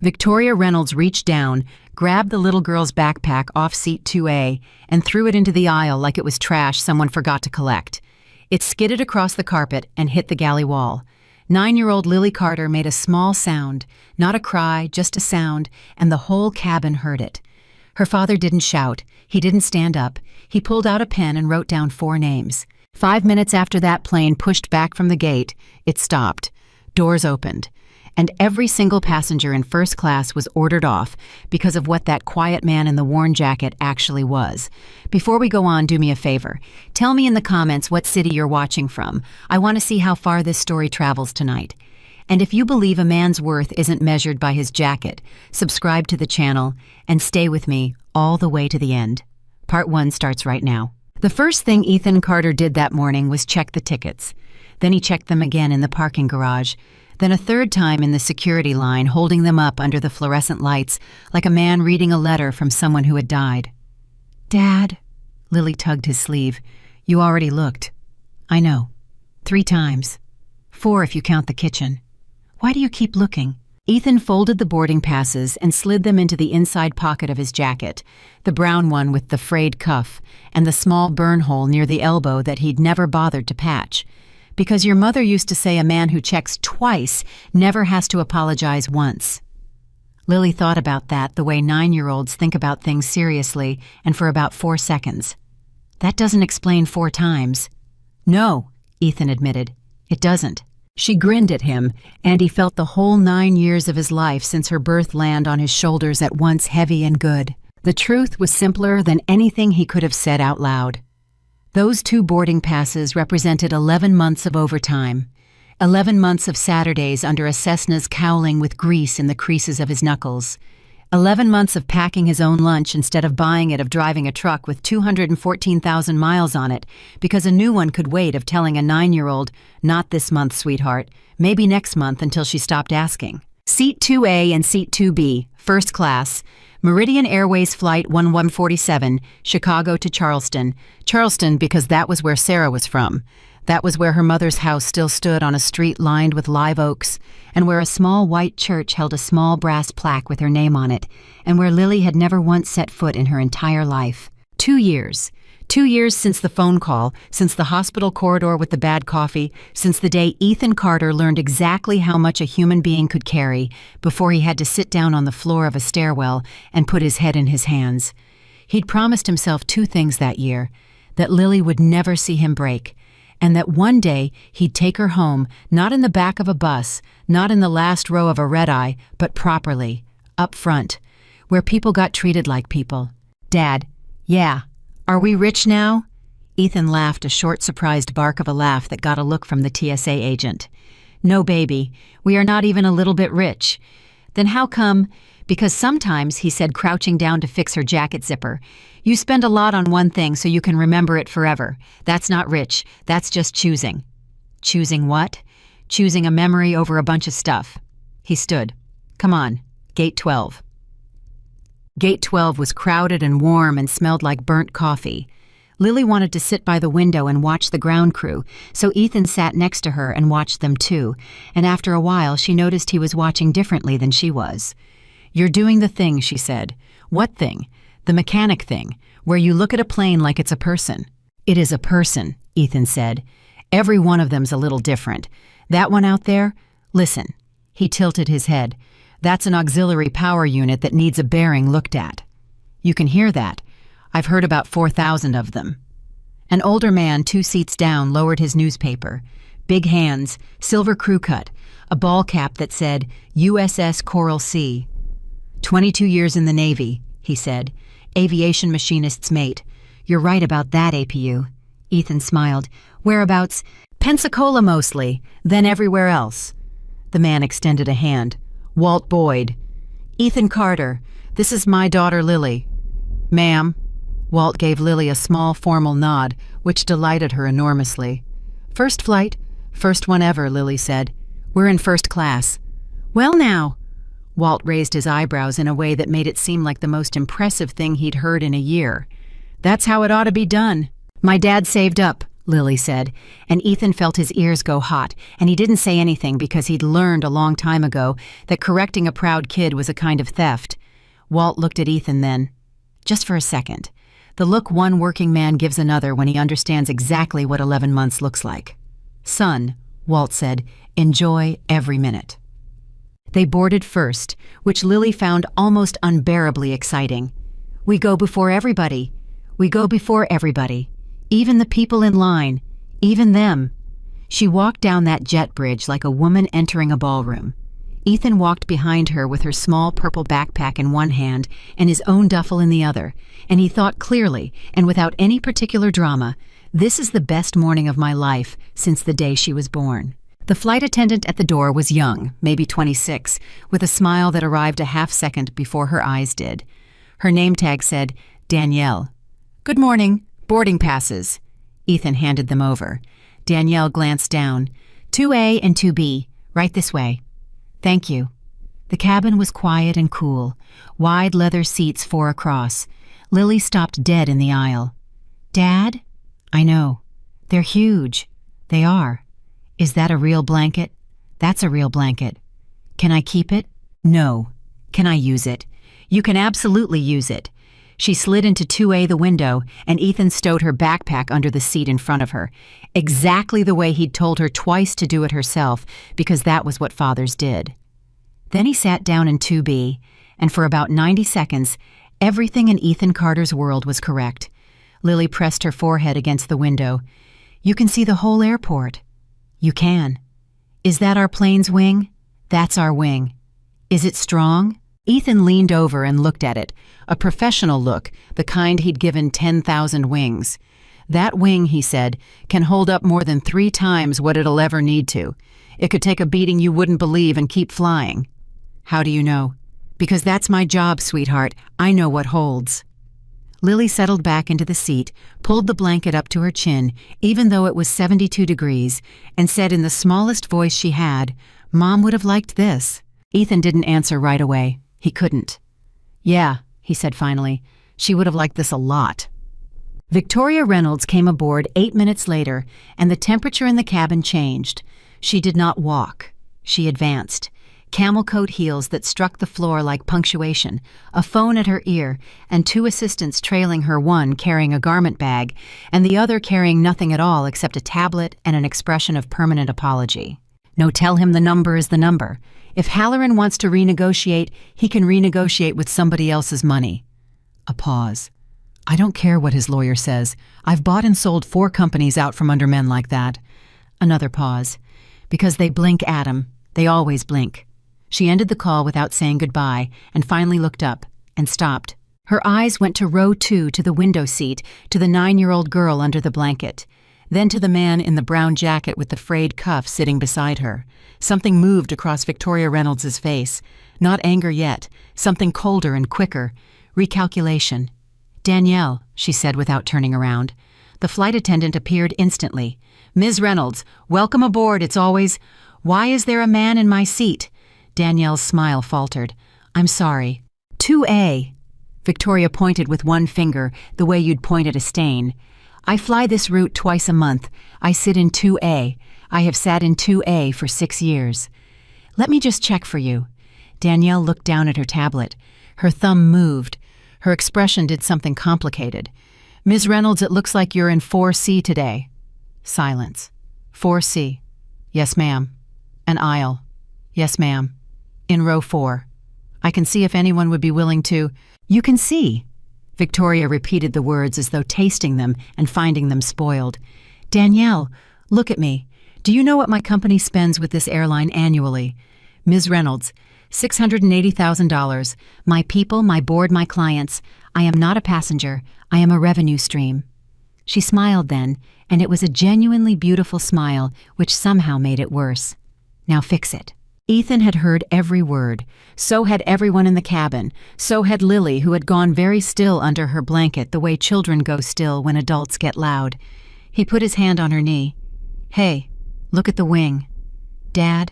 Victoria Reynolds reached down, grabbed the little girl's backpack off seat 2A, and threw it into the aisle like it was trash someone forgot to collect. It skidded across the carpet and hit the galley wall. 9-year-old Lily Carter made a small sound, not a cry, just a sound, and the whole cabin heard it. Her father didn't shout. He didn't stand up. He pulled out a pen and wrote down 4 names. 5 minutes after that plane pushed back from the gate, it stopped. Doors opened. And every single passenger in first class was ordered off because of what that quiet man in the worn jacket actually was. Before we go on, do me a favor. Tell me in the comments what city you're watching from. I want to see how far this story travels tonight. And if you believe a man's worth isn't measured by his jacket, subscribe to the channel and stay with me all the way to the end. Part 1 starts right now. The first thing Ethan Carter did that morning was check the tickets. Then he checked them again in the parking garage. Then a third time in the security line, holding them up under the fluorescent lights like a man reading a letter from someone who had died. "Dad," Lily tugged his sleeve. "You already looked." "I know. 3 times. 4 if you count the kitchen. Why do you keep looking?" Ethan folded the boarding passes and slid them into the inside pocket of his jacket, the brown one with the frayed cuff and the small burn hole near the elbow that he'd never bothered to patch. "Because your mother used to say a man who checks twice never has to apologize once." Lily thought about that the way 9-year-olds think about things seriously and for about 4 seconds. "That doesn't explain 4 times. "No," Ethan admitted. "It doesn't." She grinned at him, and he felt the whole 9 years of his life since her birth land on his shoulders at once heavy and good. The truth was simpler than anything he could have said out loud. Those 2 boarding passes represented 11 months of overtime, 11 months of Saturdays under a Cessna's cowling with grease in the creases of his knuckles, 11 months of packing his own lunch instead of buying it, of driving a truck with 214,000 miles on it because a new one could wait, of telling a 9-year-old, "Not this month, sweetheart, maybe next month," until she stopped asking. Seat 2A and Seat 2B, first class, Meridian Airways Flight 1147, Chicago to Charleston. Charleston because that was where Sarah was from. That was where her mother's house still stood on a street lined with live oaks, and where a small white church held a small brass plaque with her name on it, and where Lily had never once set foot in her entire life. 2 years. 2 years since the phone call, since the hospital corridor with the bad coffee, since the day Ethan Carter learned exactly how much a human being could carry before he had to sit down on the floor of a stairwell and put his head in his hands. He'd promised himself 2 things that year: that Lily would never see him break, and that one day he'd take her home, not in the back of a bus, not in the last row of a red-eye, but properly, up front, where people got treated like people. "Dad, yeah. Are we rich now?" Ethan laughed, a short, surprised bark of a laugh that got a look from the TSA agent. "No, baby, we are not even a little bit rich." "Then how come?" "Because sometimes," he said, crouching down to fix her jacket zipper, "you spend a lot on one thing so you can remember it forever. That's not rich. That's just choosing." "Choosing what?" "Choosing a memory over a bunch of stuff." He stood. "Come on, Gate 12. Gate 12 was crowded and warm and smelled like burnt coffee. Lily wanted to sit by the window and watch the ground crew, so Ethan sat next to her and watched them too, and after a while she noticed he was watching differently than she was. "You're doing the thing," she said. "What thing?" "The mechanic thing, where you look at a plane like it's a person." "It is a person," Ethan said. "Every one of them's a little different. That one out there? Listen." He tilted his head. "That's an auxiliary power unit that needs a bearing looked at. You can hear that. I've heard about 4,000 of them." An older man 2 seats down lowered his newspaper. Big hands, silver crew cut, a ball cap that said USS Coral Sea. 22 years in the Navy, he said. "Aviation machinist's mate. You're right about that, APU." Ethan smiled. "Whereabouts?" "Pensacola mostly, then everywhere else." The man extended a hand. "Walt Boyd." "Ethan Carter. This is my daughter Lily." "Ma'am." Walt gave Lily a small formal nod, which delighted her enormously. "First flight?" "First one ever," Lily said. "We're in first class." "Well now." Walt raised his eyebrows in a way that made it seem like the most impressive thing he'd heard in a year. "That's how it ought to be done. My dad saved up. Lily said, and Ethan felt his ears go hot, and he didn't say anything because he'd learned a long time ago that correcting a proud kid was a kind of theft. Walt looked at Ethan then, just for a second, the look one working man gives another when he understands exactly what 11 months looks like. "Son," Walt said, "enjoy every minute." They boarded first, which Lily found almost unbearably exciting. "We go before everybody. We go before everybody. Even the people in line. Even them." She walked down that jet bridge like a woman entering a ballroom. Ethan walked behind her with her small purple backpack in one hand and his own duffel in the other, and he thought clearly and without any particular drama, "This is the best morning of my life since the day she was born." The flight attendant at the door was young, maybe 26, with a smile that arrived a half-second before her eyes did. Her name tag said, "Danielle." "Good morning. Boarding passes." Ethan handed them over. Danielle glanced down. "2A and 2B. Right this way." "Thank you." The cabin was quiet and cool. Wide leather seats 4 across. Lily stopped dead in the aisle. "Dad?" "I know. They're huge." "They are." "Is that a real blanket?" "That's a real blanket." "Can I keep it?" "No." "Can I use it?" "You can absolutely use it." She slid into 2A the window, and Ethan stowed her backpack under the seat in front of her, exactly the way he'd told her twice to do it herself, because that was what fathers did. Then he sat down in 2B, and for about 90 seconds, everything in Ethan Carter's world was correct. Lily pressed her forehead against the window. "You can see the whole airport." "You can." "Is that our plane's wing?" "That's our wing." "Is it strong?" Ethan leaned over and looked at it, a professional look, the kind he'd given 10,000 wings. "That wing," he said, "can hold up more than 3 times what it'll ever need to. It could take a beating you wouldn't believe and keep flying." "How do you know?" "Because that's my job, sweetheart. I know what holds." Lily settled back into the seat, pulled the blanket up to her chin, even though it was 72 degrees, and said in the smallest voice she had, "Mom would have liked this." Ethan didn't answer right away. He couldn't. "Yeah," he said finally, "she would have liked this a lot." Victoria Reynolds came aboard 8 minutes later, and the temperature in the cabin changed. She did not walk. She advanced. Camel coat heels that struck the floor like punctuation, a phone at her ear, and 2 assistants trailing her, one carrying a garment bag, and the other carrying nothing at all except a tablet and an expression of permanent apology. "No, tell him the number is the number. If Halloran wants to renegotiate, he can renegotiate with somebody else's money." A pause. "I don't care what his lawyer says. I've bought and sold 4 companies out from under men like that." Another pause. "Because they blink, Adam. They always blink." She ended the call without saying goodbye and finally looked up and stopped. Her eyes went to row 2, to the window seat, to the 9-year-old girl under the blanket, then to the man in the brown jacket with the frayed cuff sitting beside her. Something moved across Victoria Reynolds' face. Not anger yet, something colder and quicker. Recalculation. "Danielle," she said without turning around. The flight attendant appeared instantly. "Ms. Reynolds, welcome aboard. It's always—" "Why is there a man in my seat?" Danielle's smile faltered. "I'm sorry." 2A. Victoria pointed with one finger, the way you'd point at a stain. "I fly this route twice a month. I sit in 2A. I have sat in 2A for 6 years." "Let me just check for you." Danielle looked down at her tablet. Her thumb moved. Her expression did something complicated. "Ms. Reynolds, it looks like you're in 4C today." Silence. 4C. "Yes, ma'am." "An aisle." "Yes, ma'am." "In row 4. I can see if anyone would be willing to—" "You can see." Victoria repeated the words as though tasting them and finding them spoiled. "Danielle, look at me. Do you know what my company spends with this airline annually?" "Ms. Reynolds, $680,000. My people, my board, my clients. I am not a passenger. I am a revenue stream." She smiled then, and it was a genuinely beautiful smile, which somehow made it worse. "Now fix it." Ethan had heard every word. So had everyone in the cabin. So had Lily, who had gone very still under her blanket the way children go still when adults get loud. He put his hand on her knee. "Hey, look at the wing." "Dad,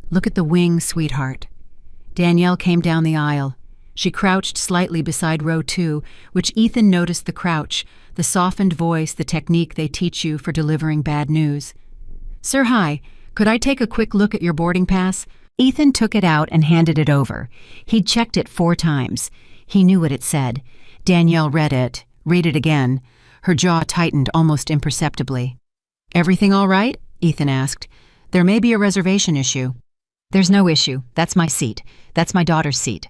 look at the wing, sweetheart." Danielle came down the aisle. She crouched slightly beside row 2, which Ethan noticed the crouch, the softened voice, the technique they teach you for delivering bad news. "Sir, hi. Could I take a quick look at your boarding pass?" Ethan took it out and handed it over. He'd checked it 4 times. He knew what it said. Danielle read it, read it again. Her jaw tightened almost imperceptibly. "Everything all right?" Ethan asked. "There may be a reservation issue." "There's no issue. That's my seat. That's my daughter's seat."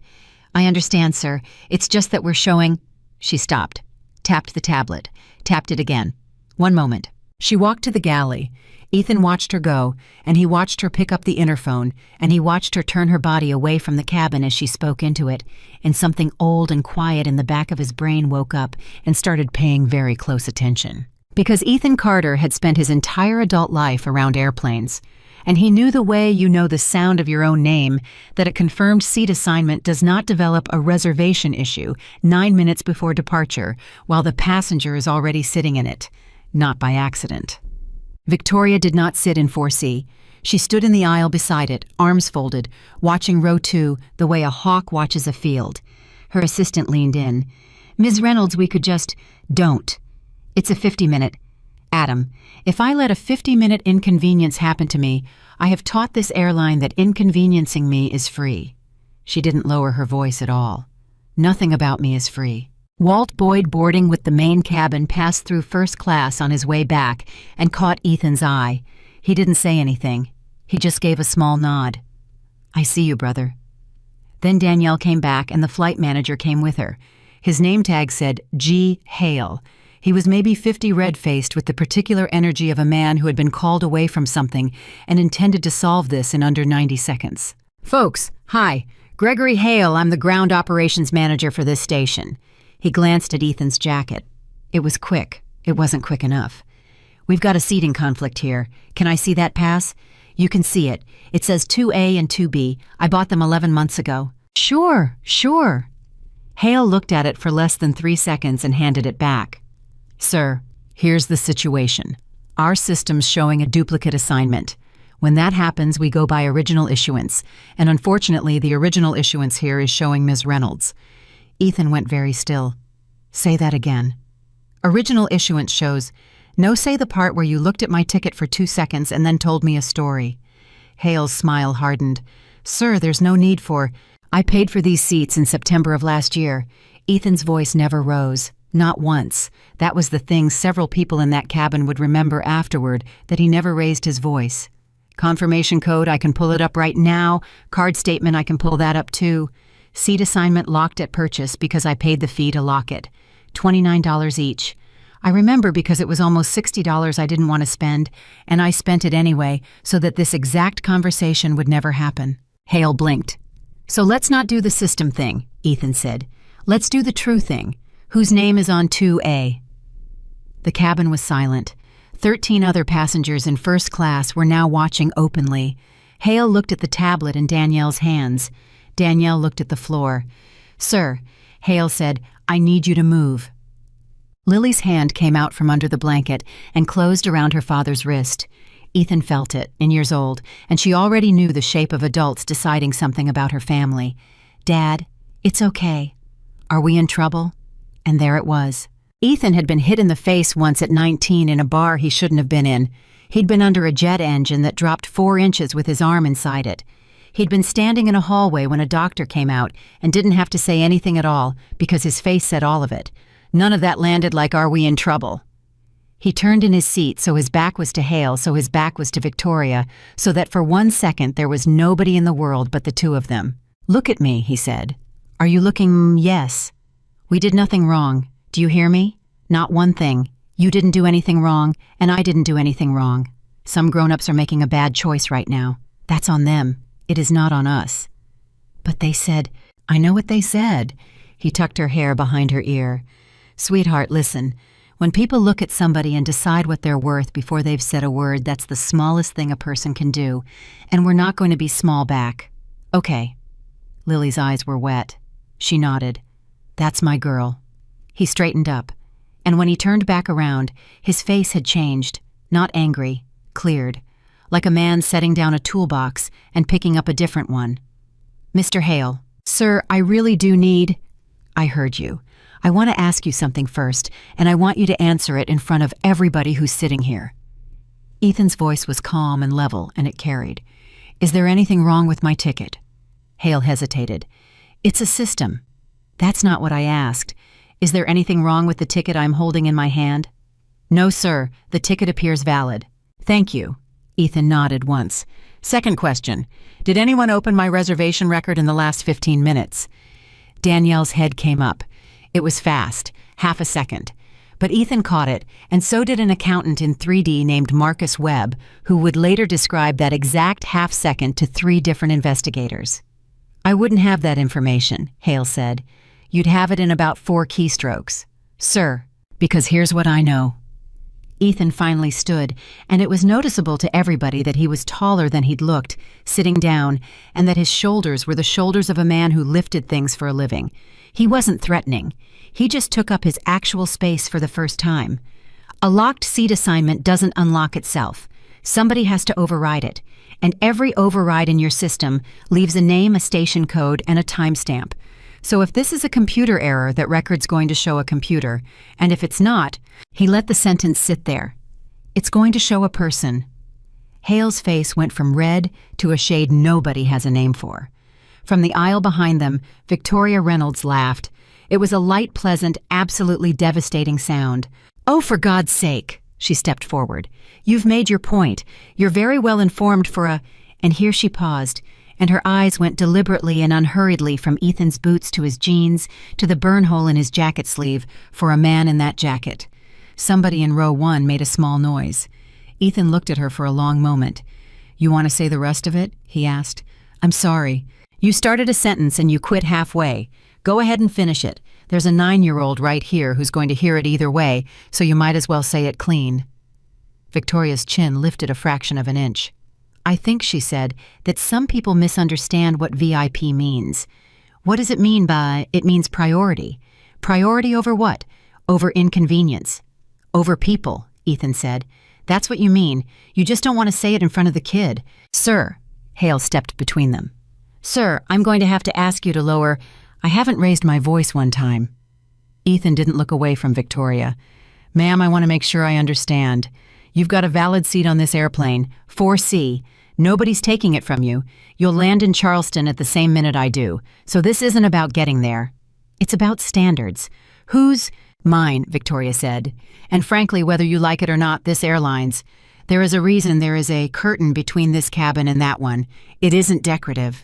"I understand, sir. It's just that we're showing—" She stopped, tapped the tablet, tapped it again. "One moment." She walked to the galley. Ethan watched her go, and he watched her pick up the interphone, and he watched her turn her body away from the cabin as she spoke into it, and something old and quiet in the back of his brain woke up and started paying very close attention. Because Ethan Carter had spent his entire adult life around airplanes, and he knew the way you know the sound of your own name, that a confirmed seat assignment does not develop a reservation issue 9 minutes before departure while the passenger is already sitting in it, not by accident. Victoria did not sit in 4C. She stood in the aisle beside it, arms folded, watching row 2 the way a hawk watches a field. Her assistant leaned in. "Ms. Reynolds, we could just—" "Don't. It's a 50-minute. Adam, if I let a 50-minute inconvenience happen to me, I have taught this airline that inconveniencing me is free." She didn't lower her voice at all. "Nothing about me is free." Walt Boyd, boarding with the main cabin, passed through first class on his way back and caught Ethan's eye. He didn't say anything. He just gave a small nod. "I see you, brother." Then Danielle came back and the flight manager came with her. His name tag said G. Hale. He was maybe 50, red-faced, with the particular energy of a man who had been called away from something and intended to solve this in under 90 seconds. "Folks, hi. Gregory Hale, I'm the ground operations manager for this station." He glanced at Ethan's jacket. It was quick. It wasn't quick enough. "We've got a seating conflict here. Can I see that pass?" "You can see it. It says 2A and 2B. I bought them 11 months ago." Sure. Hale looked at it for less than 3 seconds and handed it back. "Sir, here's the situation. Our system's showing a duplicate assignment. When that happens, we go by original issuance, and unfortunately the original issuance here is showing Ms. Reynolds." Ethan went very still. "Say that again." "Original issuance shows—" "No, say the part where you looked at my ticket for 2 seconds and then told me a story." Hale's smile hardened. "Sir, there's no need for— I paid for these seats in September of last year." Ethan's voice never rose. Not once. That was the thing several people in that cabin would remember afterward, that he never raised his voice. "Confirmation code, I can pull it up right now. Card statement, I can pull that up too. Seat assignment locked at purchase because I paid the fee to lock it. $29 each. I remember because it was almost $60 I didn't want to spend, and I spent it anyway so that this exact conversation would never happen." Hale blinked. "So let's not do the system thing," Ethan said. "Let's do the true thing. Whose name is on 2A?" The cabin was silent. 13 other passengers in first class were now watching openly. Hale looked at the tablet in Danielle's hands. Danielle looked at the floor. "Sir," Hale said, "I need you to move." Lily's hand came out from under the blanket and closed around her father's wrist. Ethan felt it, in years old, and she already knew the shape of adults deciding something about her family. "Dad, it's okay. Are we in trouble?" And there it was. Ethan had been hit in the face once at 19 in a bar he shouldn't have been in. He'd been under a jet engine that dropped 4 inches with his arm inside it. He'd been standing in a hallway when a doctor came out and didn't have to say anything at all because his face said all of it. None of that landed like "Are we in trouble?" He turned in his seat so his back was to Hale, so his back was to Victoria, so that for 1 second there was nobody in the world but the 2 of them. "Look at me," he said. "Are you looking—" "Yes. We did nothing wrong. Do you hear me? Not one thing. You didn't do anything wrong, and I didn't do anything wrong. Some grown-ups are making a bad choice right now. That's on them. It is not on us." "But they said—" "I know what they said." He tucked her hair behind her ear. "Sweetheart, listen. When people look at somebody and decide what they're worth before they've said a word, that's the smallest thing a person can do, and we're not going to be small back. Okay." Lily's eyes were wet. She nodded. "That's my girl." He straightened up, and when he turned back around, his face had changed, not angry, cleared, like a man setting down a toolbox and picking up a different one. "Mr. Hale, Sir, I really do need... I heard you. I want to ask you something first, and I want you to answer it in front of everybody who's sitting here. Ethan's voice was calm and level, and it carried. Is there anything wrong with my ticket? Hale hesitated. It's a system. That's not what I asked. Is there anything wrong with the ticket I'm holding in my hand? No, sir. The ticket appears valid. Thank you. Ethan nodded once. Second question. Did anyone open my reservation record in the last 15 minutes? Danielle's head came up. It was fast, half a second. But Ethan caught it, and so did an accountant in 3D named Marcus Webb, who would later describe that exact half second to 3 different investigators. I wouldn't have that information, Hale said. You'd have it in about 4 keystrokes. Sir, because here's what I know. Ethan finally stood, and it was noticeable to everybody that he was taller than he'd looked, sitting down, and that his shoulders were the shoulders of a man who lifted things for a living. He wasn't threatening. He just took up his actual space for the first time. A locked seat assignment doesn't unlock itself. Somebody has to override it, and every override in your system leaves a name, a station code, and a timestamp. So if this is a computer error, that record's going to show a computer, and if it's not, he let the sentence sit there. It's going to show a person. Hale's face went from red to a shade nobody has a name for. From the aisle behind them, Victoria Reynolds laughed. It was a light, pleasant, absolutely devastating sound. Oh, for God's sake, she stepped forward. You've made your point. You're very well informed for a... And here she paused, and her eyes went deliberately and unhurriedly from Ethan's boots to his jeans to the burn hole in his jacket sleeve for a man in that jacket. Somebody in row 1 made a small noise. Ethan looked at her for a long moment. You want to say the rest of it? He asked. I'm sorry. You started a sentence and you quit halfway. Go ahead and finish it. There's a 9-year-old right here who's going to hear it either way, so you might as well say it clean. Victoria's chin lifted a fraction of an inch. I think, she said, that some people misunderstand what VIP means. What does it mean by, it means priority? Priority over what? Over inconvenience. Over people, Ethan said. That's what you mean. You just don't want to say it in front of the kid. Sir, Hale stepped between them. Sir, I'm going to have to ask you to lower... I haven't raised my voice one time. Ethan didn't look away from Victoria. Ma'am, I want to make sure I understand. You've got a valid seat on this airplane, 4C. Nobody's taking it from you. You'll land in Charleston at the same minute I do. So this isn't about getting there. It's about standards. Whose? Mine, Victoria said. And frankly, whether you like it or not, this airline's. There is a reason there is a curtain between this cabin and that one. It isn't decorative.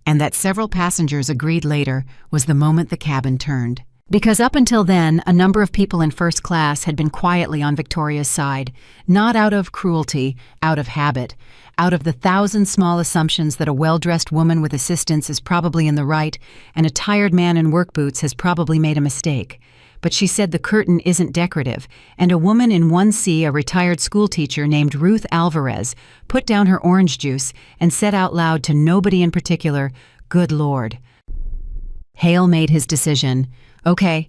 And that several passengers agreed later was the moment the cabin turned. Because up until then, a number of people in first class had been quietly on Victoria's side, not out of cruelty, out of habit, out of the 1,000 small assumptions that a well-dressed woman with assistance is probably in the right and a tired man in work boots has probably made a mistake. But she said the curtain isn't decorative, and a woman in 1C, a retired schoolteacher named Ruth Alvarez, put down her orange juice and said out loud to nobody in particular, "Good Lord." Hale made his decision. Okay,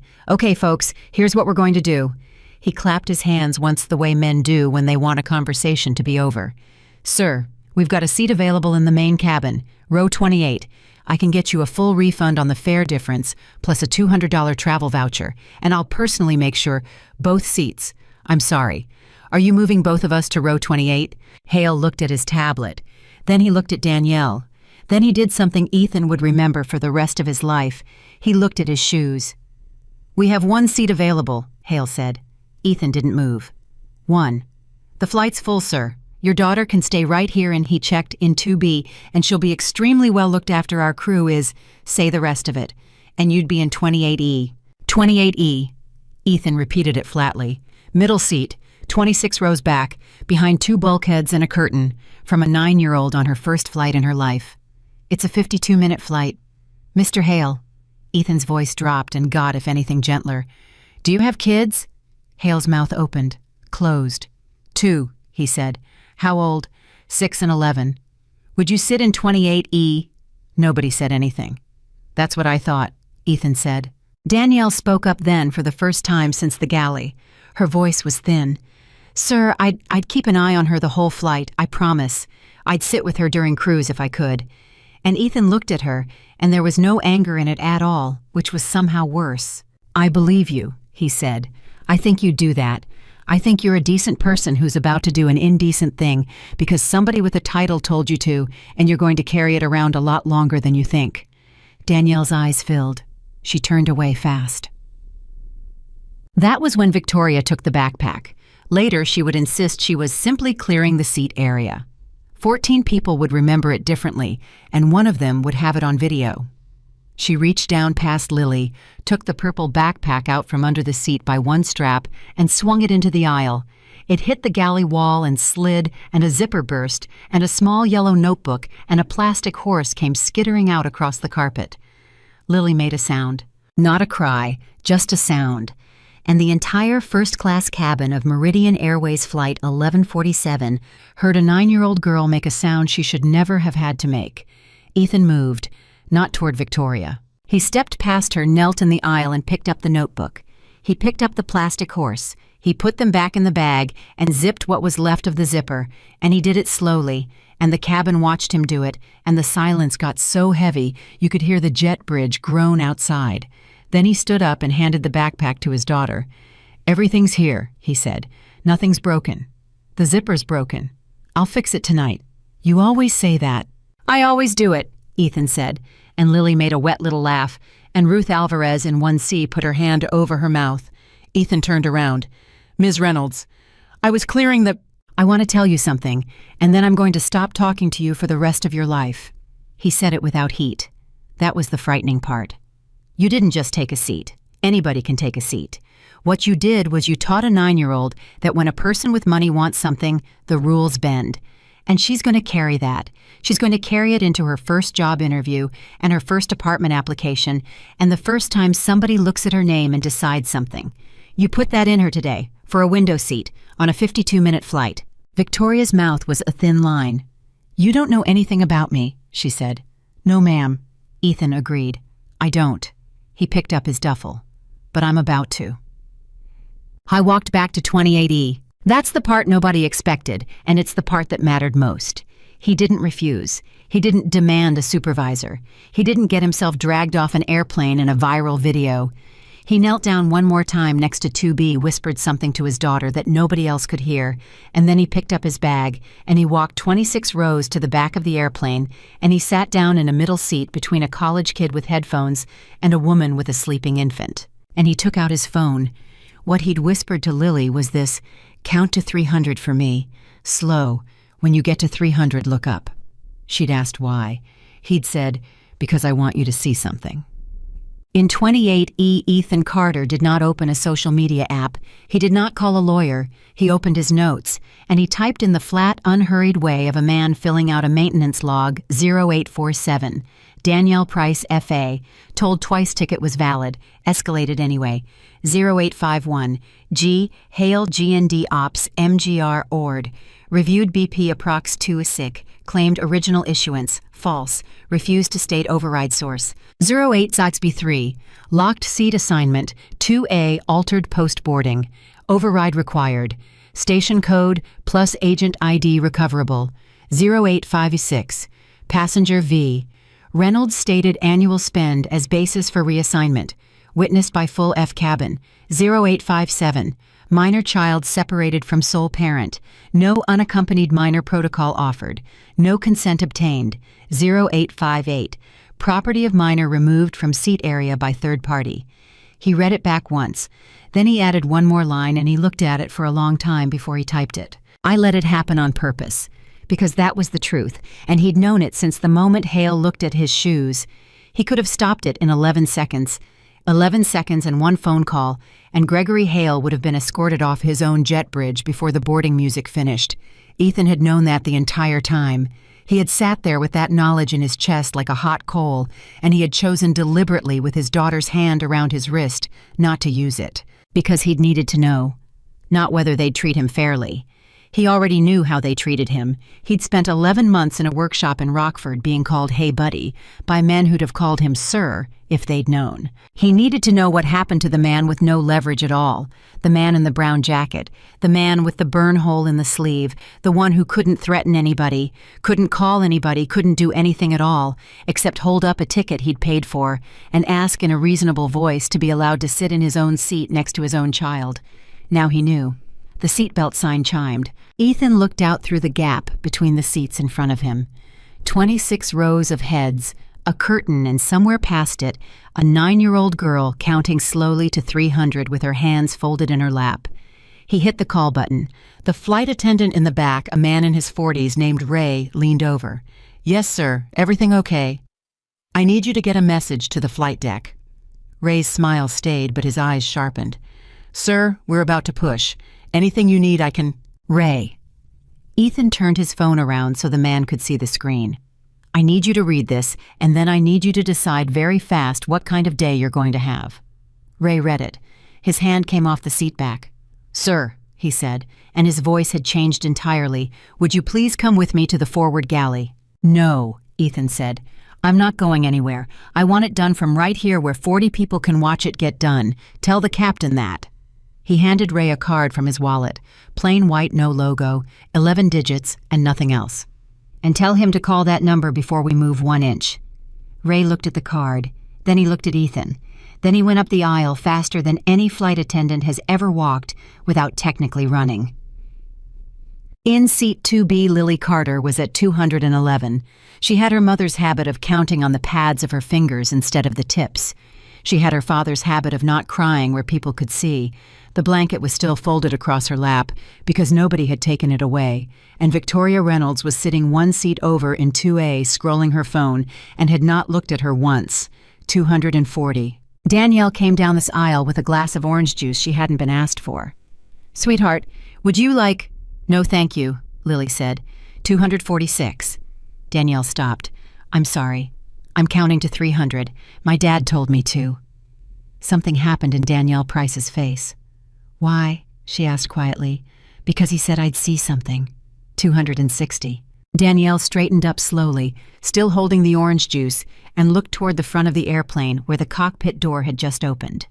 folks, here's what we're going to do. He clapped his hands once the way men do when they want a conversation to be over. Sir, we've got a seat available in the main cabin, row 28. I can get you a full refund on the fare difference, plus a $200 travel voucher, and I'll personally make sure both seats. I'm sorry. Are you moving both of us to row 28? Hale looked at his tablet. Then he looked at Danielle. Then he did something Ethan would remember for the rest of his life. He looked at his shoes. We have 1 seat available, Hale said. Ethan didn't move. 1. The flight's full, sir. Your daughter can stay right here, and he checked in 2B, and she'll be extremely well looked after. Our crew is, say the rest of it, and you'd be in 28E. 28E. Ethan repeated it flatly. Middle seat, 26 rows back, behind 2 bulkheads and a curtain, from a 9-year-old on her first flight in her life. It's a 52-minute flight. Mr. Hale. Ethan's voice dropped and got, if anything, gentler. Do you have kids? Hale's mouth opened, closed. 2, he said. How old? 6 and 11. Would you sit in 28E? Nobody said anything. That's what I thought, Ethan said. Danielle spoke up then for the first time since the galley. Her voice was thin. Sir, I'd keep an eye on her the whole flight, I promise. I'd sit with her during cruise if I could. And Ethan looked at her, and there was no anger in it at all, which was somehow worse. "I believe you," he said. "I think you'd do that. I think you're a decent person who's about to do an indecent thing because somebody with a title told you to, and you're going to carry it around a lot longer than you think." Danielle's eyes filled. She turned away fast. That was when Victoria took the backpack. Later, she would insist she was simply clearing the seat area. 14 people would remember it differently, and one of them would have it on video. She reached down past Lily, took the purple backpack out from under the seat by one strap, and swung it into the aisle. It hit the galley wall and slid, and a zipper burst, and a small yellow notebook and a plastic horse came skittering out across the carpet. Lily made a sound. Not a cry, just a sound. And the entire first-class cabin of Meridian Airways Flight 1147 heard a 9-year-old girl make a sound she should never have had to make. Ethan moved, not toward Victoria. He stepped past her, knelt in the aisle, and picked up the notebook. He picked up the plastic horse. He put them back in the bag and zipped what was left of the zipper, and he did it slowly, and the cabin watched him do it, and the silence got so heavy you could hear the jet bridge groan outside. Then he stood up and handed the backpack to his daughter. "Everything's here," he said. "Nothing's broken. The zipper's broken. I'll fix it tonight. You always say that." "I always do it," Ethan said, and Lily made a wet little laugh, and Ruth Alvarez in 1C put her hand over her mouth. Ethan turned around. "Ms. Reynolds, I was clearing the—" "I want to tell you something, and then I'm going to stop talking to you for the rest of your life." He said it without heat. That was the frightening part. "You didn't just take a seat. Anybody can take a seat. What you did was you taught a 9-year-old that when a person with money wants something, the rules bend. And she's going to carry that. She's going to carry it into her first job interview and her first apartment application and the first time somebody looks at her name and decides something. You put that in her today, for a window seat, on a 52-minute flight." Victoria's mouth was a thin line. "You don't know anything about me," she said. "No, ma'am," Ethan agreed. "I don't." He picked up his duffel. "But I'm about to." I walked back to 28E. That's the part nobody expected, and it's the part that mattered most. He didn't refuse. He didn't demand a supervisor. He didn't get himself dragged off an airplane in a viral video. He knelt down one more time next to 2B, whispered something to his daughter that nobody else could hear, and then he picked up his bag, and he walked 26 rows to the back of the airplane, and he sat down in a middle seat between a college kid with headphones and a woman with a sleeping infant. And he took out his phone. What he'd whispered to Lily was this: "Count to 300 for me. Slow. When you get to 300, look up." She'd asked why. He'd said, "Because I want you to see something." In 28E, Ethan Carter did not open a social media app. He did not call a lawyer. He opened his notes, and he typed in the flat, unhurried way of a man filling out a maintenance log 0847. Danielle Price, F.A., told twice ticket was valid, escalated anyway. 0851. G. Hale G&D Ops, MGR Ord. Reviewed BP Approx 2 SIC. Claimed original issuance. False. Refused to state override source. 08 Zaxby 3. Locked seat assignment. 2A altered post boarding. Override required. Station code plus agent ID recoverable. 0856. Passenger V. Reynolds stated annual spend as basis for reassignment. Witnessed by full F cabin. 0857. Minor child separated from sole parent. No unaccompanied minor protocol offered. No consent obtained. 0858. Property of minor removed from seat area by third party. He read it back once. Then he added one more line and he looked at it for a long time before he typed it. I let it happen on purpose. Because that was the truth, and he'd known it since the moment Hale looked at his shoes. He could have stopped it in 11 seconds. 11 seconds and one phone call, and Gregory Hale would have been escorted off his own jet bridge before the boarding music finished. Ethan had known that the entire time. He had sat there with that knowledge in his chest like a hot coal, and he had chosen deliberately with his daughter's hand around his wrist not to use it. Because he'd needed to know. Not whether they'd treat him fairly. He already knew how they treated him. He'd spent 11 months in a workshop in Rockford being called "Hey Buddy" by men who'd have called him "Sir" if they'd known. He needed to know what happened to the man with no leverage at all, the man in the brown jacket, the man with the burn hole in the sleeve, the one who couldn't threaten anybody, couldn't call anybody, couldn't do anything at all, except hold up a ticket he'd paid for and ask in a reasonable voice to be allowed to sit in his own seat next to his own child. Now he knew. The seatbelt sign chimed. Ethan looked out through the gap between the seats in front of him. 26 rows of heads, a curtain, and somewhere past it, a 9-year-old girl counting slowly to 300 with her hands folded in her lap. He hit the call button. The flight attendant in the back, a man in his 40s named Ray, leaned over. "Yes, sir. Everything okay? I need you to get a message to the flight deck." Ray's smile stayed, but his eyes sharpened. "Sir, we're about to push. Anything you need, I can—" "Ray." Ethan turned his phone around so the man could see the screen. "I need you to read this, and then I need you to decide very fast what kind of day you're going to have." Ray read it. His hand came off the seat back. "Sir," he said, and his voice had changed entirely, "would you please come with me to the forward galley?" "No," Ethan said. "I'm not going anywhere. I want it done from right here where 40 people can watch it get done. Tell the captain that." He handed Ray a card from his wallet, plain white, no logo, 11 digits, and nothing else. "And tell him to call that number before we move 1 inch." Ray looked at the card, then he looked at Ethan. Then he went up the aisle faster than any flight attendant has ever walked without technically running. In seat 2B, Lily Carter was at 211. She had her mother's habit of counting on the pads of her fingers instead of the tips. She had her father's habit of not crying where people could see. The blanket was still folded across her lap because nobody had taken it away, and Victoria Reynolds was sitting 1 seat over in 2A scrolling her phone and had not looked at her once. 240. Danielle came down this aisle with a glass of orange juice she hadn't been asked for. "Sweetheart, would you like—" "No, thank you," Lily said. 246. Danielle stopped. "I'm sorry. I'm counting to 300. My dad told me to." Something happened in Danielle Price's face. "Why?" she asked quietly. "Because he said I'd see something." 260. Danielle straightened up slowly, still holding the orange juice, and looked toward the front of the airplane where the cockpit door had just opened.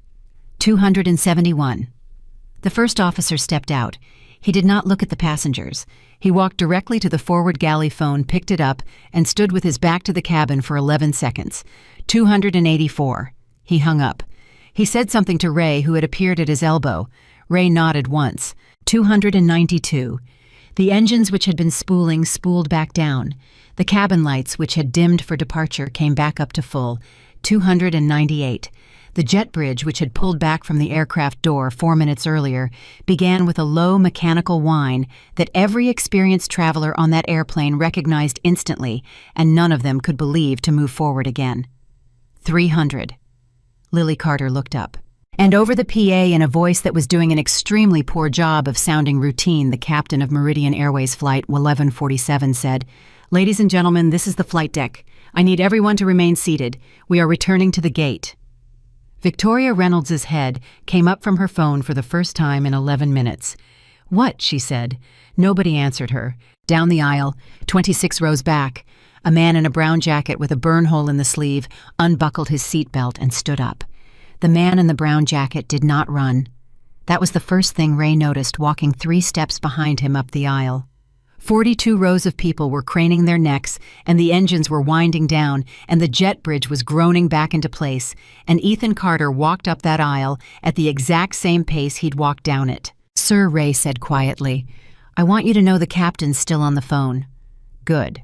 271. The first officer stepped out. He did not look at the passengers. He walked directly to the forward galley phone, picked it up, and stood with his back to the cabin for 11 seconds. 284. He hung up. He said something to Ray, who had appeared at his elbow. Ray nodded once. 292. The engines which had been spooling spooled back down. The cabin lights, which had dimmed for departure, came back up to full. 298. The jet bridge, which had pulled back from the aircraft door 4 minutes earlier, began with a low mechanical whine that every experienced traveler on that airplane recognized instantly, and none of them could believe to move forward again. 300. Lily Carter looked up. And over the PA, in a voice that was doing an extremely poor job of sounding routine, the captain of Meridian Airways Flight 1147 said, "Ladies and gentlemen, this is the flight deck. I need everyone to remain seated. We are returning to the gate." Victoria Reynolds's head came up from her phone for the first time in 11 minutes. "What?" she said. Nobody answered her. Down the aisle, 26 rows back, a man in a brown jacket with a burn hole in the sleeve unbuckled his seatbelt and stood up. The man in the brown jacket did not run. That was the first thing Ray noticed walking 3 steps behind him up the aisle. 42 rows of people were craning their necks, and the engines were winding down, and the jet bridge was groaning back into place, and Ethan Carter walked up that aisle at the exact same pace he'd walked down it. "Sir," Ray said quietly, "I want you to know the captain's still on the phone." "Good.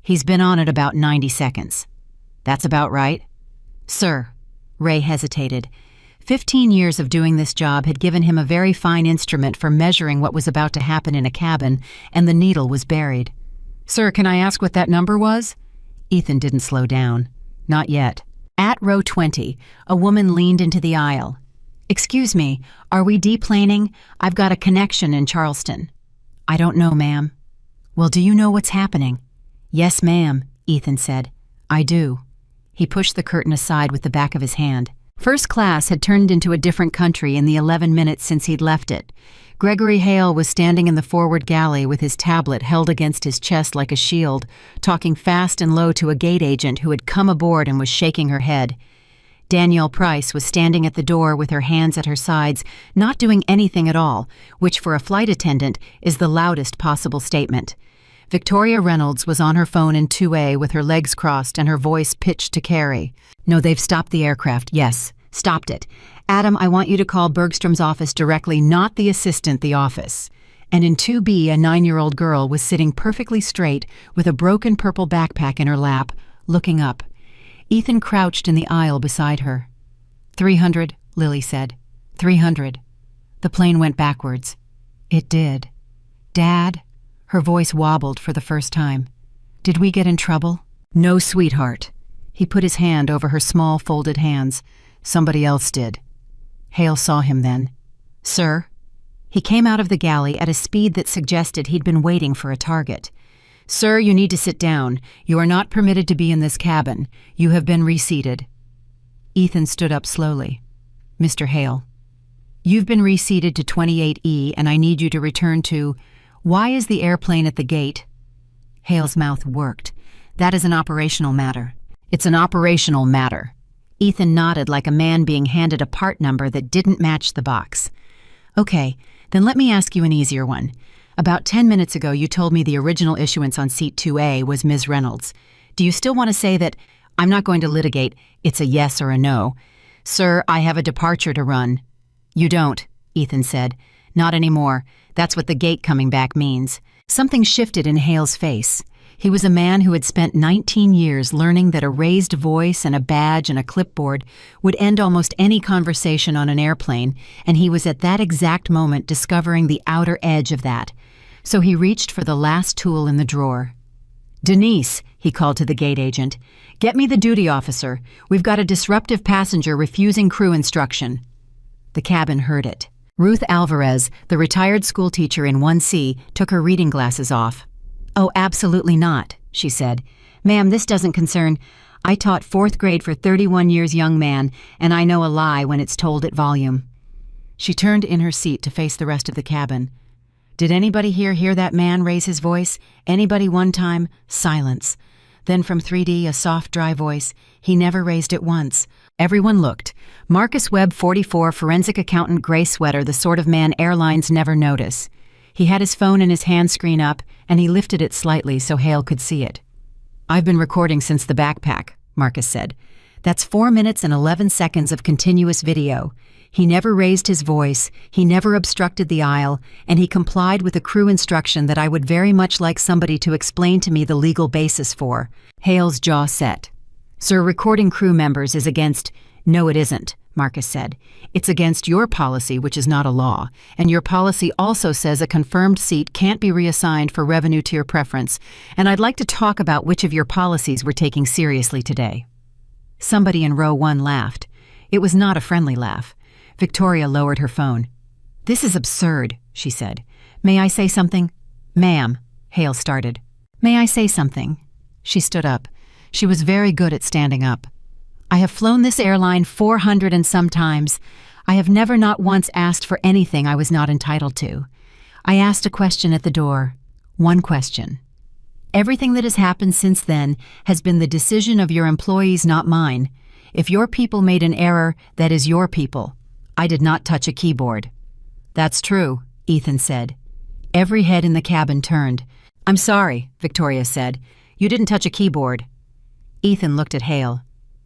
He's been on it about 90 seconds. That's about right?" "Sir." Ray hesitated. 15 years of doing this job had given him a very fine instrument for measuring what was about to happen in a cabin, and the needle was buried. "Sir, can I ask what that number was?" Ethan didn't slow down. "Not yet." At row 20, a woman leaned into the aisle. "Excuse me, are we deplaning? I've got a connection in Charleston." "I don't know, ma'am." "Well, do you know what's happening?" "Yes, ma'am," Ethan said. "I do." He pushed the curtain aside with the back of his hand. First class had turned into a different country in the 11 minutes since he'd left it. Gregory Hale was standing in the forward galley with his tablet held against his chest like a shield, talking fast and low to a gate agent who had come aboard and was shaking her head. Danielle Price was standing at the door with her hands at her sides, not doing anything at all, which for a flight attendant is the loudest possible statement. Victoria Reynolds was on her phone in 2A with her legs crossed and her voice pitched to Carrie. "No, they've stopped the aircraft, yes. Stopped it. Adam, I want you to call Bergstrom's office directly, not the assistant, the office." And in 2B, a 9-year-old girl was sitting perfectly straight with a broken purple backpack in her lap, looking up. Ethan crouched in the aisle beside her. 300, Lily said. 300. The plane went backwards. It did. Dad? Her voice wobbled for the first time. Did we get in trouble? No, sweetheart. He put his hand over her small folded hands. Somebody else did. Hale saw him then. Sir? He came out of the galley at a speed that suggested he'd been waiting for a target. Sir, you need to sit down. You are not permitted to be in this cabin. You have been reseated. Ethan stood up slowly. Mr. Hale. You've been reseated to 28E and I need you to return to... Why is the airplane at the gate? Hale's mouth worked. That is an operational matter. It's an operational matter. Ethan nodded like a man being handed a part number that didn't match the box. Okay, then let me ask you an easier one. About 10 minutes ago you told me the original issuance on seat 2A was Ms. Reynolds. Do you still want to say that? I'm not going to litigate. It's a yes or a no. Sir, I have a departure to run. You don't, Ethan said. Not anymore. That's what the gate coming back means. Something shifted in Hale's face. He was a man who had spent 19 years learning that a raised voice and a badge and a clipboard would end almost any conversation on an airplane, and he was at that exact moment discovering the outer edge of that. So he reached for the last tool in the drawer. Denise, he called to the gate agent, get me the duty officer. We've got a disruptive passenger refusing crew instruction. The cabin heard it. Ruth Alvarez, the retired schoolteacher in 1C, took her reading glasses off. Oh, absolutely not, she said. Ma'am, this doesn't concern... I taught 4th grade for 31 years, young man, and I know a lie when it's told at volume. She turned in her seat to face the rest of the cabin. Did anybody here hear that man raise his voice? Anybody one time? Silence. Then from 3D, a soft, dry voice. He never raised it once. Everyone looked. Marcus Webb, 44, forensic accountant, gray sweater, the sort of man airlines never notice. He had his phone and his hand screen up, and he lifted it slightly so Hale could see it. I've been recording since the backpack, Marcus said. That's 4 minutes and 11 seconds of continuous video. He never raised his voice, he never obstructed the aisle, and he complied with a crew instruction that I would very much like somebody to explain to me the legal basis for. Hale's jaw set. Sir, recording crew members is against... No, it isn't, Marcus said. It's against your policy, which is not a law, and your policy also says a confirmed seat can't be reassigned for revenue tier preference, and I'd like to talk about which of your policies we're taking seriously today. Somebody in row 1 laughed. It was not a friendly laugh. Victoria lowered her phone. This is absurd, she said. May I say something? Ma'am, Hale started. May I say something? She stood up. She was very good at standing up. I have flown this airline 400 and some times. I have never not once asked for anything I was not entitled to. I asked a question at the door. One question. Everything that has happened since then has been the decision of your employees, not mine. If your people made an error, that is your people. I did not touch a keyboard. That's true, Ethan said. Every head in the cabin turned. I'm sorry, Victoria said. You didn't touch a keyboard. Ethan looked at Hale.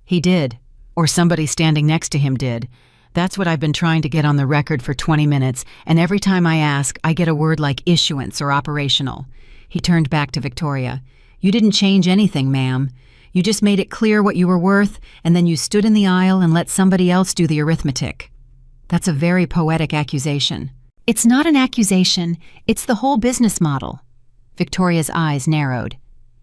He did, or somebody standing next to him did. That's what I've been trying to get on the record for 20 minutes, and every time I ask, I get a word like issuance or operational. He turned back to Victoria. You didn't change anything, ma'am. You just made it clear what you were worth, and then you stood in the aisle and let somebody else do the arithmetic. That's a very poetic accusation. It's not an accusation, it's the whole business model. Victoria's eyes narrowed.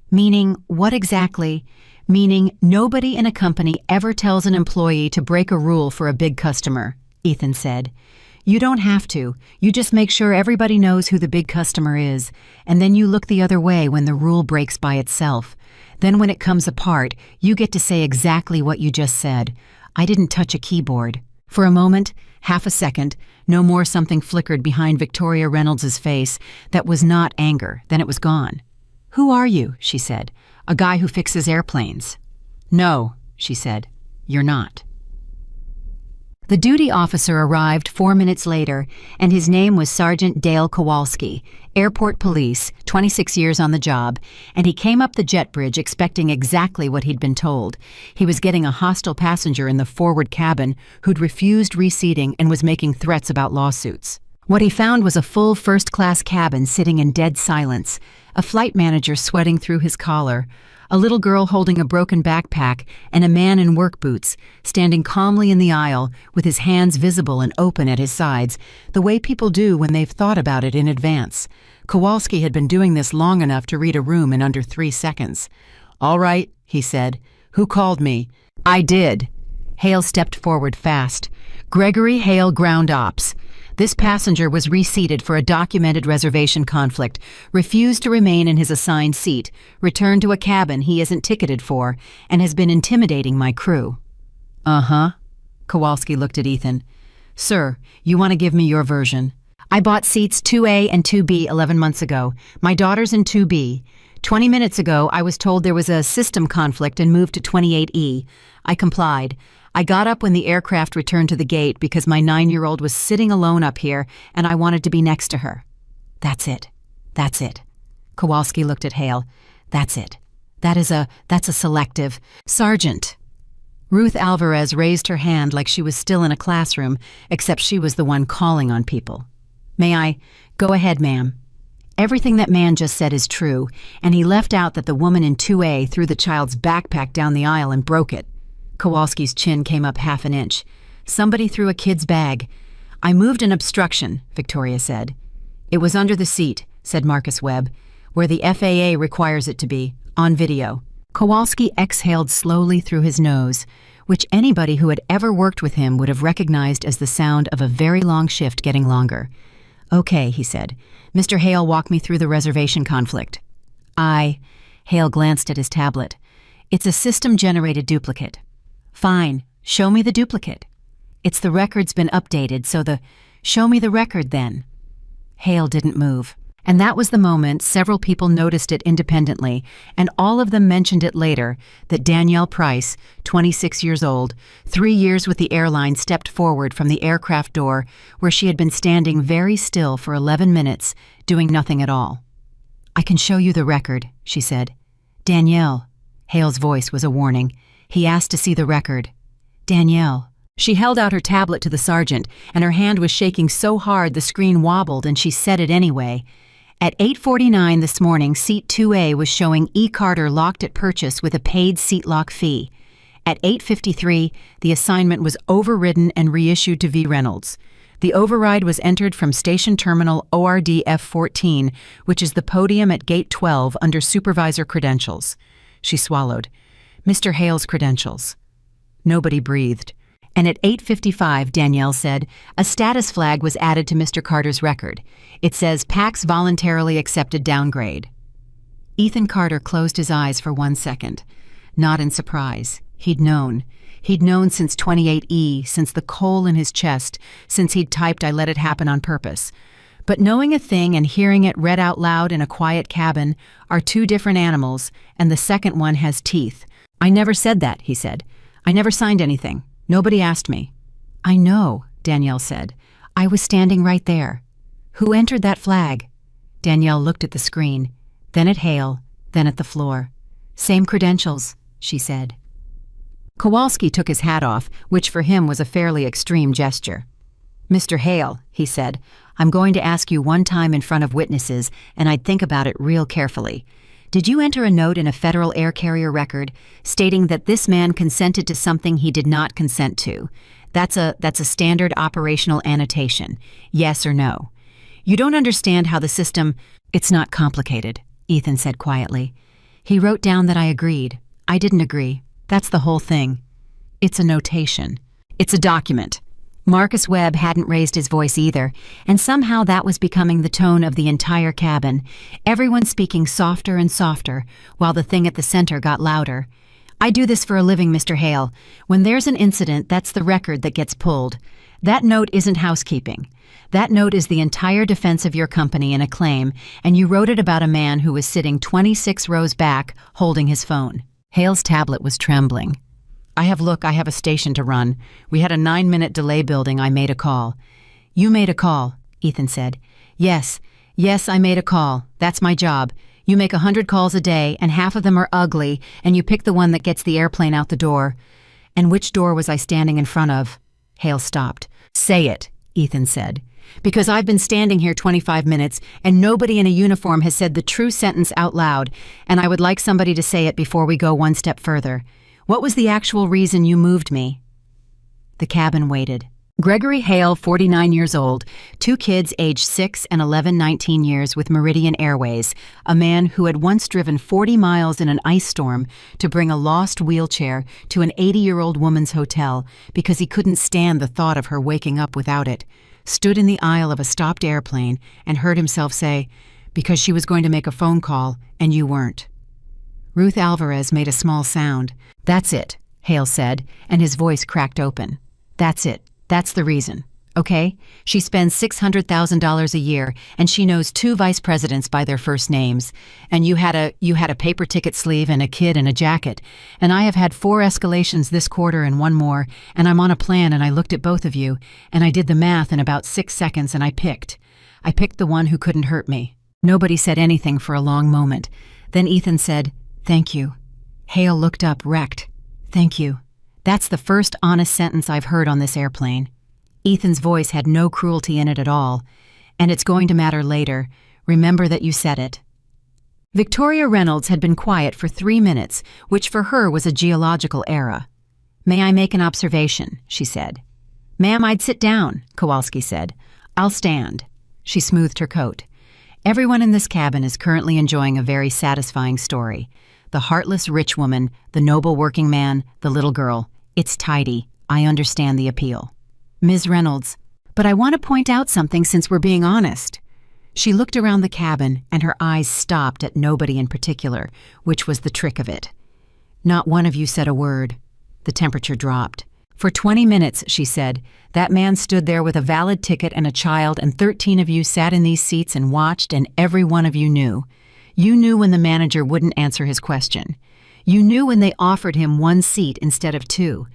Meaning, what exactly? Meaning, nobody in a company ever tells an employee to break a rule for a big customer, Ethan said. You don't have to. You just make sure everybody knows who the big customer is, and then you look the other way when the rule breaks by itself. Then when it comes apart, you get to say exactly what you just said. I didn't touch a keyboard. For a moment, half a second, no more, something flickered behind Victoria Reynolds's face that was not anger, then it was gone. "Who are you?" she said. "A guy who fixes airplanes." "No," she said. "You're not." The duty officer arrived 4 minutes later, and his name was Sergeant Dale Kowalski, airport police, 26 years on the job, and he came up the jet bridge expecting exactly what he'd been told. He was getting a hostile passenger in the forward cabin who'd refused reseating and was making threats about lawsuits. What he found was a full first-class cabin sitting in dead silence, a flight manager sweating through his collar, a little girl holding a broken backpack, and a man in work boots, standing calmly in the aisle with his hands visible and open at his sides, the way people do when they've thought about it in advance. Kowalski had been doing this long enough to read a room in under 3 seconds. "All right," he said. "Who called me?" "I did." Hale stepped forward fast. "Gregory Hale, Ground Ops. This passenger was reseated for a documented reservation conflict, refused to remain in his assigned seat, returned to a cabin he isn't ticketed for, and has been intimidating my crew." "Uh-huh." Kowalski looked at Ethan. "Sir, you want to give me your version?" "I bought seats 2A and 2B 11 months ago. My daughter's in 2B. 20 minutes ago, I was told there was a system conflict and moved to 28E. I complied. I got up when the aircraft returned to the gate because my 9-year-old was sitting alone up here and I wanted to be next to her." "That's it. That's it." Kowalski looked at Hale. "That's it. That's a selective." "Sergeant." Ruth Alvarez raised her hand like she was still in a classroom, except she was the one calling on people. "May I?" "Go ahead, ma'am." Everything that man just said is true, and he left out that the woman in 2A threw the child's backpack down the aisle and broke it. Kowalski's chin came up half an inch. "Somebody threw a kid's bag." "I moved an obstruction," Victoria said. "It was under the seat," said Marcus Webb, "where the FAA requires it to be, on video." Kowalski exhaled slowly through his nose, which anybody who had ever worked with him would have recognized as the sound of a very long shift getting longer. "Okay," he said. "Mr. Hale, walk me through the reservation conflict." Hale glanced at his tablet. "It's a system-generated duplicate." "Fine. Show me the duplicate." "It's the record's been updated, so show me the record then." Hale didn't move. And that was the moment several people noticed it independently, and all of them mentioned it later, that Danielle Price, 26 years old, 3 years with the airline, stepped forward from the aircraft door where she had been standing very still for 11 minutes, doing nothing at all. "I can show you the record," she said. "Danielle." Hale's voice was a warning. He asked to see the record. "Danielle." She held out her tablet to the sergeant, and her hand was shaking so hard the screen wobbled, and she said it anyway. At 8:49 this morning, seat 2A was showing E. Carter locked at purchase with a paid seat lock fee. At 8:53, the assignment was overridden and reissued to V. Reynolds. The override was entered from Station Terminal ORD F14, which is the podium at Gate 12 under supervisor credentials. She swallowed. "Mr. Hale's credentials." Nobody breathed. And at 8:55, Danielle said, a status flag was added to Mr. Carter's record. It says, "PAX voluntarily accepted downgrade." Ethan Carter closed his eyes for 1 second. Not in surprise. He'd known. He'd known since 28E, since the coal in his chest, since he'd typed, "I let it happen on purpose." But knowing a thing and hearing it read out loud in a quiet cabin are two different animals, and the second one has teeth. "I never said that," he said. "I never signed anything. Nobody asked me." "I know," Danielle said. "I was standing right there." "Who entered that flag?" Danielle looked at the screen, then at Hale, then at the floor. "Same credentials," she said. Kowalski took his hat off, which for him was a fairly extreme gesture. "Mr. Hale," he said, "I'm going to ask you one time in front of witnesses, and I'd think about it real carefully. Did you enter a note in a federal air carrier record stating that this man consented to something he did not consent to? That's a standard operational annotation. Yes or no? You don't understand how the system—" "It's not complicated," Ethan said quietly. "He wrote down that I agreed. I didn't agree. That's the whole thing. It's a notation. It's a document." Marcus Webb hadn't raised his voice either, and somehow that was becoming the tone of the entire cabin, everyone speaking softer and softer, while the thing at the center got louder. I do this for a living, Mr. Hale. When there's an incident, that's the record that gets pulled. That note isn't housekeeping. That note is the entire defense of your company in a claim, and you wrote it about a man who was sitting 26 rows back, holding his phone. Hale's tablet was trembling. I have a station to run. We had a 9-minute delay building. I made a call. You made a call, Ethan said. Yes, I made a call. That's my job. You make 100 calls a day, and half of them are ugly, and you pick the one that gets the airplane out the door. And which door was I standing in front of? Hale stopped. Say it, Ethan said. Because I've been standing here 25 minutes, and nobody in a uniform has said the true sentence out loud, and I would like somebody to say it before we go one step further. What was the actual reason you moved me? The cabin waited. Gregory Hale, 49 years old, 2 kids aged 6 and 19 years with Meridian Airways, a man who had once driven 40 miles in an ice storm to bring a lost wheelchair to an 80-year-old woman's hotel because he couldn't stand the thought of her waking up without it, stood in the aisle of a stopped airplane and heard himself say, because she was going to make a phone call and you weren't. Ruth Alvarez made a small sound. That's it, Hale said, and his voice cracked open. That's it. That's the reason, okay? She spends $600,000 a year, and she knows 2 vice presidents by their first names. And you had a paper ticket sleeve and a kid in a jacket. And I have had 4 escalations this quarter and 1 more, and I'm on a plan and I looked at both of you, and I did the math in about 6 seconds and I picked the one who couldn't hurt me. Nobody said anything for a long moment. Then Ethan said, "Thank you." Hale looked up, wrecked. "Thank you. That's the first honest sentence I've heard on this airplane." Ethan's voice had no cruelty in it at all. "And it's going to matter later. Remember that you said it." Victoria Reynolds had been quiet for 3 minutes, which for her was a geological era. "May I make an observation?" she said. "Ma'am, I'd sit down," Kowalski said. "I'll stand." She smoothed her coat. "Everyone in this cabin is currently enjoying a very satisfying story. The heartless rich woman, the noble working man, the little girl. It's tidy. I understand the appeal." "Ms. Reynolds, but I want to point out something since we're being honest." She looked around the cabin, and her eyes stopped at nobody in particular, which was the trick of it. "Not one of you said a word." The temperature dropped. "For 20 minutes, she said, that man stood there with a valid ticket and a child, and 13 of you sat in these seats and watched, and every one of you knew. You knew when the manager wouldn't answer his question. You knew when they offered him 1 seat instead of 2.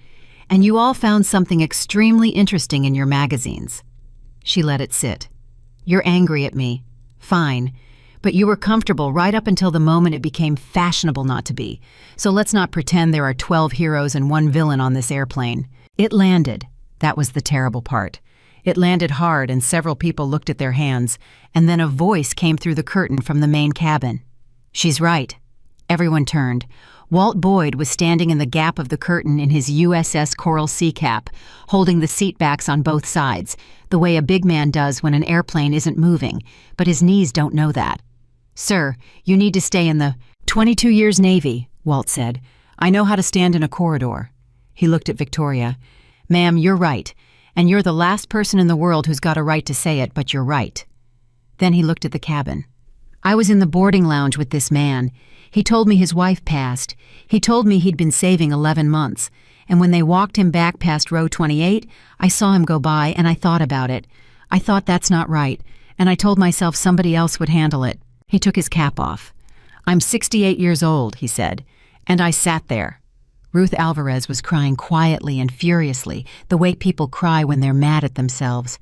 And you all found something extremely interesting in your magazines." She let it sit. "You're angry at me. Fine. But you were comfortable right up until the moment it became fashionable not to be. So let's not pretend there are 12 heroes and 1 villain on this airplane. It landed. That was the terrible part. It landed hard and several people looked at their hands, and then a voice came through the curtain from the main cabin. She's right. Everyone turned. Walt Boyd was standing in the gap of the curtain in his USS Coral Sea cap, holding the seat backs on both sides, the way a big man does when an airplane isn't moving, but his knees don't know that. "Sir, you need to stay in the 22 years Navy," Walt said. "I know how to stand in a corridor." He looked at Victoria. "Ma'am, you're right, and you're the last person in the world who's got a right to say it, but you're right." Then he looked at the cabin. "I was in the boarding lounge with this man. He told me his wife passed. He told me he'd been saving 11 months. And when they walked him back past row 28, I saw him go by and I thought about it. I thought that's not right, and I told myself somebody else would handle it." He took his cap off. "I'm 68 years old," he said, "and I sat there." Ruth Alvarez was crying quietly and furiously, the way people cry when they're mad at themselves.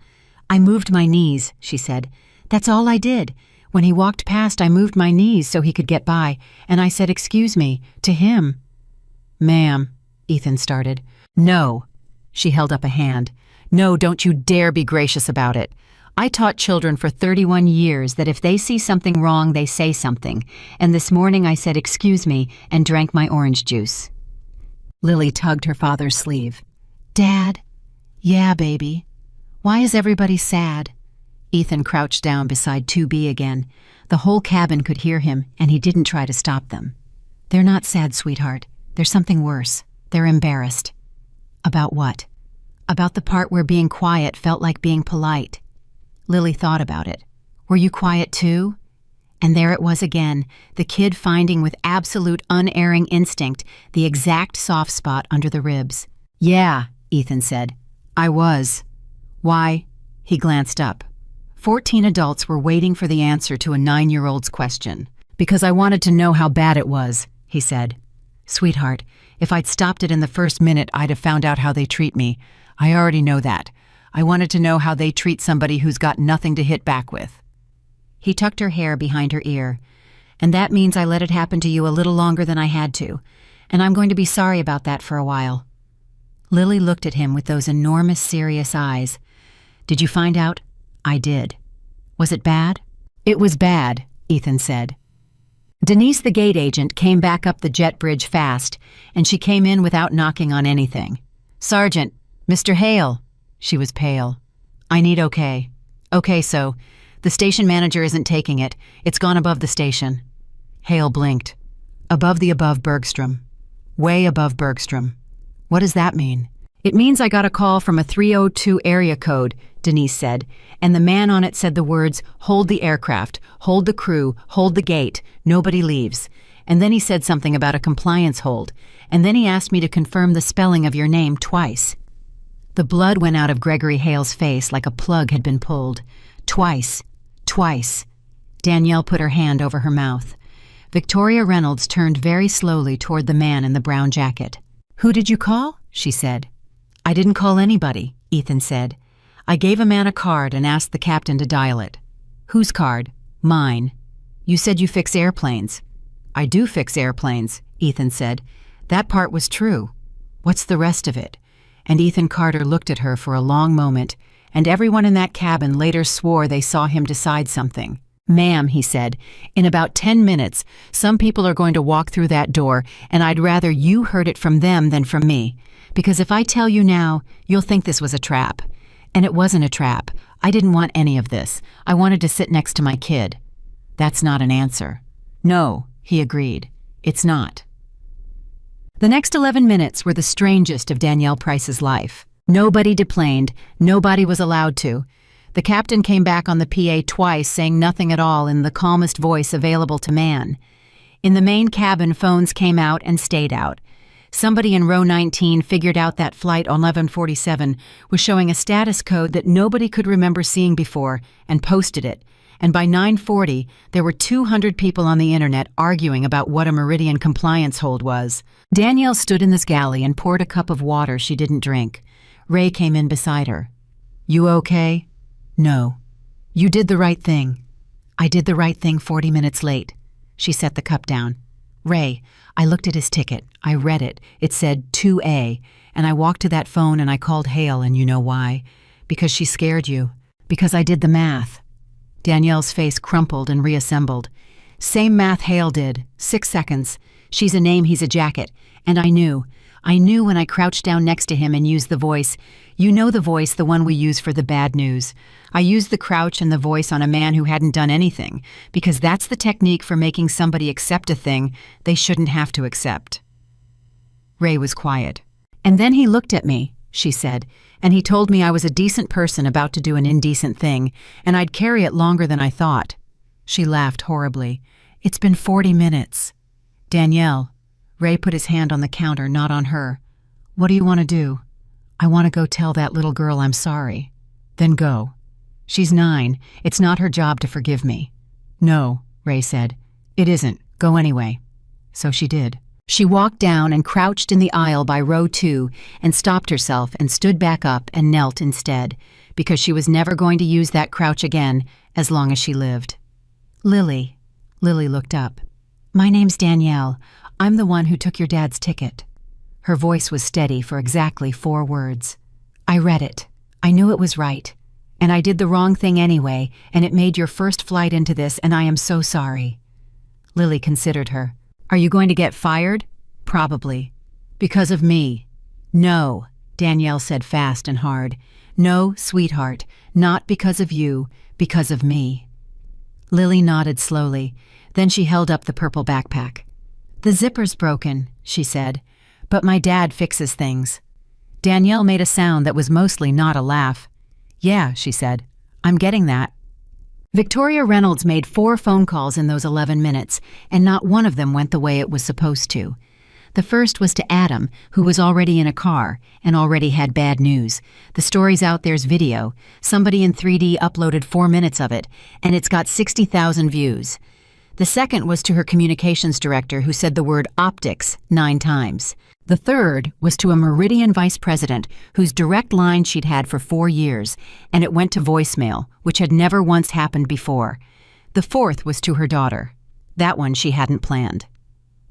"I moved my knees," she said. "That's all I did. When he walked past, I moved my knees so he could get by, and I said, 'Excuse me,' to him." "Ma'am," Ethan started. "No." She held up a hand. "No, don't you dare be gracious about it. I taught children for 31 years that if they see something wrong, they say something, and this morning I said, 'Excuse me,' and drank my orange juice." Lily tugged her father's sleeve. "Dad?" "Yeah, baby. Why is everybody sad?" Ethan crouched down beside 2B again. The whole cabin could hear him, and he didn't try to stop them. "They're not sad, sweetheart. There's something worse. They're embarrassed." "About what?" "About the part where being quiet felt like being polite." Lily thought about it. "Were you quiet too?" And there it was again, the kid finding with absolute unerring instinct the exact soft spot under the ribs. "Yeah," Ethan said. "I was." "Why?" He glanced up. 14 adults were waiting for the answer to a 9-year-old's question. "Because I wanted to know how bad it was," he said. "Sweetheart, if I'd stopped it in the first minute, I'd have found out how they treat me. I already know that. I wanted to know how they treat somebody who's got nothing to hit back with." He tucked her hair behind her ear. "And that means I let it happen to you a little longer than I had to. And I'm going to be sorry about that for a while." Lily looked at him with those enormous, serious eyes. "Did you find out?" "I did." "Was it bad?" "It was bad," Ethan said. Denise, the gate agent, came back up the jet bridge fast, and she came in without knocking on anything. "Sergeant, Mr. Hale." She was pale. "I need okay." "Okay, so the station manager isn't taking it. It's gone above the station." Hale blinked. "Above Bergstrom. Way above Bergstrom." "What does that mean?" "It means I got a call from a 302 area code," Denise said, "and the man on it said the words, 'Hold the aircraft, hold the crew, hold the gate, nobody leaves.' And then he said something about a compliance hold, and then he asked me to confirm the spelling of your name twice." The blood went out of Gregory Hale's face like a plug had been pulled. "Twice. Twice." Danielle put her hand over her mouth. Victoria Reynolds turned very slowly toward the man in the brown jacket. "Who did you call?" she said. "I didn't call anybody," Ethan said. "I gave a man a card and asked the captain to dial it." "Whose card?" "Mine." "You said you fix airplanes." "I do fix airplanes," Ethan said. "That part was true. What's the rest of it?" And Ethan Carter looked at her for a long moment, and everyone in that cabin later swore they saw him decide something. "Ma'am," he said, "in about 10 minutes, some people are going to walk through that door, and I'd rather you heard it from them than from me. Because if I tell you now, you'll think this was a trap. And it wasn't a trap. I didn't want any of this. I wanted to sit next to my kid." "That's not an answer." "No," he agreed. "It's not." The next 11 minutes were the strangest of Danielle Price's life. Nobody deplaned. Nobody was allowed to. The captain came back on the PA twice, saying nothing at all in the calmest voice available to man. In the main cabin, phones came out and stayed out. Somebody in row 19 figured out that flight on 1147 was showing a status code that nobody could remember seeing before and posted it. And by 9:40, there were 200 people on the internet arguing about what a Meridian compliance hold was. Danielle stood in this galley and poured a cup of water she didn't drink. Ray came in beside her. "You okay?" "No." "You did the right thing." "I did the right thing 40 minutes late." She set the cup down. "Ray, I looked at his ticket. I read it. It said 2A, and I walked to that phone and I called Hale, and you know why? Because she scared you. Because I did the math." Danielle's face crumpled and reassembled. "Same math Hale did. 6 seconds. She's a name, he's a jacket. And I knew. I knew when I crouched down next to him and used the voice. You know the voice, the one we use for the bad news. I used the crouch and the voice on a man who hadn't done anything, because that's the technique for making somebody accept a thing they shouldn't have to accept." Ray was quiet. "And then he looked at me," she said, "and he told me I was a decent person about to do an indecent thing, and I'd carry it longer than I thought." She laughed horribly. "It's been 40 minutes. "Danielle." Ray put his hand on the counter, not on her. "What do you want to do?" "I want to go tell that little girl I'm sorry." "Then go." "She's 9. It's not her job to forgive me." "No," Ray said. "It isn't. Go anyway." So she did. She walked down and crouched in the aisle by row 2 and stopped herself and stood back up and knelt instead, because she was never going to use that crouch again as long as she lived. "Lily." Lily looked up. "My name's Danielle. I'm the one who took your dad's ticket." Her voice was steady for exactly 4 words. "I read it. I knew it was right. And I did the wrong thing anyway, and it made your first flight into this, and I am so sorry." Lily considered her. "Are you going to get fired?" "Probably." "Because of me?" "No," Danielle said fast and hard. "No, sweetheart, not because of you, because of me." Lily nodded slowly. Then she held up the purple backpack. "The zipper's broken," she said, "but my dad fixes things." Danielle made a sound that was mostly not a laugh. "Yeah," she said, "I'm getting that." Victoria Reynolds made 4 phone calls in those 11 minutes, and not one of them went the way it was supposed to. The first was to Adam, who was already in a car and already had bad news. The Stories Out There's video. Somebody in 3D uploaded 4 minutes of it, and it's got 60,000 views. The second was to her communications director, who said the word optics 9 times. The third was to a Meridian vice president whose direct line she'd had for 4 years, and it went to voicemail, which had never once happened before. The fourth was to her daughter. That one she hadn't planned.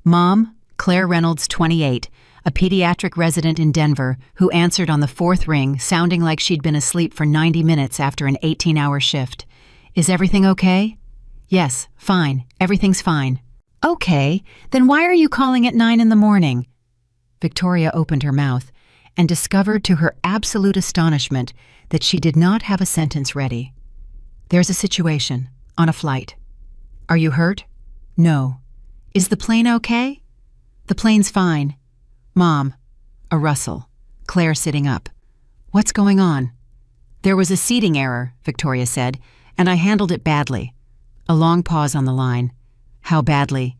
Mom, Claire Reynolds, 28, a pediatric resident in Denver, who answered on the 4th ring, sounding like she'd been asleep for 90 minutes after an 18-hour shift. Is everything okay? Yes, fine. Everything's fine. Okay, then why are you calling at 9 in the morning? Victoria opened her mouth and discovered to her absolute astonishment that she did not have a sentence ready. There's a situation. On a flight. Are you hurt? No. Is the plane okay? The plane's fine. Mom. A rustle. Claire sitting up. What's going on? There was a seating error, Victoria said, and I handled it badly. A long pause on the line. How badly?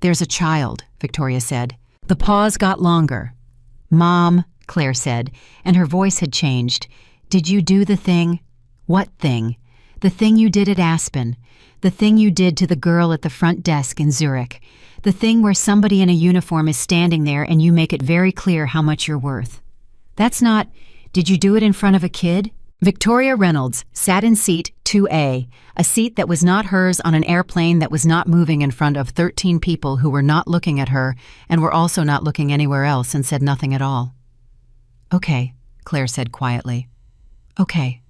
There's a child, Victoria said. The pause got longer. Mom, Claire said, and her voice had changed. Did you do the thing? What thing? The thing you did at Aspen. The thing you did to the girl at the front desk in Zurich. The thing where somebody in a uniform is standing there and you make it very clear how much you're worth. That's not, did you do it in front of a kid? Victoria Reynolds sat in seat 2A, a seat that was not hers on an airplane that was not moving in front of 13 people who were not looking at her and were also not looking anywhere else and said nothing at all. Okay, Claire said quietly. Okay,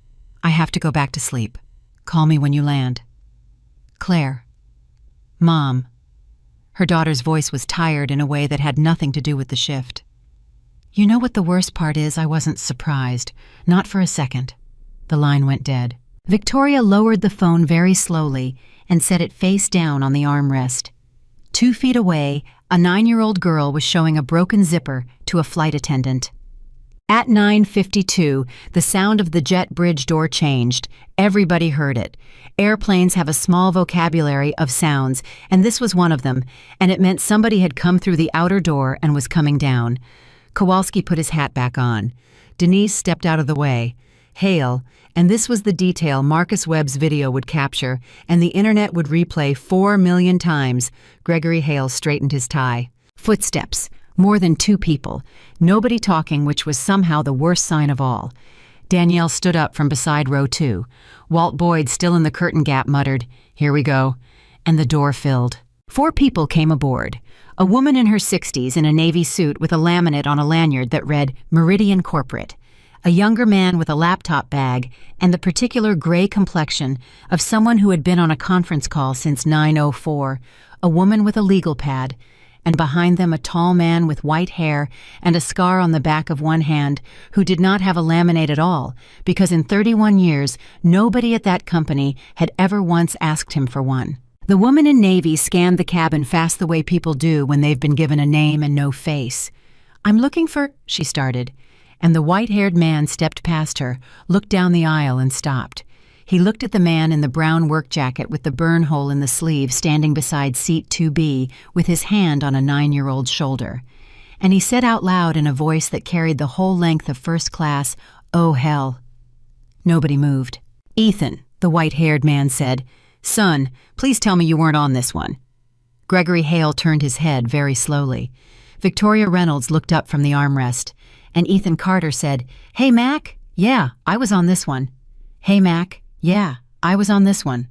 I have to go back to sleep. Call me when you land. Claire. Mom. Her daughter's voice was tired in a way that had nothing to do with the shift. You know what the worst part is? I wasn't surprised. Not for a second. The line went dead. Victoria lowered the phone very slowly and set it face down on the armrest. 2 feet away, a 9-year-old girl was showing a broken zipper to a flight attendant. At 9:52, the sound of the jet bridge door changed. Everybody heard it. Airplanes have a small vocabulary of sounds, and this was one of them, and it meant somebody had come through the outer door and was coming down. Kowalski put his hat back on. Denise stepped out of the way. Hail, and this was the detail Marcus Webb's video would capture, and the internet would replay 4 million times. Gregory Hale straightened his tie. Footsteps. More than 2 people. Nobody talking, which was somehow the worst sign of all. Danielle stood up from beside row 2. Walt Boyd, still in the curtain gap, muttered, "Here we go." And the door filled. 4 people came aboard. A woman in her 60s in a navy suit with a laminate on a lanyard that read Meridian Corporate. A younger man with a laptop bag and the particular gray complexion of someone who had been on a conference call since 9:04. A woman with a legal pad. And behind them a tall man with white hair and a scar on the back of one hand who did not have a laminate at all, because in 31 years nobody at that company had ever once asked him for one. The woman in navy scanned the cabin fast the way people do when they've been given a name and no face. "I'm looking for," she started, and the white-haired man stepped past her, looked down the aisle and stopped. He looked at the man in the brown work jacket with the burn hole in the sleeve standing beside seat 2B with his hand on a 9-year-old's shoulder. And he said out loud in a voice that carried the whole length of first class, "Oh, hell." Nobody moved. "Ethan," the white-haired man said, "Son, please tell me you weren't on this one." Gregory Hale turned his head very slowly. Victoria Reynolds looked up from the armrest, and Ethan Carter said, "Hey, Mac? Yeah, I was on this one." "Hey, Mac? Yeah, I was on this one."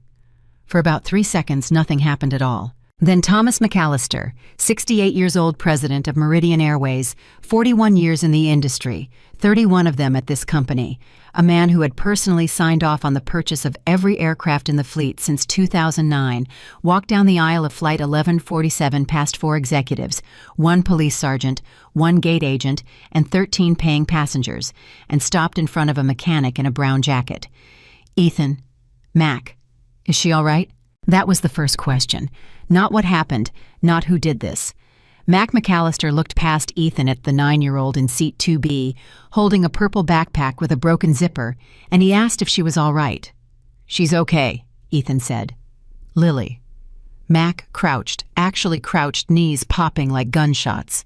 For about 3 seconds, nothing happened at all. Then Thomas McAllister, 68 years old, president of Meridian Airways, 41 years in the industry, 31 of them at this company, a man who had personally signed off on the purchase of every aircraft in the fleet since 2009, walked down the aisle of Flight 1147 past 4 executives, 1 police sergeant, 1 gate agent, and 13 paying passengers, and stopped in front of a mechanic in a brown jacket. "Ethan, Mac, is she all right?" That was the first question. Not what happened, not who did this. Mac McAllister looked past Ethan at the 9-year-old in seat 2B, holding a purple backpack with a broken zipper, and he asked if she was all right. "She's okay," Ethan said. Lily. Mac crouched, actually crouched, knees popping like gunshots.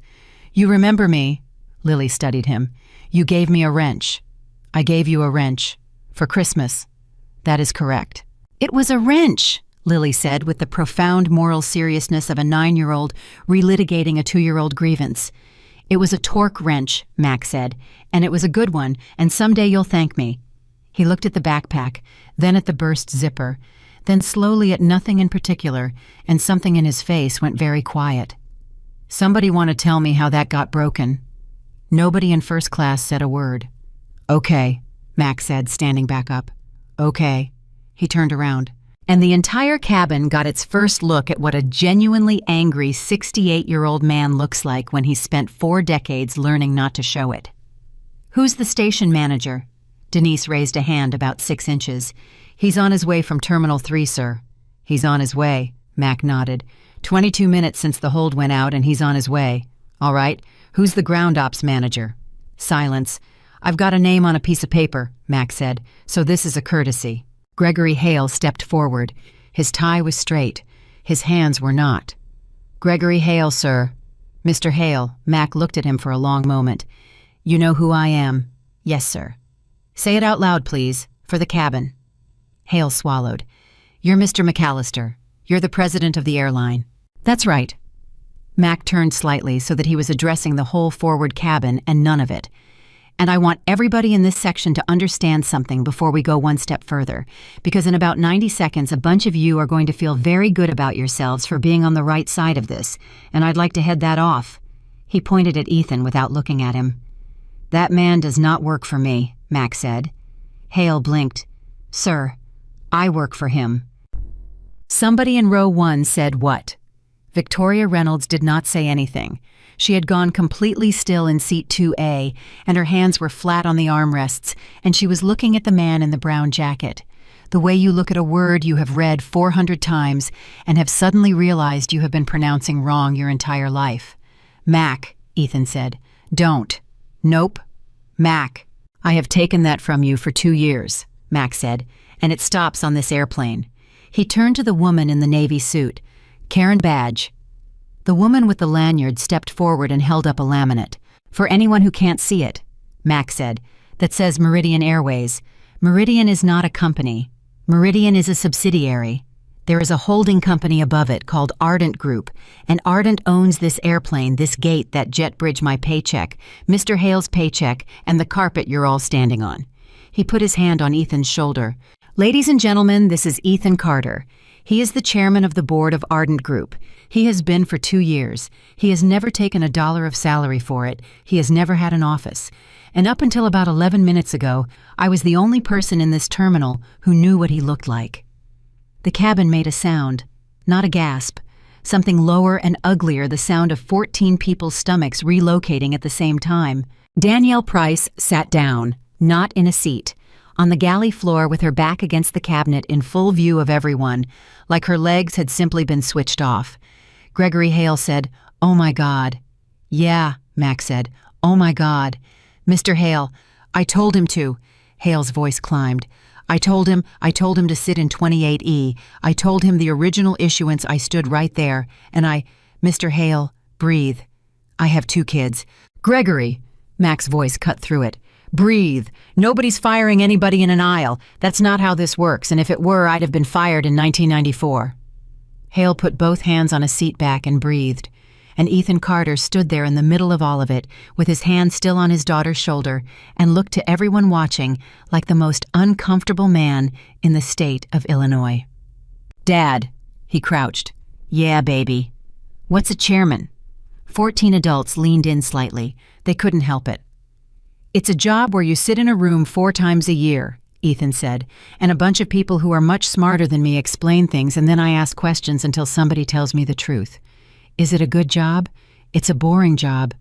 You remember me? Lily studied him. You gave me a wrench. I gave you a wrench. For Christmas. That is correct. It was a wrench, Lily said with the profound moral seriousness of a 9-year-old relitigating a 2-year-old grievance. It was a torque wrench, Mac said, and it was a good one, and someday you'll thank me. He looked at the backpack, then at the burst zipper, then slowly at nothing in particular, and something in his face went very quiet. Somebody want to tell me how that got broken? Nobody in first class said a word. Okay, Mac said, standing back up. Okay. He turned around. And the entire cabin got its first look at what a genuinely angry 68-year-old man looks like when he's spent 4 decades learning not to show it. Who's the station manager? Denise raised a hand about 6 inches. He's on his way from Terminal 3, sir. He's on his way, Mac nodded. 22 minutes since the hold went out and he's on his way. All right, who's the ground ops manager? Silence. I've got a name on a piece of paper, Mac said, so this is a courtesy. Gregory Hale stepped forward. His tie was straight. His hands were not. Gregory Hale, sir. Mr. Hale, Mac looked at him for a long moment. You know who I am? Yes, sir. Say it out loud, please, for the cabin. Hale swallowed. You're Mr. McAllister. You're the president of the airline. That's right. Mac turned slightly so that he was addressing the whole forward cabin and none of it. And I want everybody in this section to understand something before we go one step further, because in about 90 seconds, a bunch of you are going to feel very good about yourselves for being on the right side of this, and I'd like to head that off. He pointed at Ethan without looking at him. That man does not work for me, Mac said. Hale blinked. Sir, I work for him. Somebody in row 1 said what? Victoria Reynolds did not say anything. She had gone completely still in seat 2A, and her hands were flat on the armrests, and she was looking at the man in the brown jacket. The way you look at a word you have read 400 times and have suddenly realized you have been pronouncing wrong your entire life. Mac, Ethan said. Don't. Nope. Mac. I have taken that from you for 2 years, Mac said, and it stops on this airplane. He turned to the woman in the navy suit. Karen Badge. The woman with the lanyard stepped forward and held up a laminate. For anyone who can't see it, Mac said, that says Meridian Airways. Meridian is not a company. Meridian is a subsidiary. There is a holding company above it called Ardent Group, and Ardent owns this airplane, this gate, that jet bridge, my paycheck, Mr. Hale's paycheck, and the carpet you're all standing on. He put his hand on Ethan's shoulder. Ladies and gentlemen, this is Ethan Carter. He is the chairman of the board of Ardent Group. He has been for 2 years. He has never taken $1 of salary for it. He has never had an office. And up until about 11 minutes ago, I was the only person in this terminal who knew what he looked like. The cabin made a sound, not a gasp. Something lower and uglier, the sound of 14 people's stomachs relocating at the same time. Danielle Price sat down, not in a seat, on the galley floor with her back against the cabinet in full view of everyone, like her legs had simply been switched off. Gregory Hale said, "Oh my God." "Yeah," Mac said. "Oh my God. Mr. Hale, I told him to." Hale's voice climbed. I told him to sit in 28E. I told him the original issuance. I stood right there, and Mr. Hale, breathe. I have 2 kids. Gregory, Mac's voice cut through it. Breathe. Nobody's firing anybody in an aisle. That's not how this works, and if it were, I'd have been fired in 1994. Hale put both hands on a seat back and breathed, and Ethan Carter stood there in the middle of all of it, with his hand still on his daughter's shoulder, and looked to everyone watching like the most uncomfortable man in the state of Illinois. "Dad," he crouched. "Yeah, baby." "What's a chairman?" 14 adults leaned in slightly. They couldn't help it. "It's a job where you sit in a room 4 times a year," Ethan said, "and a bunch of people who are much smarter than me explain things, and then I ask questions until somebody tells me the truth. Is it a good job? It's a boring job.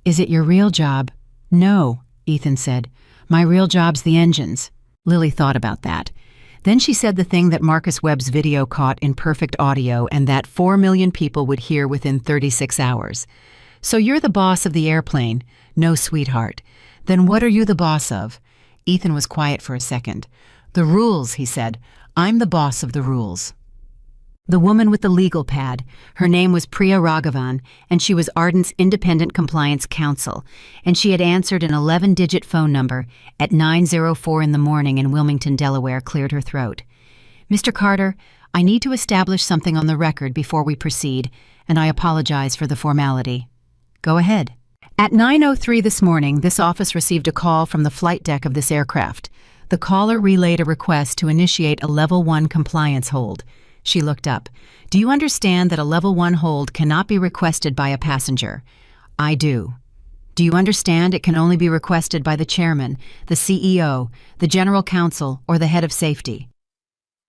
Is it your real job? No," Ethan said. "My real job's the engines." Lily thought about that. Then she said the thing that Marcus Webb's video caught in perfect audio and that 4 million people would hear within 36 hours. "So you're the boss of the airplane?" "No, sweetheart." "Then what are you the boss of?" Ethan was quiet for a second. The rules, he said. I'm the boss of the rules. The woman with the legal pad, her name was Priya Raghavan, and she was Ardent's independent compliance counsel, and she had answered an 11-digit phone number at 9:04 in the morning in Wilmington, Delaware, cleared her throat. Mr. Carter, I need to establish something on the record before we proceed, and I apologize for the formality. Go ahead. At 9:03 this morning, this office received a call from the flight deck of this aircraft. The caller relayed a request to initiate a Level 1 compliance hold. She looked up. Do you understand that a Level 1 hold cannot be requested by a passenger? I do. Do you understand it can only be requested by the chairman, the CEO, the general counsel, or the head of safety?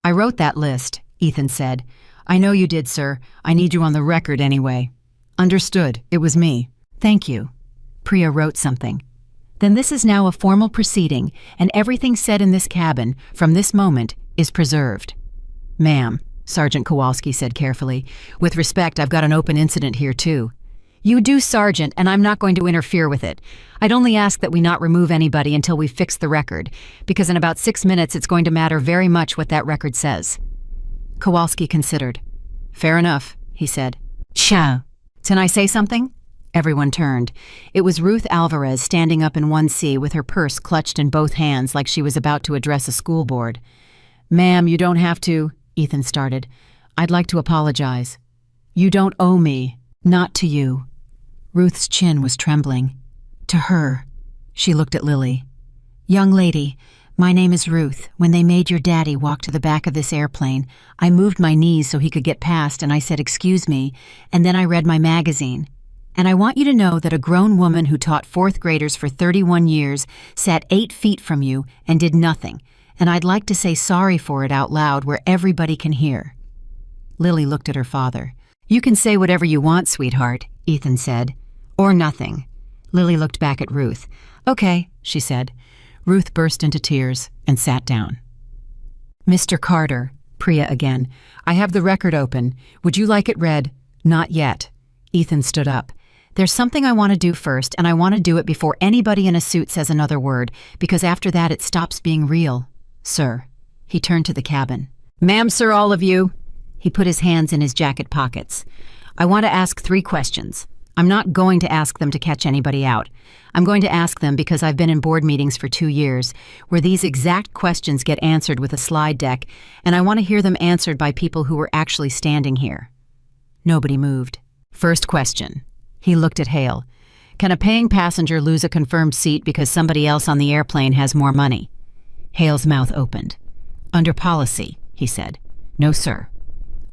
I wrote that list, Ethan said. I know you did, sir. I need you on the record anyway. Understood. It was me. Thank you. Priya wrote something. Then this is now a formal proceeding, and everything said in this cabin, from this moment, is preserved. Ma'am, Sergeant Kowalski said carefully, with respect, I've got an open incident here too. You do, Sergeant, and I'm not going to interfere with it. I'd only ask that we not remove anybody until we've fixed the record, because in about 6 minutes it's going to matter very much what that record says. Kowalski considered. Fair enough, he said. Ciao. Can I say something? Everyone turned. It was Ruth Alvarez standing up in 1C with her purse clutched in both hands like she was about to address a school board. Ma'am, you don't have to, Ethan started. I'd like to apologize. You don't owe me. Not to you. Ruth's chin was trembling. To her. She looked at Lily. Young lady, my name is Ruth. When they made your daddy walk to the back of this airplane, I moved my knees so he could get past and I said, excuse me, and then I read my magazine. And I want you to know that a grown woman who taught 4th graders for 31 years sat 8 feet from you and did nothing, and I'd like to say sorry for it out loud where everybody can hear. Lily looked at her father. You can say whatever you want, sweetheart, Ethan said. Or nothing. Lily looked back at Ruth. Okay, she said. Ruth burst into tears and sat down. Mr. Carter, Priya again, I have the record open. Would you like it read? Not yet. Ethan stood up. There's something I want to do first, and I want to do it before anybody in a suit says another word, because after that it stops being real. Sir. He turned to the cabin. Ma'am, sir, all of you. He put his hands in his jacket pockets. I want to ask 3 questions. I'm not going to ask them to catch anybody out. I'm going to ask them because I've been in board meetings for 2 years, where these exact questions get answered with a slide deck, and I want to hear them answered by people who were actually standing here. Nobody moved. First question. He looked at Hale. Can a paying passenger lose a confirmed seat because somebody else on the airplane has more money? Hale's mouth opened. Under policy, he said. No, sir.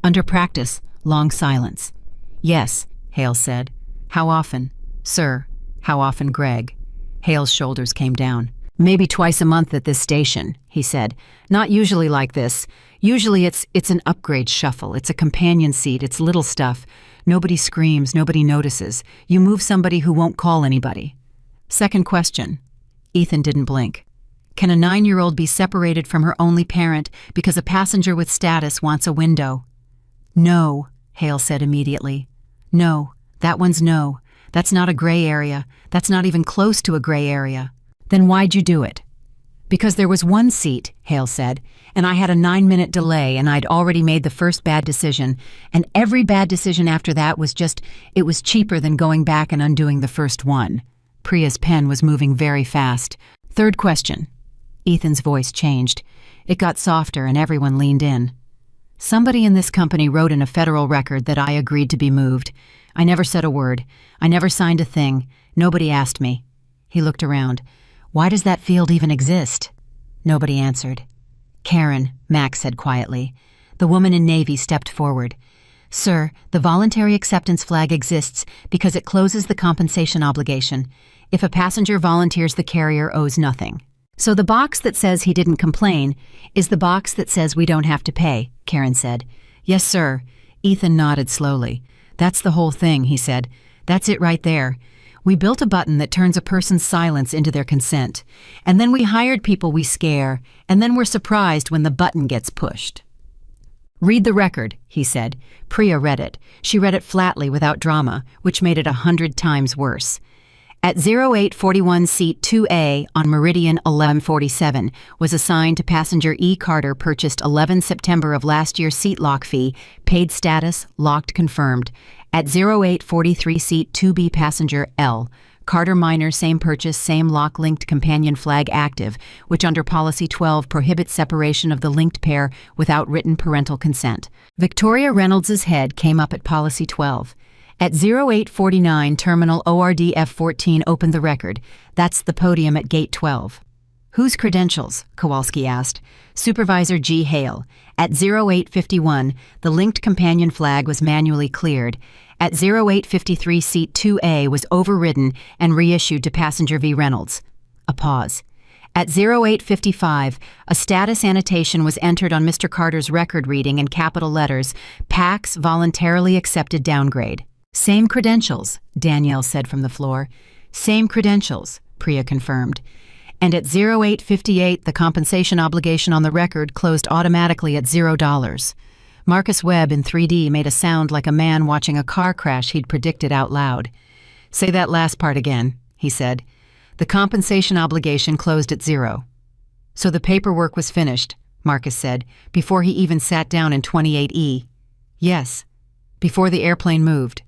Under practice, long silence. Yes, Hale said. How often? Sir. How often, Greg? Hale's shoulders came down. Maybe twice a month at this station, he said. Not usually like this. Usually it's an upgrade shuffle. It's a companion seat. It's little stuff. Nobody screams. Nobody notices. You move somebody who won't call anybody. Second question. Ethan didn't blink. Can a 9-year-old be separated from her only parent because a passenger with status wants a window? No, Hale said immediately. No, that one's no. That's not a gray area. That's not even close to a gray area. Then why'd you do it? Because there was one seat, Hale said, and I had a 9-minute delay and I'd already made the first bad decision, and every bad decision after that was just, it was cheaper than going back and undoing the first one. Priya's pen was moving very fast. Third question. Ethan's voice changed. It got softer and everyone leaned in. Somebody in this company wrote in a federal record that I agreed to be moved. I never said a word. I never signed a thing. Nobody asked me. He looked around. Why does that field even exist? Nobody answered. Karen, Max said quietly. The woman in navy stepped forward. Sir, the voluntary acceptance flag exists because it closes the compensation obligation. If a passenger volunteers, the carrier owes nothing. So the box that says he didn't complain is the box that says we don't have to pay, Karen said. Yes, sir. Ethan nodded slowly. That's the whole thing, he said. That's it right there. We built a button that turns a person's silence into their consent. And then we hired people we scare, and then we're surprised when the button gets pushed. Read the record, he said. Priya read it. She read it flatly without drama, which made it 100 times worse. At 0841 seat 2A on Meridian 1147 was assigned to passenger E. Carter, purchased 11 September of last year, seat lock fee, paid status, locked, confirmed. At 0843 seat 2B passenger L. Carter Minor, same purchase, same lock, linked, companion flag active, which under Policy 12 prohibits separation of the linked pair without written parental consent. Victoria Reynolds's head came up at Policy 12. At 0849 Terminal ORDF 14 opened the record. That's the podium at Gate 12. Whose credentials? Kowalski asked. Supervisor G. Hale. At 0851, the linked companion flag was manually cleared. At 0853, seat 2A was overridden and reissued to passenger V. Reynolds. A pause. At 0855, a status annotation was entered on Mr. Carter's record reading in capital letters, PAX voluntarily accepted downgrade. Same credentials, Danielle said from the floor. Same credentials, Priya confirmed. And at 0858, the compensation obligation on the record closed automatically at $0. Marcus Webb in 3D made a sound like a man watching a car crash he'd predicted out loud. Say that last part again, he said. The compensation obligation closed at 0. So the paperwork was finished, Marcus said, before he even sat down in 28E. Yes. Before the airplane moved.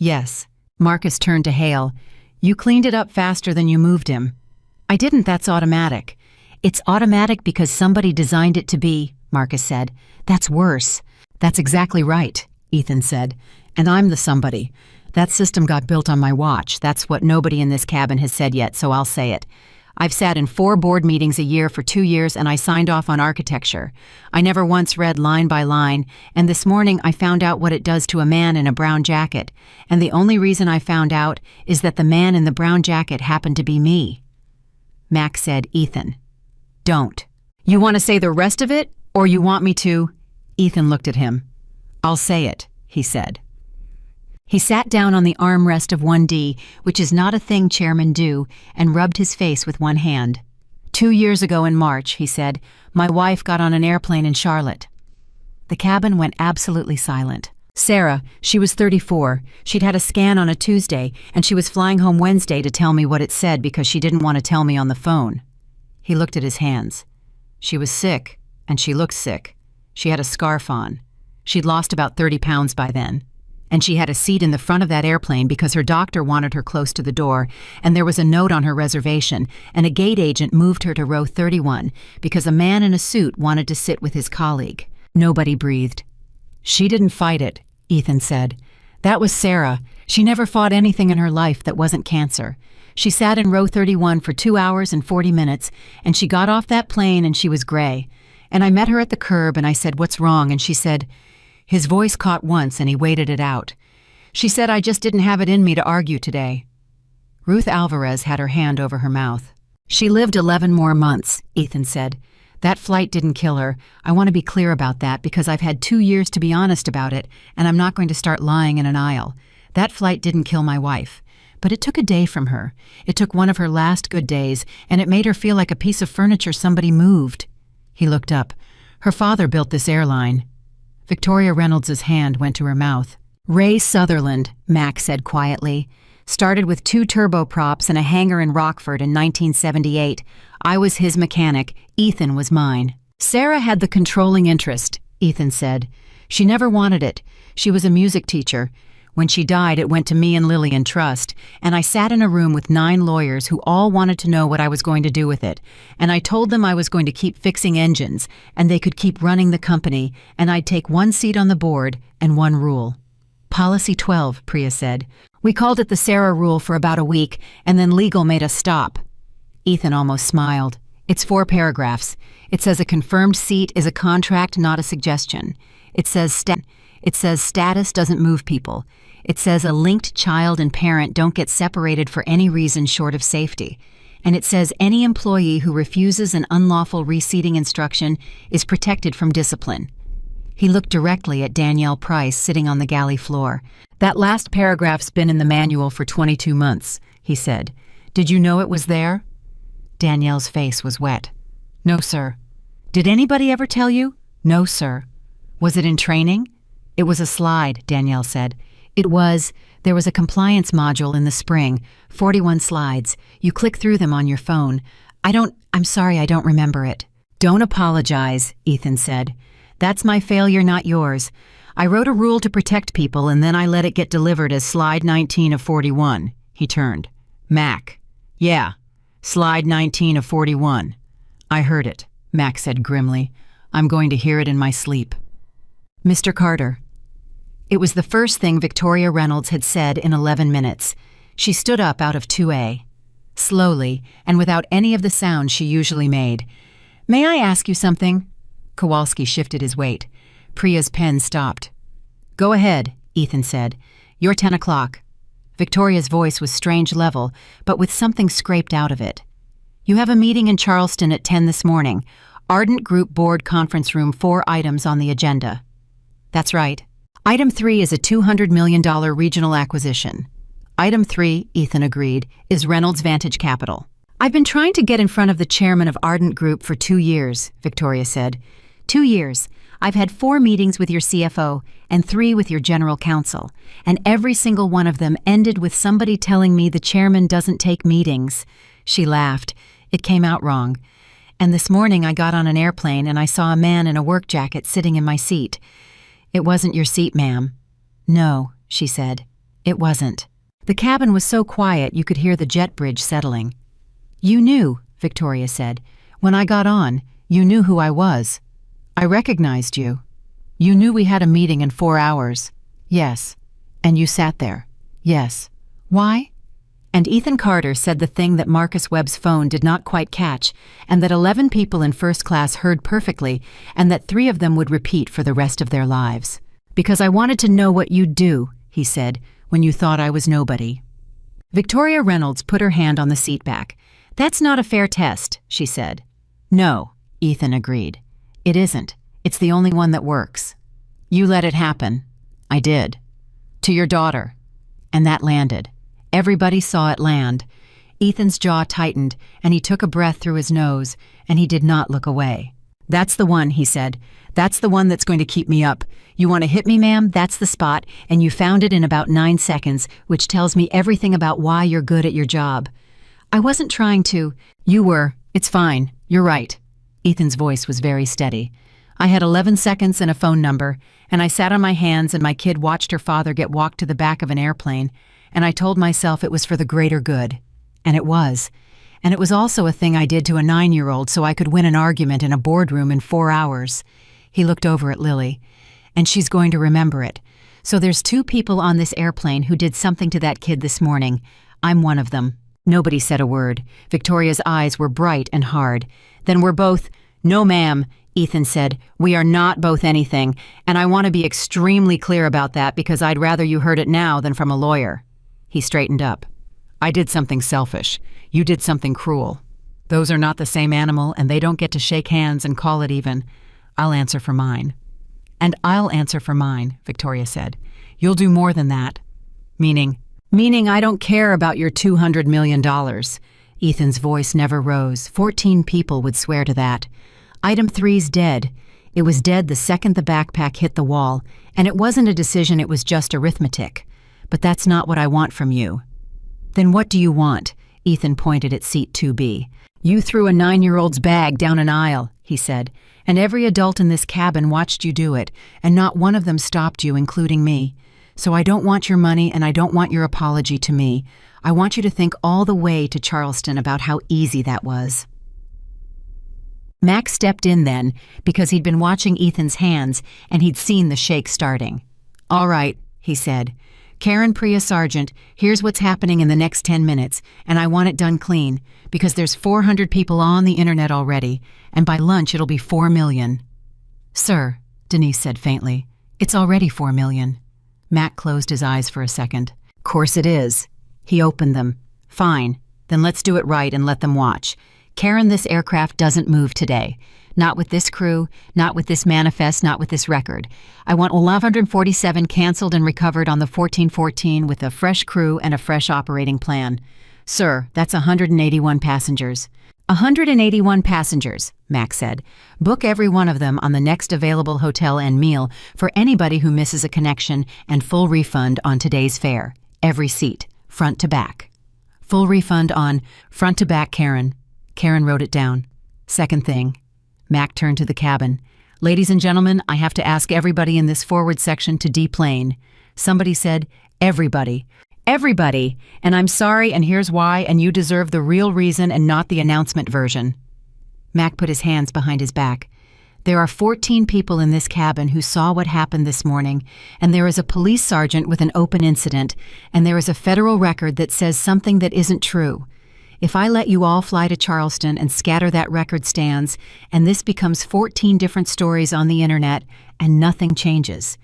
Yes. Marcus turned to Hale. You cleaned it up faster than you moved him. I didn't, that's automatic. It's automatic because somebody designed it to be, Marcus said. That's worse. That's exactly right, Ethan said. And I'm the somebody. That system got built on my watch. That's what nobody in this cabin has said yet, so I'll say it. I've sat in 4 board meetings a year for 2 years, and I signed off on architecture. I never once read line by line, and this morning I found out what it does to a man in a brown jacket. And the only reason I found out is that the man in the brown jacket happened to be me. Max said, Ethan, don't. You want to say the rest of it, or you want me to? Ethan looked at him. I'll say it, he said. He sat down on the armrest of 1D, which is not a thing chairmen do, and rubbed his face with one hand. 2 years ago in March, he said, my wife got on an airplane in Charlotte. The cabin went absolutely silent. Sarah, she was 34. She'd had a scan on a Tuesday, and she was flying home Wednesday to tell me what it said because she didn't want to tell me on the phone. He looked at his hands. She was sick, and she looked sick. She had a scarf on. She'd lost about 30 pounds by then. And she had a seat in the front of that airplane because her doctor wanted her close to the door, and there was a note on her reservation, and a gate agent moved her to row 31 because a man in a suit wanted to sit with his colleague. Nobody breathed. She didn't fight it, Ethan said. That was Sarah. She never fought anything in her life that wasn't cancer. She sat in row 31 for 2 hours and 40 minutes, and she got off that plane and she was gray. And I met her at the curb and I said, what's wrong? And she said, his voice caught once and he waited it out. She said, I just didn't have it in me to argue today. Ruth Alvarez had her hand over her mouth. She lived 11 more months, Ethan said. That flight didn't kill her. I want to be clear about that because I've had 2 years to be honest about it, and I'm not going to start lying in an aisle. That flight didn't kill my wife. But it took a day from her. It took one of her last good days, and it made her feel like a piece of furniture somebody moved. He looked up. Her father built this airline. Victoria Reynolds's hand went to her mouth. Ray Sutherland, Max said quietly. Started with 2 turboprops and a hangar in Rockford in 1978. I was his mechanic. Ethan was mine. Sarah had the controlling interest, Ethan said. She never wanted it. She was a music teacher. When she died, it went to me and Lillian Trust, and I sat in a room with 9 lawyers who all wanted to know what I was going to do with it. And I told them I was going to keep fixing engines, and they could keep running the company, and I'd take 1 seat on the board and 1 rule. Policy 12, Priya said. We called it the Sarah Rule for about a week, and then legal made us stop. Ethan almost smiled. It's 4 paragraphs. It says a confirmed seat is a contract, not a suggestion. It says status doesn't move people. It says a linked child and parent don't get separated for any reason short of safety. And it says any employee who refuses an unlawful reseating instruction is protected from discipline. He looked directly at Danielle Price sitting on the galley floor. That last paragraph's been in the manual for 22 months, he said. Did you know it was there? Danielle's face was wet. No, sir. Did anybody ever tell you? No, sir. Was it in training? It was a slide, Danielle said. There was a compliance module in the spring, 41 slides. You click through them on your phone. I'm sorry, I don't remember it. Don't apologize, Ethan said. That's my failure, not yours. I wrote a rule to protect people and then I let it get delivered as slide 19 of 41. He turned. Mac. Yeah, slide 19 of 41. I heard it, Mac said grimly. I'm going to hear it in my sleep. Mr. Carter. It was the first thing Victoria Reynolds had said in 11 minutes. She stood up out of 2A. Slowly, and without any of the sound she usually made. May I ask you something? Kowalski shifted his weight. Priya's pen stopped. Go ahead, Ethan said. You're 10 o'clock. Victoria's voice was strange level, but with something scraped out of it. You have a meeting in Charleston at 10 this morning. Ardent Group Board Conference Room, 4 items on the agenda. That's right. Item 3 is a $200 million regional acquisition. Item 3, Ethan agreed, is Reynolds Vantage Capital. I've been trying to get in front of the chairman of Ardent Group for 2 years, Victoria said. 2 years. I've had 4 meetings with your CFO and 3 with your general counsel, and every single one of them ended with somebody telling me the chairman doesn't take meetings. She laughed. It came out wrong. And this morning I got on an airplane and I saw a man in a work jacket sitting in my seat. It wasn't your seat, ma'am. No, she said. It wasn't. The cabin was so quiet you could hear the jet bridge settling. You knew, Victoria said. When I got on, you knew who I was. I recognized you. You knew we had a meeting in 4 hours. Yes. And you sat there. Yes. Why? And Ethan Carter said the thing that Marcus Webb's phone did not quite catch, and that 11 people in first class heard perfectly, and that 3 of them would repeat for the rest of their lives. Because I wanted to know what you'd do, he said, when you thought I was nobody. Victoria Reynolds put her hand on the seat back. That's not a fair test, she said. No, Ethan agreed. It isn't. It's the only one that works. You let it happen. I did. To your daughter. And that landed. Everybody saw it land. Ethan's jaw tightened, and he took a breath through his nose, and he did not look away. That's the one, he said. That's the one that's going to keep me up. You want to hit me, ma'am? That's the spot, and you found it in about 9 seconds, which tells me everything about why you're good at your job. I wasn't trying to. You were. It's fine. You're right. Ethan's voice was very steady. I had 11 seconds and a phone number, and I sat on my hands and my kid watched her father get walked to the back of an airplane, and I told myself it was for the greater good. And it was. And it was also a thing I did to a 9-year-old so I could win an argument in a boardroom in 4 hours. He looked over at Lily. And she's going to remember it. So there's 2 people on this airplane who did something to that kid this morning. I'm one of them. Nobody said a word. Victoria's eyes were bright and hard. Then we're both... No, ma'am, Ethan said. We are not both anything, and I want to be extremely clear about that because I'd rather you heard it now than from a lawyer. He straightened up. I did something selfish. You did something cruel. Those are not the same animal, and they don't get to shake hands and call it even. I'll answer for mine. And I'll answer for mine, Victoria said. You'll do more than that. Meaning I don't care about your $200 million. Ethan's voice never rose. 14 people would swear to that. Item 3's dead. It was dead the second the backpack hit the wall, and it wasn't a decision, it was just arithmetic. But that's not what I want from you. Then what do you want? Ethan pointed at seat 2B. You threw a 9-year-old's bag down an aisle, he said, and every adult in this cabin watched you do it, and not one of them stopped you, including me. So I don't want your money and I don't want your apology to me. I want you to think all the way to Charleston about how easy that was. Max stepped in then, because he'd been watching Ethan's hands and he'd seen the shake starting. All right, he said. Karen Priya Sargent, here's what's happening in the next 10 minutes, and I want it done clean, because there's 400 people on the internet already, and by lunch it'll be 4 million. Sir, Denise said faintly, it's already 4 million. Mac closed his eyes for a second. Course it is. He opened them. Fine, then let's do it right and let them watch. Karen, this aircraft doesn't move today. Not with this crew, not with this manifest, not with this record. I want 1,147 canceled and recovered on the 1414 with a fresh crew and a fresh operating plan. Sir, that's 181 passengers. 181 passengers, Mac said. Book every one of them on the next available hotel and meal for anybody who misses a connection, and full refund on today's fare. Every seat, front to back. Full refund on front to back, Karen. Karen wrote it down. Second thing. Mac turned to the cabin. Ladies and gentlemen, I have to ask everybody in this forward section to deplane. Somebody said, everybody. Everybody. And I'm sorry, and here's why, and you deserve the real reason and not the announcement version. Mac put his hands behind his back. There are 14 people in this cabin who saw what happened this morning, and there is a police sergeant with an open incident, and there is a federal record that says something that isn't true. If I let you all fly to Charleston and scatter that record stands, and this becomes 14 different stories on the internet, and nothing changes.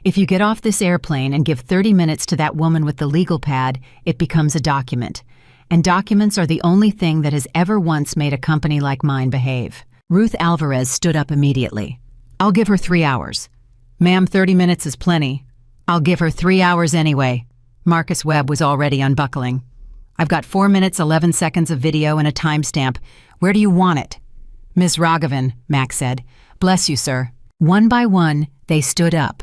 If you get off this airplane and give 30 minutes to that woman with the legal pad, it becomes a document. And documents are the only thing that has ever once made a company like mine behave. Ruth Alvarez stood up immediately. I'll give her 3 hours. Ma'am, 30 minutes is plenty. I'll give her 3 hours anyway. Marcus Webb was already unbuckling. I've got 4 minutes, 11 seconds of video and a timestamp. Where do you want it? Ms. Raghavan, Mac said. Bless you, sir. One by one, they stood up.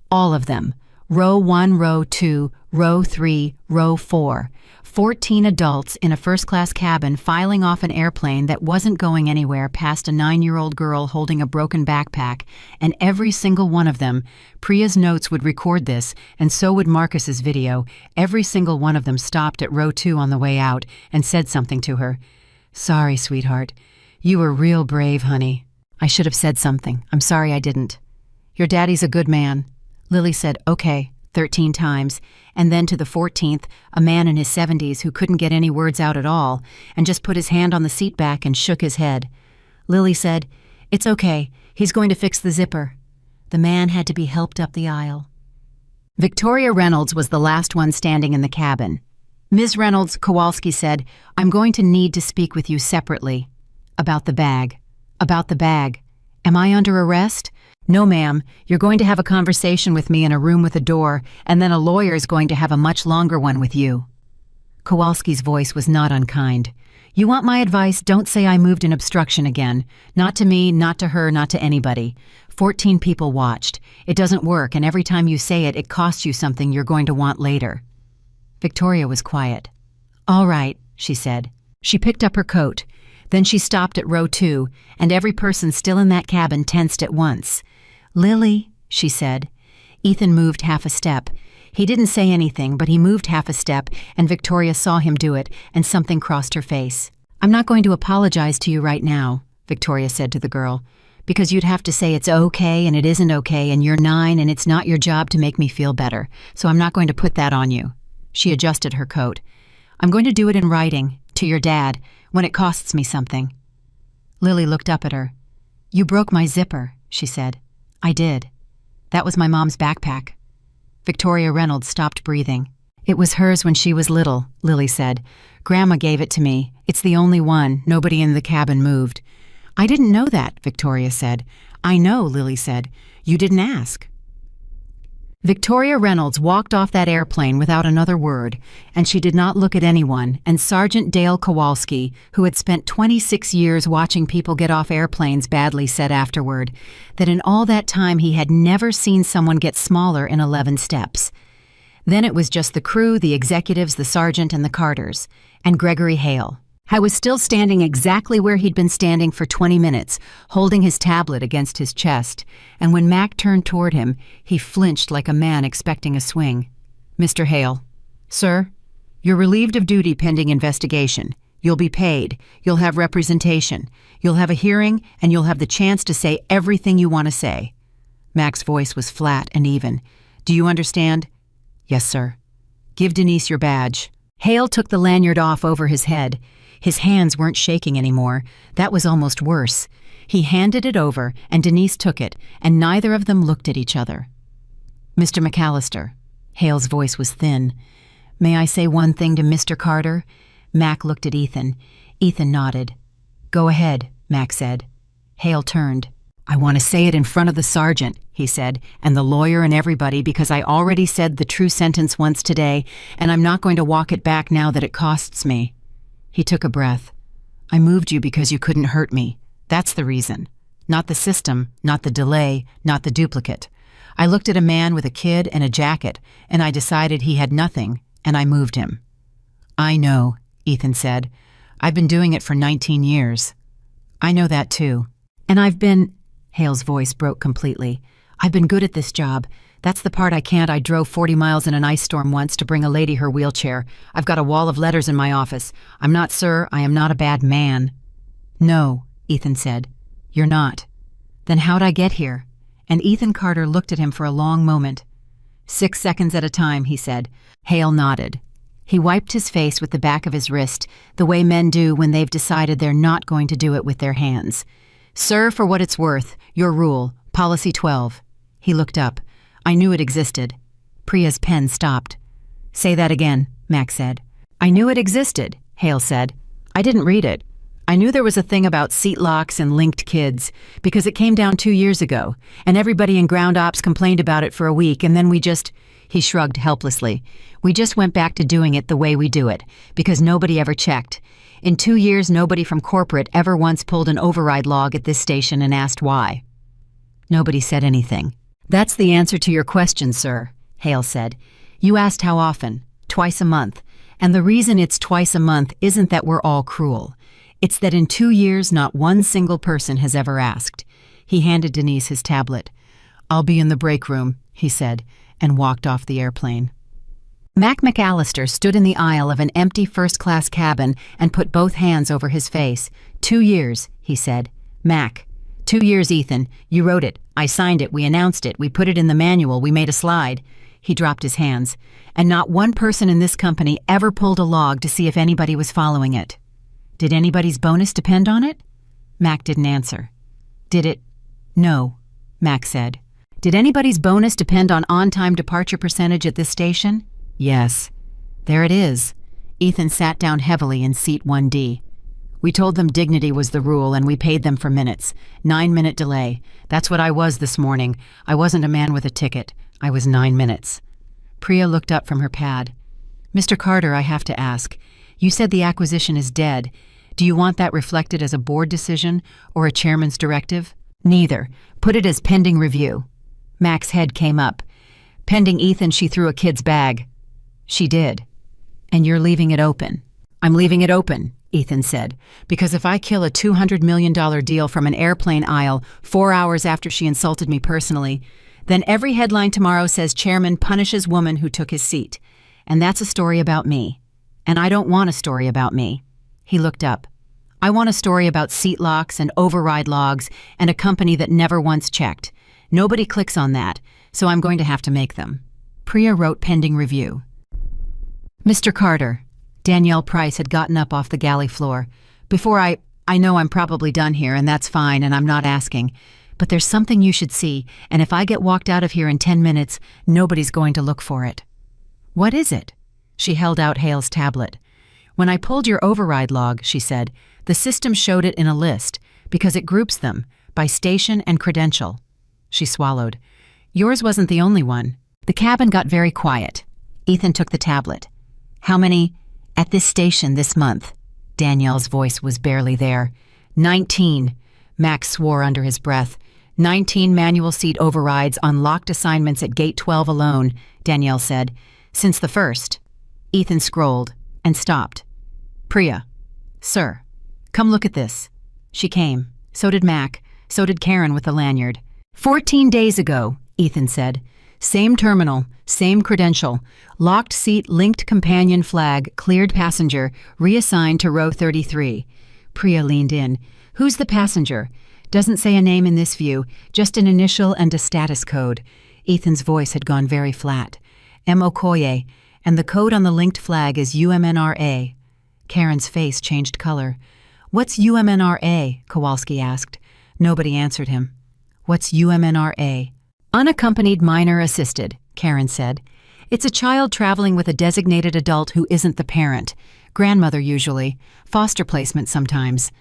All of them. Row 1, row 2, row 3, row 4. 14 adults in a first-class cabin filing off an airplane that wasn't going anywhere past a 9-year-old girl holding a broken backpack, and every single one of them, Priya's notes would record this, and so would Marcus's video, every single one of them stopped at row 2 on the way out and said something to her. Sorry, sweetheart. You were real brave, honey. I should have said something. I'm sorry I didn't. Your daddy's a good man. Lily said, okay, 13 times, and then to the 14th, a man in his 70s who couldn't get any words out at all, and just put his hand on the seat back and shook his head. Lily said, it's okay, he's going to fix the zipper. The man had to be helped up the aisle. Victoria Reynolds was the last one standing in the cabin. Ms. Reynolds, Kowalski said, I'm going to need to speak with you separately. About the bag. About the bag. Am I under arrest? No, ma'am. You're going to have a conversation with me in a room with a door, and then a lawyer is going to have a much longer one with you. Kowalski's voice was not unkind. You want my advice? Don't say I moved an obstruction again. Not to me, not to her, not to anybody. 14 people watched. It doesn't work, and every time you say it, it costs you something you're going to want later. Victoria was quiet. All right, she said. She picked up her coat. Then she stopped at row 2, and every person still in that cabin tensed at once. Lily, she said. Ethan moved half a step. He didn't say anything, but he moved half a step, and Victoria saw him do it, and something crossed her face. I'm not going to apologize to you right now, Victoria said to the girl, because you'd have to say it's okay and it isn't okay, and you're 9 and it's not your job to make me feel better, so I'm not going to put that on you. She adjusted her coat. I'm going to do it in writing, to your dad, when it costs me something. Lily looked up at her. You broke my zipper, she said. I did. That was my mom's backpack. Victoria Reynolds stopped breathing. It was hers when she was little, Lily said. Grandma gave it to me. It's the only one. Nobody in the cabin moved. I didn't know that, Victoria said. I know, Lily said. You didn't ask. Victoria Reynolds walked off that airplane without another word, and she did not look at anyone, and Sergeant Dale Kowalski, who had spent 26 years watching people get off airplanes badly, said afterward that in all that time he had never seen someone get smaller in 11 steps. Then it was just the crew, the executives, the sergeant, and the Carters, and Gregory Hale. I was still standing exactly where he'd been standing for 20 minutes, holding his tablet against his chest, and when Mac turned toward him, he flinched like a man expecting a swing. Mr. Hale. Sir, you're relieved of duty pending investigation. You'll be paid. You'll have representation. You'll have a hearing, and you'll have the chance to say everything you want to say. Mac's voice was flat and even. Do you understand? Yes, sir. Give Denise your badge. Hale took the lanyard off over his head. His hands weren't shaking anymore. That was almost worse. He handed it over, and Denise took it, and neither of them looked at each other. Mr. McAllister. Hale's voice was thin. May I say one thing to Mr. Carter? Mac looked at Ethan. Ethan nodded. Go ahead, Mac said. Hale turned. I want to say it in front of the sergeant, he said, and the lawyer and everybody, because I already said the true sentence once today, and I'm not going to walk it back now that it costs me. He took a breath. I moved you because you couldn't hurt me. That's the reason. Not the system, not the delay, not the duplicate. I looked at a man with a kid and a jacket, and I decided he had nothing, and I moved him. I know, Ethan said. I've been doing it for 19 years. I know that too. And Hale's voice broke completely. I've been good at this job. That's the part I can't. I drove 40 miles in an ice storm once to bring a lady her wheelchair. I've got a wall of letters in my office. I'm not, sir. I am not a bad man. No, Ethan said. You're not. Then how'd I get here? And Ethan Carter looked at him for a long moment. 6 seconds at a time, he said. Hale nodded. He wiped his face with the back of his wrist, the way men do when they've decided they're not going to do it with their hands. Sir, for what it's worth, your rule, Policy 12. He looked up. I knew it existed. Priya's pen stopped. Say that again, Max said. I knew it existed, Hale said. I didn't read it. I knew there was a thing about seat locks and linked kids, because it came down 2 years ago, and everybody in ground ops complained about it for a week, and then he shrugged helplessly. We just went back to doing it the way we do it, because nobody ever checked. In 2 years, nobody from corporate ever once pulled an override log at this station and asked why. Nobody said anything. That's the answer to your question, sir, Hale said. You asked how often. Twice a month. And the reason it's twice a month isn't that we're all cruel. It's that in 2 years, not one single person has ever asked. He handed Denise his tablet. I'll be in the break room, he said, and walked off the airplane. Mac McAllister stood in the aisle of an empty first-class cabin and put both hands over his face. 2 years, he said. Mac. 2 years, Ethan. You wrote it. I signed it. We announced it. We put it in the manual. We made a slide. He dropped his hands. And not one person in this company ever pulled a log to see if anybody was following it. Did anybody's bonus depend on it? Mac didn't answer. Did it? No, Mac said. Did anybody's bonus depend on on-time departure percentage at this station? Yes. There it is. Ethan sat down heavily in seat 1D. We told them dignity was the rule, and we paid them for minutes. 9-minute delay. That's what I was this morning. I wasn't a man with a ticket. I was 9 minutes. Priya looked up from her pad. Mr. Carter, I have to ask. You said the acquisition is dead. Do you want that reflected as a board decision or a chairman's directive? Neither. Put it as pending review. Mac's head came up. Pending Ethan, she threw a kid's bag. She did. And you're leaving it open. I'm leaving it open, Ethan said, because if I kill a $200 million deal from an airplane aisle 4 hours after she insulted me personally, then every headline tomorrow says chairman punishes woman who took his seat. And that's a story about me. And I don't want a story about me. He looked up. I want a story about seat locks and override logs and a company that never once checked. Nobody clicks on that, so I'm going to have to make them. Priya wrote pending review. Mr. Carter, Danielle Price had gotten up off the galley floor. Before I know I'm probably done here, and that's fine, and I'm not asking. But there's something you should see, and if I get walked out of here in 10 minutes, nobody's going to look for it. What is it? She held out Hale's tablet. When I pulled your override log, she said, the system showed it in a list, because it groups them, by station and credential. She swallowed. Yours wasn't the only one. The cabin got very quiet. Ethan took the tablet. How many at this station this month? Danielle's voice was barely there. 19. Max swore under his breath. 19 manual seat overrides on locked assignments at Gate 12 alone, Danielle said. Since the first. Ethan scrolled and stopped. Priya. Sir. Come look at this. She came. So did Mac. So did Karen with the lanyard. 14 days ago, Ethan said. Same terminal, same credential. Locked seat, linked companion flag, cleared passenger, reassigned to row 33. Priya leaned in. Who's the passenger? Doesn't say a name in this view, just an initial and a status code. Ethan's voice had gone very flat. M. Okoye, and the code on the linked flag is UMNRA. Karen's face changed color. What's UMNRA? Kowalski asked. Nobody answered him. What's UMNRA? Unaccompanied minor assisted, Karen said. It's a child traveling with a designated adult who isn't the parent. Grandmother usually. Foster placement sometimes.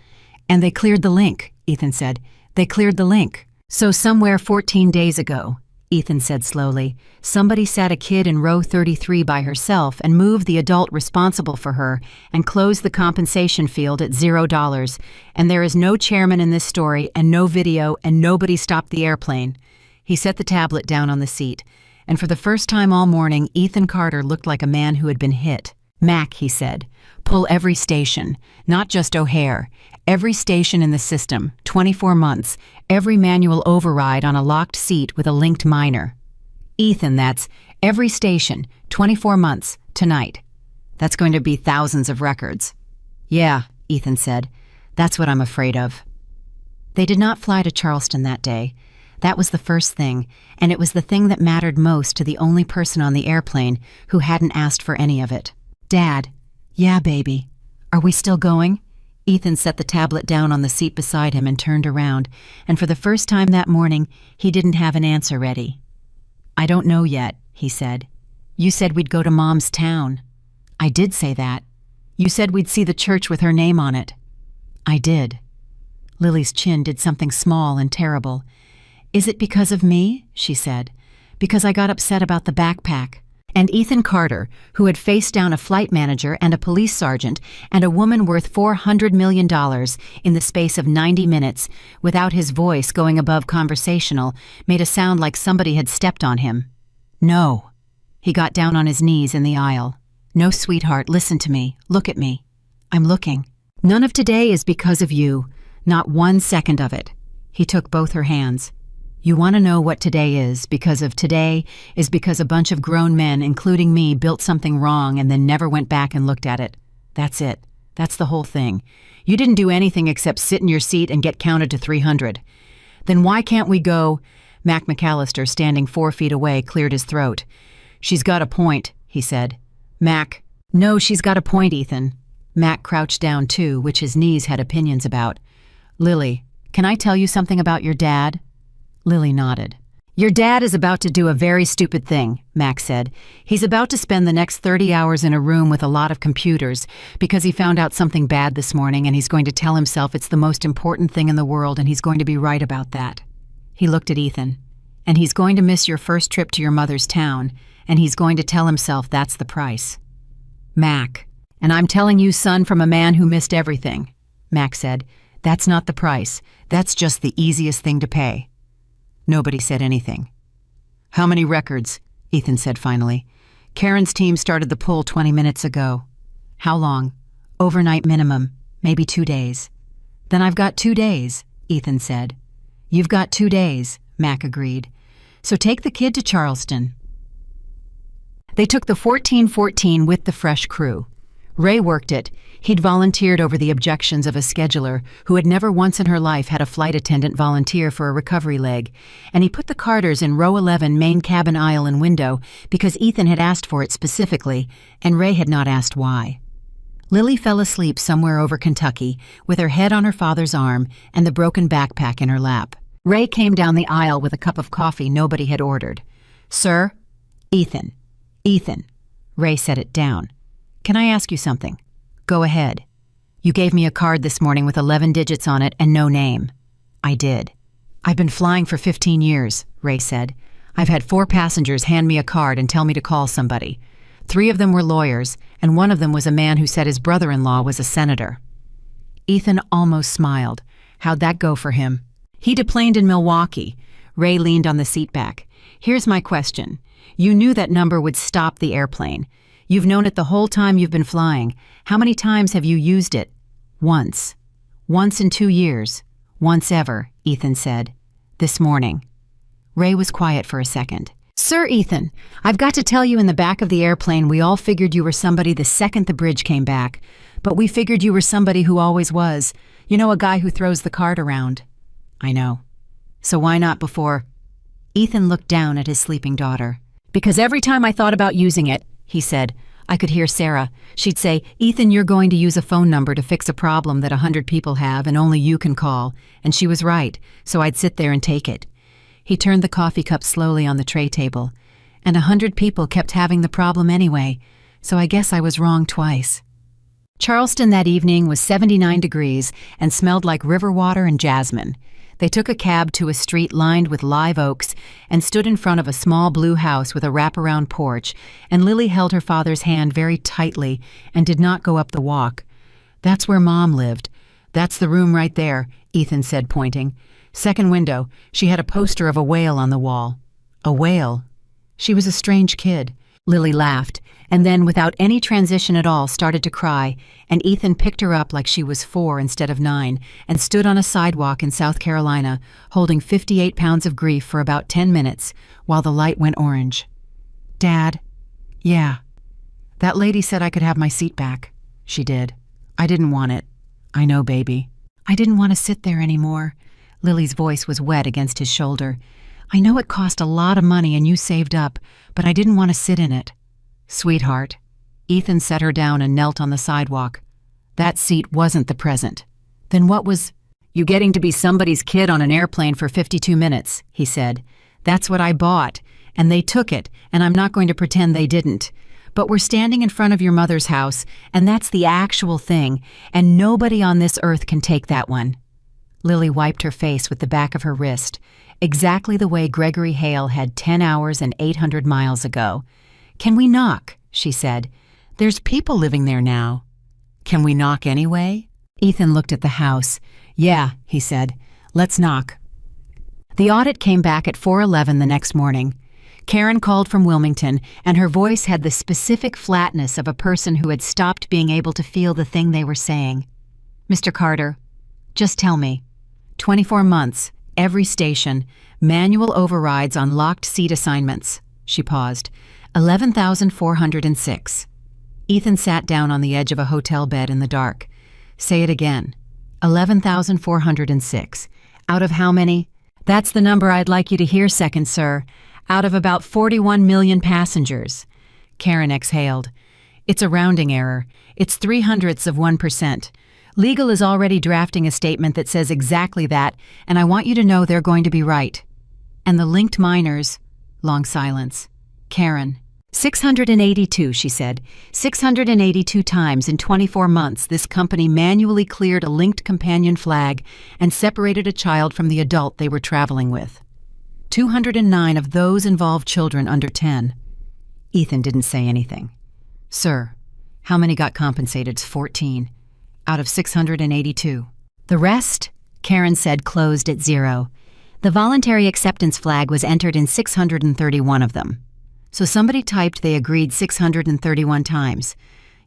And they cleared the link, Ethan said. They cleared the link. So somewhere 14 days ago. Ethan said slowly. Somebody sat a kid in row 33 by herself and moved the adult responsible for her and closed the compensation field at $0. And there is no chairman in this story and no video and nobody stopped the airplane. He set the tablet down on the seat. And for the first time all morning, Ethan Carter looked like a man who had been hit. Mac, he said, pull every station, not just O'Hare. Every station in the system, 24 months, every manual override on a locked seat with a linked miner. Ethan, that's every station, 24 months, tonight. That's going to be thousands of records. Yeah, Ethan said. That's what I'm afraid of. They did not fly to Charleston that day. That was the first thing, and it was the thing that mattered most to the only person on the airplane who hadn't asked for any of it. Dad. Yeah, baby. Are we still going? Ethan set the tablet down on the seat beside him and turned around, and for the first time that morning, he didn't have an answer ready. I don't know yet, he said. You said we'd go to Mom's town. I did say that. You said we'd see the church with her name on it. I did. Lily's chin did something small and terrible. Is it because of me? She said. Because I got upset about the backpack. And Ethan Carter, who had faced down a flight manager and a police sergeant and a woman worth $400 million in the space of 90 minutes, without his voice going above conversational, made a sound like somebody had stepped on him. No. He got down on his knees in the aisle. No, sweetheart, listen to me. Look at me. I'm looking. None of today is because of you. Not 1 second of it. He took both her hands. You want to know what today is because a bunch of grown men, including me, built something wrong and then never went back and looked at it. That's it. That's the whole thing. You didn't do anything except sit in your seat and get counted to 300. Then why can't we go? Mac McAllister, standing 4 feet away, cleared his throat. She's got a point, he said. Mac. No, she's got a point, Ethan. Mac crouched down too, which his knees had opinions about. Lily, can I tell you something about your dad? Lily nodded. Your dad is about to do a very stupid thing, Mac said. He's about to spend the next 30 hours in a room with a lot of computers because he found out something bad this morning and he's going to tell himself it's the most important thing in the world and he's going to be right about that. He looked at Ethan. And he's going to miss your first trip to your mother's town and he's going to tell himself that's the price. Mac. And I'm telling you, son, from a man who missed everything, Mac said. That's not the price. That's just the easiest thing to pay. Nobody said anything. How many records? Ethan said finally. Karen's team started the pull 20 minutes ago. How long? Overnight minimum, maybe 2 days. Then I've got 2 days, Ethan said. You've got 2 days, Mac agreed. So take the kid to Charleston. They took the 1414 with the fresh crew. Ray worked it. He'd volunteered over the objections of a scheduler who had never once in her life had a flight attendant volunteer for a recovery leg, and he put the Carters in row 11 main cabin aisle and window because Ethan had asked for it specifically, and Ray had not asked why. Lily fell asleep somewhere over Kentucky with her head on her father's arm and the broken backpack in her lap. Ray came down the aisle with a cup of coffee nobody had ordered. Sir? Ethan. Ethan. Ray set it down. Can I ask you something? Go ahead. You gave me a card this morning with 11 digits on it and no name. I did. I've been flying for 15 years, Ray said. I've had 4 passengers hand me a card and tell me to call somebody. 3 of them were lawyers, and 1 of them was a man who said his brother-in-law was a senator. Ethan almost smiled. How'd that go for him? He deplaned in Milwaukee. Ray leaned on the seat back. Here's my question. You knew that number would stop the airplane. You've known it the whole time you've been flying. How many times have you used it? Once. Once in 2 years. Once ever, Ethan said. This morning. Ray was quiet for a second. Sir Ethan, I've got to tell you, in the back of the airplane we all figured you were somebody the second the bridge came back. But we figured you were somebody who always was. You know, a guy who throws the card around. I know. So why not before? Ethan looked down at his sleeping daughter. Because every time I thought about using it, he said, I could hear Sarah. She'd say, Ethan, you're going to use a phone number to fix a problem that 100 people have and only you can call. And she was right, so I'd sit there and take it. He turned the coffee cup slowly on the tray table. And 100 people kept having the problem anyway, so I guess I was wrong twice. Charleston that evening was 79 degrees and smelled like river water and jasmine. They took a cab to a street lined with live oaks and stood in front of a small blue house with a wraparound porch, and Lily held her father's hand very tightly and did not go up the walk. "That's where Mom lived. That's the room right there," Ethan said, pointing. "Second window, she had a poster of a whale on the wall." "A whale?" "She was a strange kid." Lily laughed, and then, without any transition at all, started to cry, and Ethan picked her up like she was 4 instead of 9, and stood on a sidewalk in South Carolina, holding 58 pounds of grief for about 10 minutes, while the light went orange. "Dad?" "Yeah. That lady said I could have my seat back. She did. I didn't want it. I know, baby. I didn't want to sit there anymore." Lily's voice was wet against his shoulder. "I know it cost a lot of money and you saved up, but I didn't want to sit in it." "Sweetheart." Ethan set her down and knelt on the sidewalk. "That seat wasn't the present." "Then what was—" "You getting to be somebody's kid on an airplane for 52 minutes, he said. "That's what I bought, and they took it, and I'm not going to pretend they didn't. But we're standing in front of your mother's house, and that's the actual thing, and nobody on this earth can take that one." Lily wiped her face with the back of her wrist, exactly the way Gregory Hale had 10 hours and 800 miles ago. "Can we knock?" she said. "There's people living there now." "Can we knock anyway?" Ethan looked at the house. "Yeah," he said. "Let's knock." The audit came back at 4:11 the next morning. Karen called from Wilmington, and her voice had the specific flatness of a person who had stopped being able to feel the thing they were saying. "Mr. Carter, just tell me. 24 months, every station, manual overrides on locked seat assignments." She paused. 11,406. Ethan sat down on the edge of a hotel bed in the dark. "Say it again." 11,406. "Out of how many?" "That's the number I'd like you to hear, second sir. Out of about 41 million passengers." Karen exhaled. "It's a rounding error. It's 0.03%. Legal is already drafting a statement that says exactly that, and I want you to know they're going to be right." "And the linked minors—" Long silence. "Karen." 682, she said. 682 times in 24 months this company manually cleared a linked companion flag and separated a child from the adult they were traveling with. 209 of those involved children under 10. Ethan didn't say anything. "Sir, how many got compensated?" 14. "Out of 682. "The rest," Karen said, "closed at 0. The voluntary acceptance flag was entered in 631 of them. So somebody typed they agreed 631 times.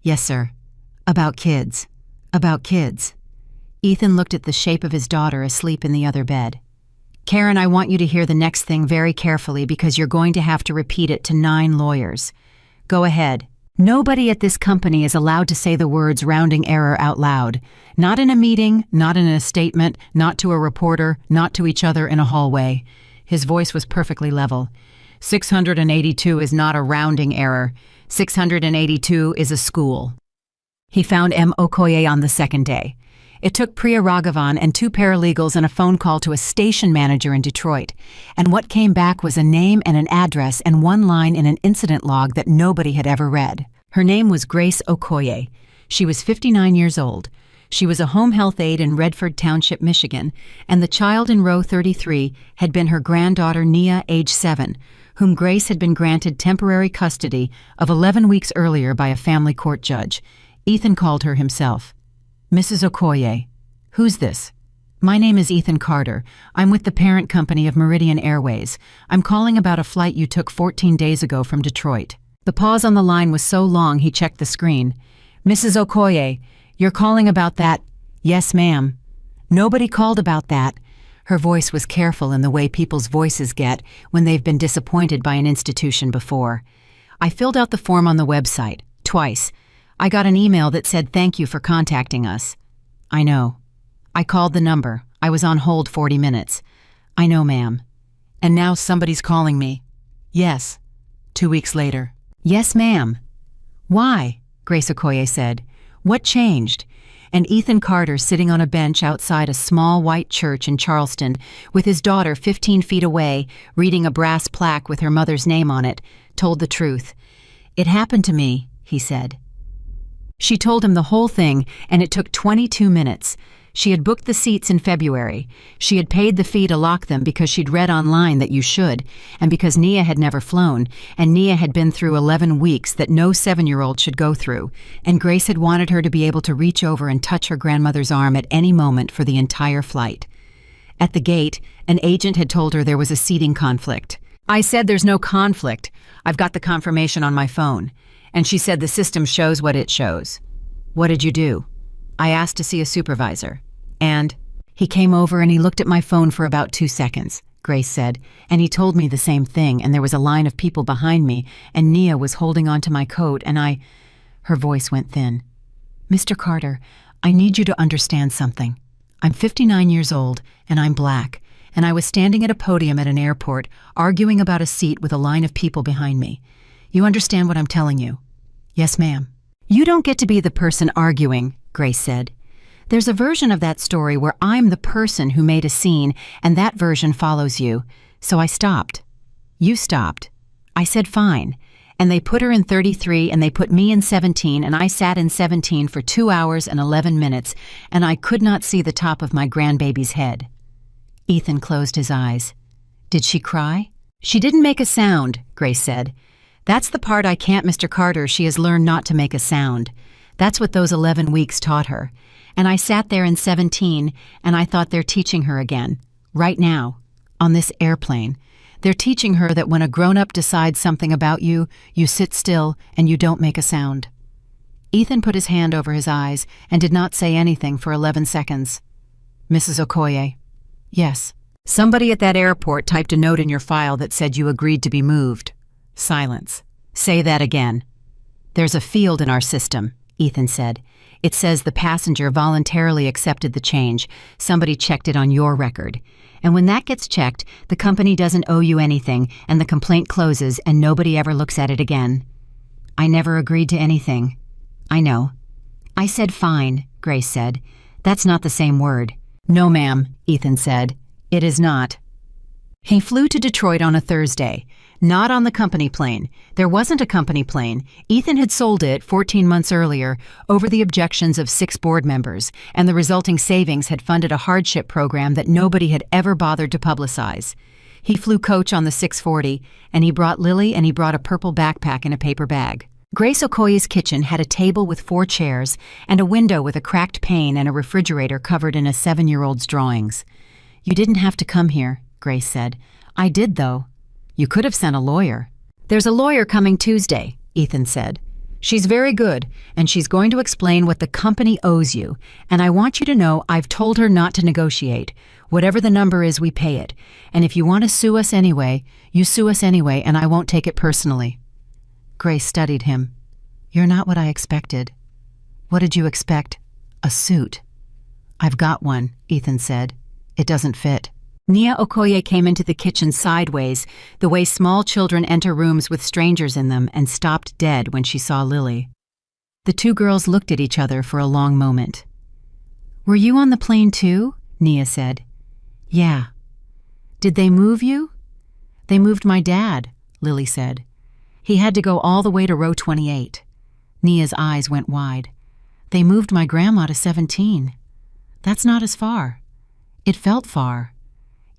"Yes, sir. About kids. About kids." Ethan looked at the shape of his daughter asleep in the other bed. "Karen, I want you to hear the next thing very carefully because you're going to have to repeat it to 9 lawyers. Go ahead. Nobody at this company is allowed to say the words rounding error out loud. Not in a meeting, not in a statement, not to a reporter, not to each other in a hallway." His voice was perfectly level. 682 is not a rounding error. 682 is a school. He found M. Okoye on the second day. It took Priya Raghavan and 2 paralegals and a phone call to a station manager in Detroit, and what came back was a name and an address and 1 line in an incident log that nobody had ever read. Her name was Grace Okoye. She was 59 years old. She was a home health aide in Redford Township, Michigan, and the child in row 33 had been her granddaughter Nia, age 7, whom Grace had been granted temporary custody of 11 weeks earlier by a family court judge. Ethan called her himself. "Mrs. Okoye, who's this?" "My name is Ethan Carter. I'm with the parent company of Meridian Airways. I'm calling about a flight you took 14 days ago from Detroit." The pause on the line was so long he checked the screen. "Mrs. Okoye, you're calling about that?" "Yes, ma'am." "Nobody called about that." Her voice was careful in the way people's voices get when they've been disappointed by an institution before. "I filled out the form on the website, twice. I got an email that said thank you for contacting us." "I know. I called the number. I was on hold 40 minutes. "I know, ma'am." "And now somebody's calling me." "Yes." 2 weeks later. "Yes, ma'am." "Why?" Grace Okoye said. "What changed?" And Ethan Carter, sitting on a bench outside a small white church in Charleston, with his daughter 15 feet away, reading a brass plaque with her mother's name on it, told the truth. "It happened to me," he said. She told him the whole thing, and it took 22 minutes. She had booked the seats in February. She had paid the fee to lock them because she'd read online that you should, and because Nia had never flown, and Nia had been through 11 weeks that no 7-year-old should go through, and Grace had wanted her to be able to reach over and touch her grandmother's arm at any moment for the entire flight. At the gate, an agent had told her there was a seating conflict. I said there's no conflict. I've got the confirmation on my phone. And she said the system shows what it shows. What did you do? I asked to see a supervisor. And he came over and he looked at my phone for about 2 seconds, Grace said, and he told me the same thing, and there was a line of people behind me, and Nia was holding onto my coat, and Her voice went thin. Mr. Carter, I need you to understand something. I'm 59 years old, and I'm black, and I was standing at a podium at an airport, arguing about a seat with a line of people behind me. You understand what I'm telling you? Yes, ma'am. You don't get to be the person arguing, Grace said. There's a version of that story where I'm the person who made a scene, and that version follows you. So I stopped. You stopped. I said fine. And they put her in 33, and they put me in 17, and I sat in 17 for 2 hours and 11 minutes, and I could not see the top of my grandbaby's head. Ethan closed his eyes. Did she cry? She didn't make a sound, Grace said. That's the part I can't, Mr. Carter. She has learned not to make a sound. That's what those 11 weeks taught her. And I sat there in 17, and I thought they're teaching her again. Right now. On this airplane. They're teaching her that when a grown-up decides something about you, you sit still and you don't make a sound. Ethan put his hand over his eyes and did not say anything for 11 seconds. Mrs. Okoye. Yes. Somebody at that airport typed a note in your file that said you agreed to be moved. Silence. Say that again. There's a field in our system, Ethan said. It says the passenger voluntarily accepted the change. Somebody checked it on your record. And when that gets checked, the company doesn't owe you anything, and the complaint closes, and nobody ever looks at it again. I never agreed to anything. I know. I said fine, Grace said. That's not the same word. No, ma'am, Ethan said. It is not. He flew to Detroit on a Thursday. Not on the company plane. There wasn't a company plane. Ethan had sold it 14 months earlier over the objections of 6 board members, and the resulting savings had funded a hardship program that nobody had ever bothered to publicize. He flew coach on the 640, and he brought Lily, and he brought a purple backpack in a paper bag. Grace Okoye's kitchen had a table with 4 chairs and a window with a cracked pane and a refrigerator covered in a 7-year-old's drawings. You didn't have to come here, Grace said. I did, though. You could have sent a lawyer. There's a lawyer coming Tuesday, Ethan said. She's very good, and she's going to explain what the company owes you, and I want you to know I've told her not to negotiate. Whatever the number is, we pay it. And if you want to sue us anyway, you sue us anyway, and I won't take it personally. Grace studied him. You're not what I expected. What did you expect? A suit. I've got one, Ethan said. It doesn't fit. Nia Okoye came into the kitchen sideways, the way small children enter rooms with strangers in them, and stopped dead when she saw Lily. The 2 girls looked at each other for a long moment. Were you on the plane too? Nia said. Yeah. Did they move you? They moved my dad, Lily said. He had to go all the way to row 28. Nia's eyes went wide. They moved my grandma to 17. That's not as far. It felt far.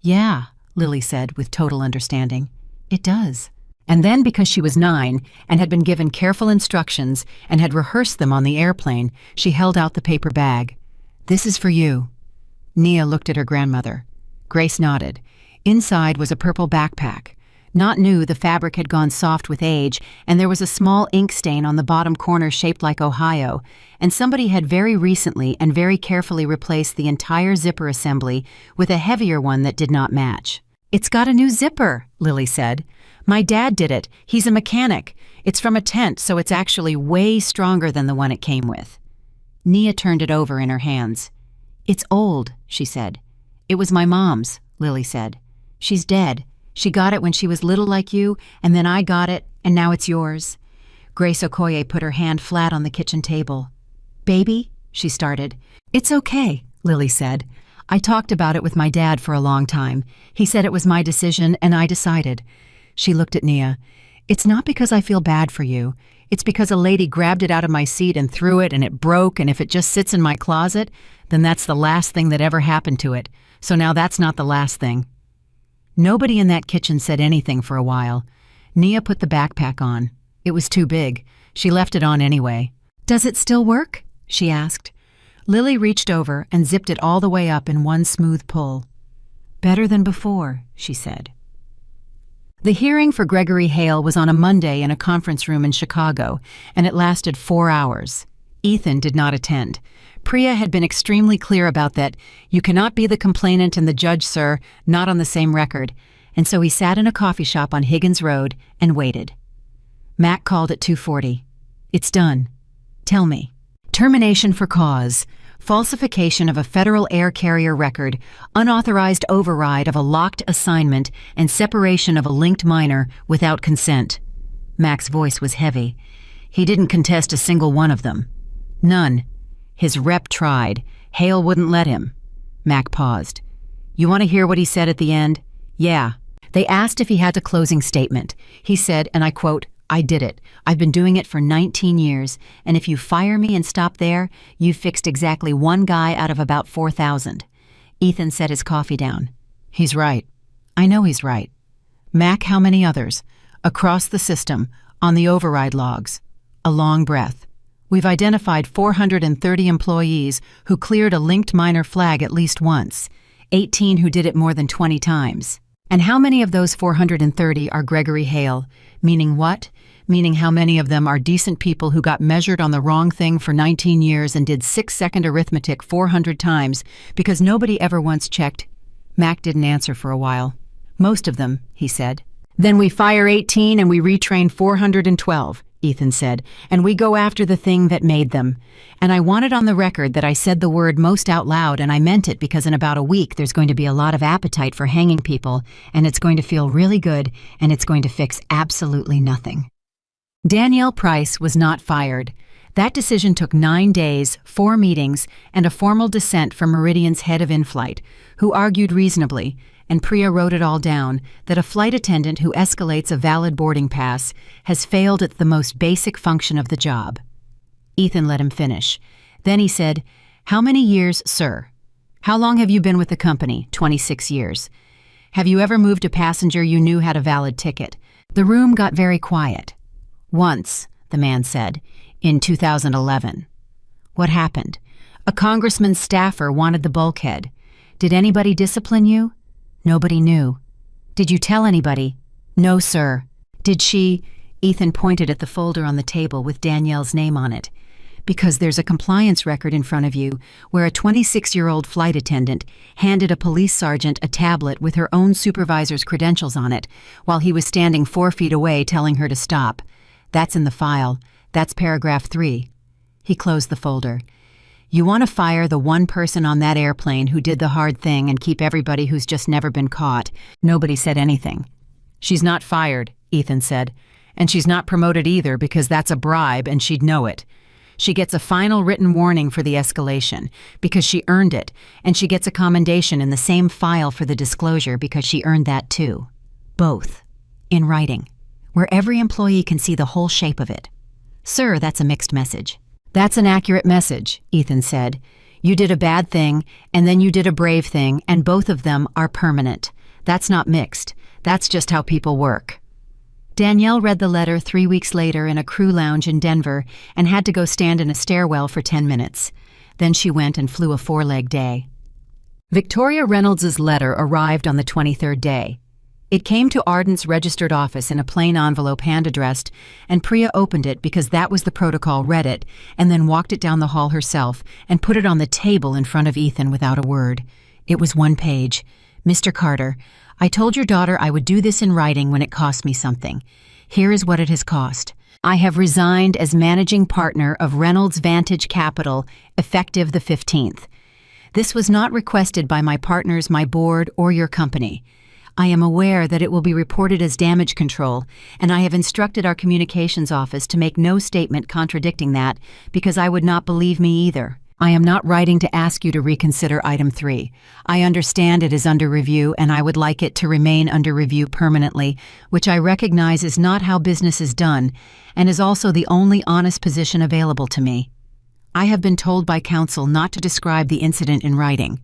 Yeah, Lily said with total understanding. It does. And then because she was 9 and had been given careful instructions and had rehearsed them on the airplane, she held out the paper bag. This is for you. Nia looked at her grandmother. Grace nodded. Inside was a purple backpack. Not new, the fabric had gone soft with age, and there was a small ink stain on the bottom corner shaped like Ohio, and somebody had very recently and very carefully replaced the entire zipper assembly with a heavier one that did not match. It's got a new zipper, Lily said. My dad did it. He's a mechanic. It's from a tent, so it's actually way stronger than the one it came with. Nia turned it over in her hands. It's old, she said. It was my mom's, Lily said. She's dead. She got it when she was little like you, and then I got it, and now it's yours. Grace Okoye put her hand flat on the kitchen table. Baby, she started. It's okay, Lily said. I talked about it with my dad for a long time. He said it was my decision, and I decided. She looked at Nia. It's not because I feel bad for you. It's because a lady grabbed it out of my seat and threw it and it broke, and if it just sits in my closet, then that's the last thing that ever happened to it. So now that's not the last thing." Nobody in that kitchen said anything for a while. Nia put the backpack on. It was too big. She left it on anyway. "Does it still work?" she asked. Lily reached over and zipped it all the way up in one smooth pull. "Better than before," she said. The hearing for Gregory Hale was on a Monday in a conference room in Chicago, and it lasted 4 hours. Ethan did not attend. Priya had been extremely clear about that. "You cannot be the complainant and the judge, sir, not on the same record." And so he sat in a coffee shop on Higgins Road and waited. Mac called at 2:40. "It's done. Tell me." "Termination for cause. Falsification of a federal air carrier record, unauthorized override of a locked assignment, and separation of a linked minor without consent." Mac's voice was heavy. "He didn't contest a single one of them." "None. His rep tried. Hale wouldn't let him." Mac paused. "You want to hear what he said at the end?" "Yeah." They asked if he had a closing statement. He said, and I quote, "I did it. I've been doing it for 19 years, and if you fire me and stop there, you've fixed exactly one guy out of about 4,000. Ethan set his coffee down. "He's right. I know he's right." "Mac, how many others?" "Across the system, on the override logs." A long breath. "We've identified 430 employees who cleared a linked minor flag at least once, 18 who did it more than 20 times. And how many of those 430 are Gregory Hale? Meaning what? Meaning how many of them are decent people who got measured on the wrong thing for 19 years and did 6-second arithmetic 400 times because nobody ever once checked?" Mac didn't answer for a while. "Most of them," he said. "Then we fire 18 and we retrain 412, Ethan said, "and we go after the thing that made them. And I want it on the record that I said the word most out loud, and I meant it because in about a week there's going to be a lot of appetite for hanging people, and it's going to feel really good, and it's going to fix absolutely nothing." Danielle Price was not fired. That decision took 9 days, 4 meetings, and a formal dissent from Meridian's head of in-flight, who argued reasonably, and Priya wrote it all down, that a flight attendant who escalates a valid boarding pass has failed at the most basic function of the job. Ethan let him finish. Then he said, "How many years, sir? How long have you been with the company?" 26 years. "Have you ever moved a passenger you knew had a valid ticket?" The room got very quiet. "Once," the man said, "in 2011. "What happened?" "A congressman's staffer wanted the bulkhead." "Did anybody discipline you?" "Nobody knew." "Did you tell anybody?" "No, sir." "Did she—" Ethan pointed at the folder on the table with Danielle's name on it. "Because there's a compliance record in front of you where a 26-year-old flight attendant handed a police sergeant a tablet with her own supervisor's credentials on it while he was standing 4 feet away telling her to stop. That's in the file. That's paragraph 3. He closed the folder. "You want to fire the one person on that airplane who did the hard thing and keep everybody who's just never been caught." Nobody said anything. "She's not fired," Ethan said. "And she's not promoted either because that's a bribe and she'd know it. She gets a final written warning for the escalation because she earned it, and she gets a commendation in the same file for the disclosure because she earned that too. Both. In writing, where every employee can see the whole shape of it." "Sir, that's a mixed message." "That's an accurate message," Ethan said. "You did a bad thing, and then you did a brave thing, and both of them are permanent. That's not mixed. That's just how people work." Danielle read the letter 3 weeks later in a crew lounge in Denver and had to go stand in a stairwell for 10 minutes. Then she went and flew a 4-leg day. Victoria Reynolds's letter arrived on the 23rd day. It came to Ardent's registered office in a plain envelope hand-addressed, and Priya opened it because that was the protocol, read it, and then walked it down the hall herself and put it on the table in front of Ethan without a word. It was 1 page. "Mr. Carter, I told your daughter I would do this in writing when it cost me something. Here is what it has cost. I have resigned as managing partner of Reynolds Vantage Capital, effective the 15th. This was not requested by my partners, my board, or your company. I am aware that it will be reported as damage control, and I have instructed our communications office to make no statement contradicting that because I would not believe me either. I am not writing to ask you to reconsider item 3. I understand it is under review and I would like it to remain under review permanently, which I recognize is not how business is done and is also the only honest position available to me. I have been told by counsel not to describe the incident in writing.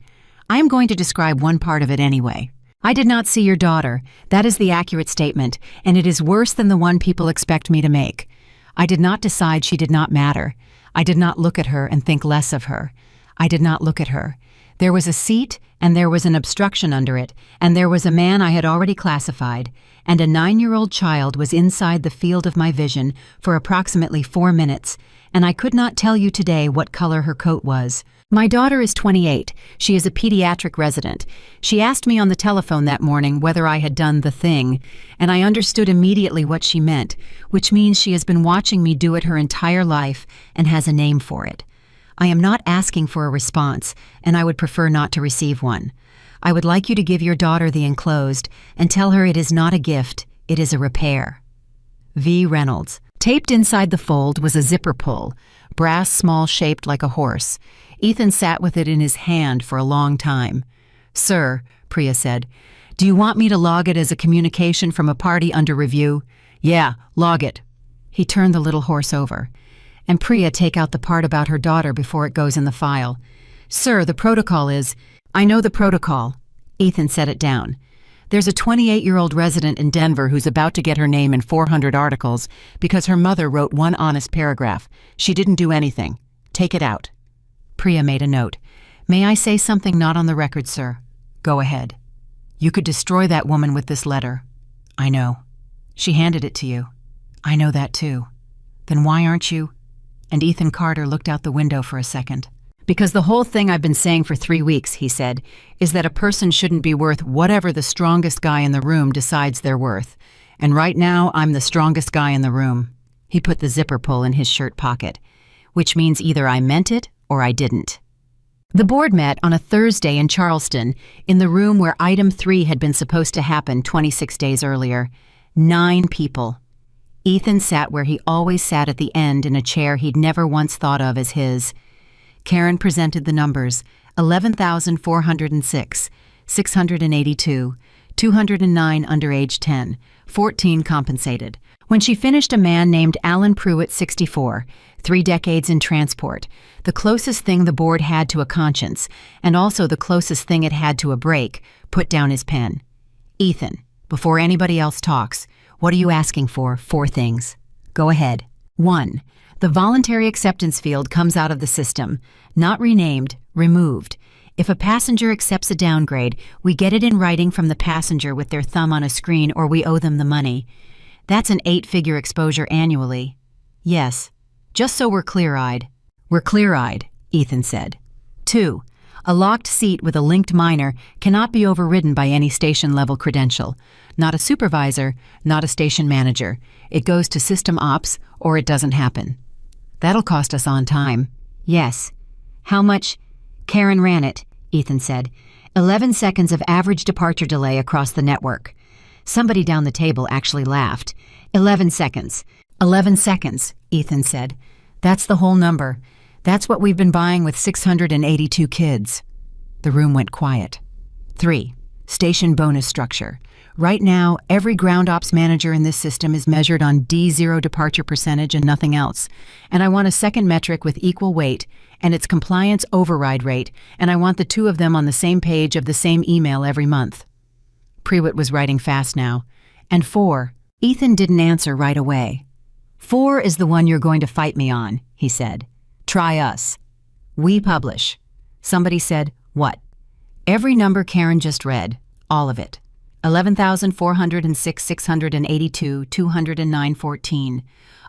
I am going to describe one part of it anyway. I did not see your daughter. That is the accurate statement, and it is worse than the one people expect me to make. I did not decide she did not matter. I did not look at her and think less of her. I did not look at her. There was a seat, and there was an obstruction under it, and there was a man I had already classified, and a 9-year-old child was inside the field of my vision for approximately 4 minutes, and I could not tell you today what color her coat was. My daughter is 28. She is a pediatric resident. She asked me on the telephone that morning whether I had done the thing, and I understood immediately what she meant, which means she has been watching me do it her entire life and has a name for it. I am not asking for a response, and I would prefer not to receive one. I would like you to give your daughter the enclosed and tell her it is not a gift, it is a repair. V. Reynolds. Taped inside the fold was a zipper pull, brass small shaped like a horse. Ethan sat with it in his hand for a long time. "Sir," Priya said, "do you want me to log it as a communication from a party under review?" "Yeah, log it." He turned the little horse over. "And Priya, take out the part about her daughter before it goes in the file." "Sir, the protocol is—" "I know the protocol." Ethan set it down. "There's a 28-year-old resident in Denver who's about to get her name in 400 articles because her mother wrote one honest paragraph. She didn't do anything. Take it out." Priya made a note. "May I say something not on the record, sir?" "Go ahead." "You could destroy that woman with this letter." "I know." "She handed it to you." "I know that too." "Then why aren't you—" And Ethan Carter looked out the window for a second. "Because the whole thing I've been saying for 3 weeks," he said, "is that a person shouldn't be worth whatever the strongest guy in the room decides they're worth. And right now, I'm the strongest guy in the room." He put the zipper pull in his shirt pocket, which means either I meant it or I didn't. The board met on a Thursday in Charleston, in the room where item 3 had been supposed to happen 26 days earlier. 9 people. Ethan sat where he always sat at the end in a chair he'd never once thought of as his. Karen presented the numbers: 11,406, 682, 209 under age 10, 14 compensated. When she finished, a man named Alan Pruitt, 64, 3 decades in transport, the closest thing the board had to a conscience, and also the closest thing it had to a break, put down his pen. "Ethan, before anybody else talks, what are you asking for? 4 things. Go ahead. 1. The voluntary acceptance field comes out of the system, not renamed, removed. If a passenger accepts a downgrade, we get it in writing from the passenger with their thumb on a screen, or we owe them the money. That's an 8-figure exposure annually." "Yes. Just so we're clear-eyed." "We're clear-eyed," Ethan said. 2. A locked seat with a linked minor cannot be overridden by any station-level credential. Not a supervisor, not a station manager. It goes to system ops, or it doesn't happen. "That'll cost us on time." "Yes." "How much?" "Karen ran it," Ethan said. 11 seconds of average departure delay across the network. Somebody down the table actually laughed. 11 seconds. 11 seconds, Ethan said. "That's the whole number. That's what we've been buying with 682 kids." The room went quiet. 3. Station bonus structure. Right now, every ground ops manager in this system is measured on D0 departure percentage and nothing else. And I want a second metric with equal weight, and its compliance override rate, and I want the 2 of them on the same page of the same email every month. Pruitt was writing fast now. "And 4. Ethan didn't answer right away. 4 is the one you're going to fight me on," he said. "Try us. We publish." Somebody said, "What?" Every number Karen just read. All of it. 11,406, 682, 209, 14.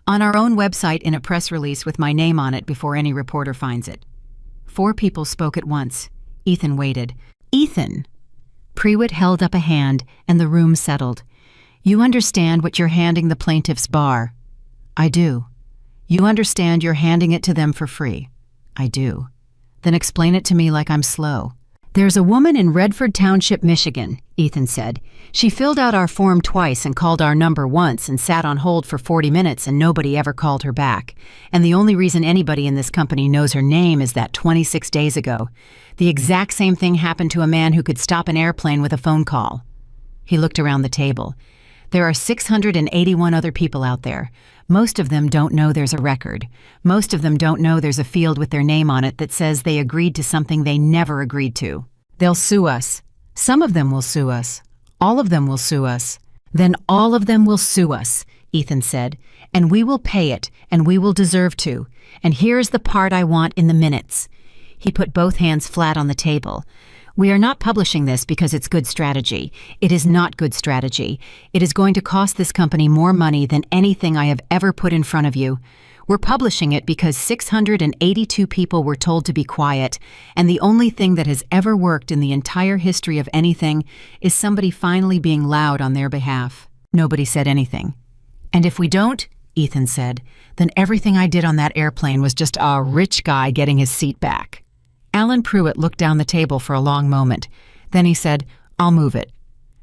On our own website in a press release with my name on it before any reporter finds it. 4 people spoke at once. Ethan waited. "Ethan!" Pruitt held up a hand, and the room settled. "You understand what you're handing the plaintiff's bar?" "I do." "You understand you're handing it to them for free?" "I do." "Then explain it to me like I'm slow." "There's a woman in Redford Township, Michigan," Ethan said. "She filled out our form twice and called our number once and sat on hold for 40 minutes and nobody ever called her back. And the only reason anybody in this company knows her name is that 26 days ago. The exact same thing happened to a man who could stop an airplane with a phone call." He looked around the table. "There are 681 other people out there. Most of them don't know there's a record. Most of them don't know there's a field with their name on it that says they agreed to something they never agreed to. They'll sue us. Some of them will sue us. All of them will sue us. Then all of them will sue us," Ethan said, "and we will pay it, and we will deserve to. And here's the part I want in the minutes." He put both hands flat on the table. "We are not publishing this because it's good strategy. It is not good strategy. It is going to cost this company more money than anything I have ever put in front of you. We're publishing it because 682 people were told to be quiet, and the only thing that has ever worked in the entire history of anything is somebody finally being loud on their behalf." Nobody said anything. "And if we don't," Ethan said, "then everything I did on that airplane was just a rich guy getting his seat back." Alan Pruitt looked down the table for a long moment. Then he said, "I'll move it."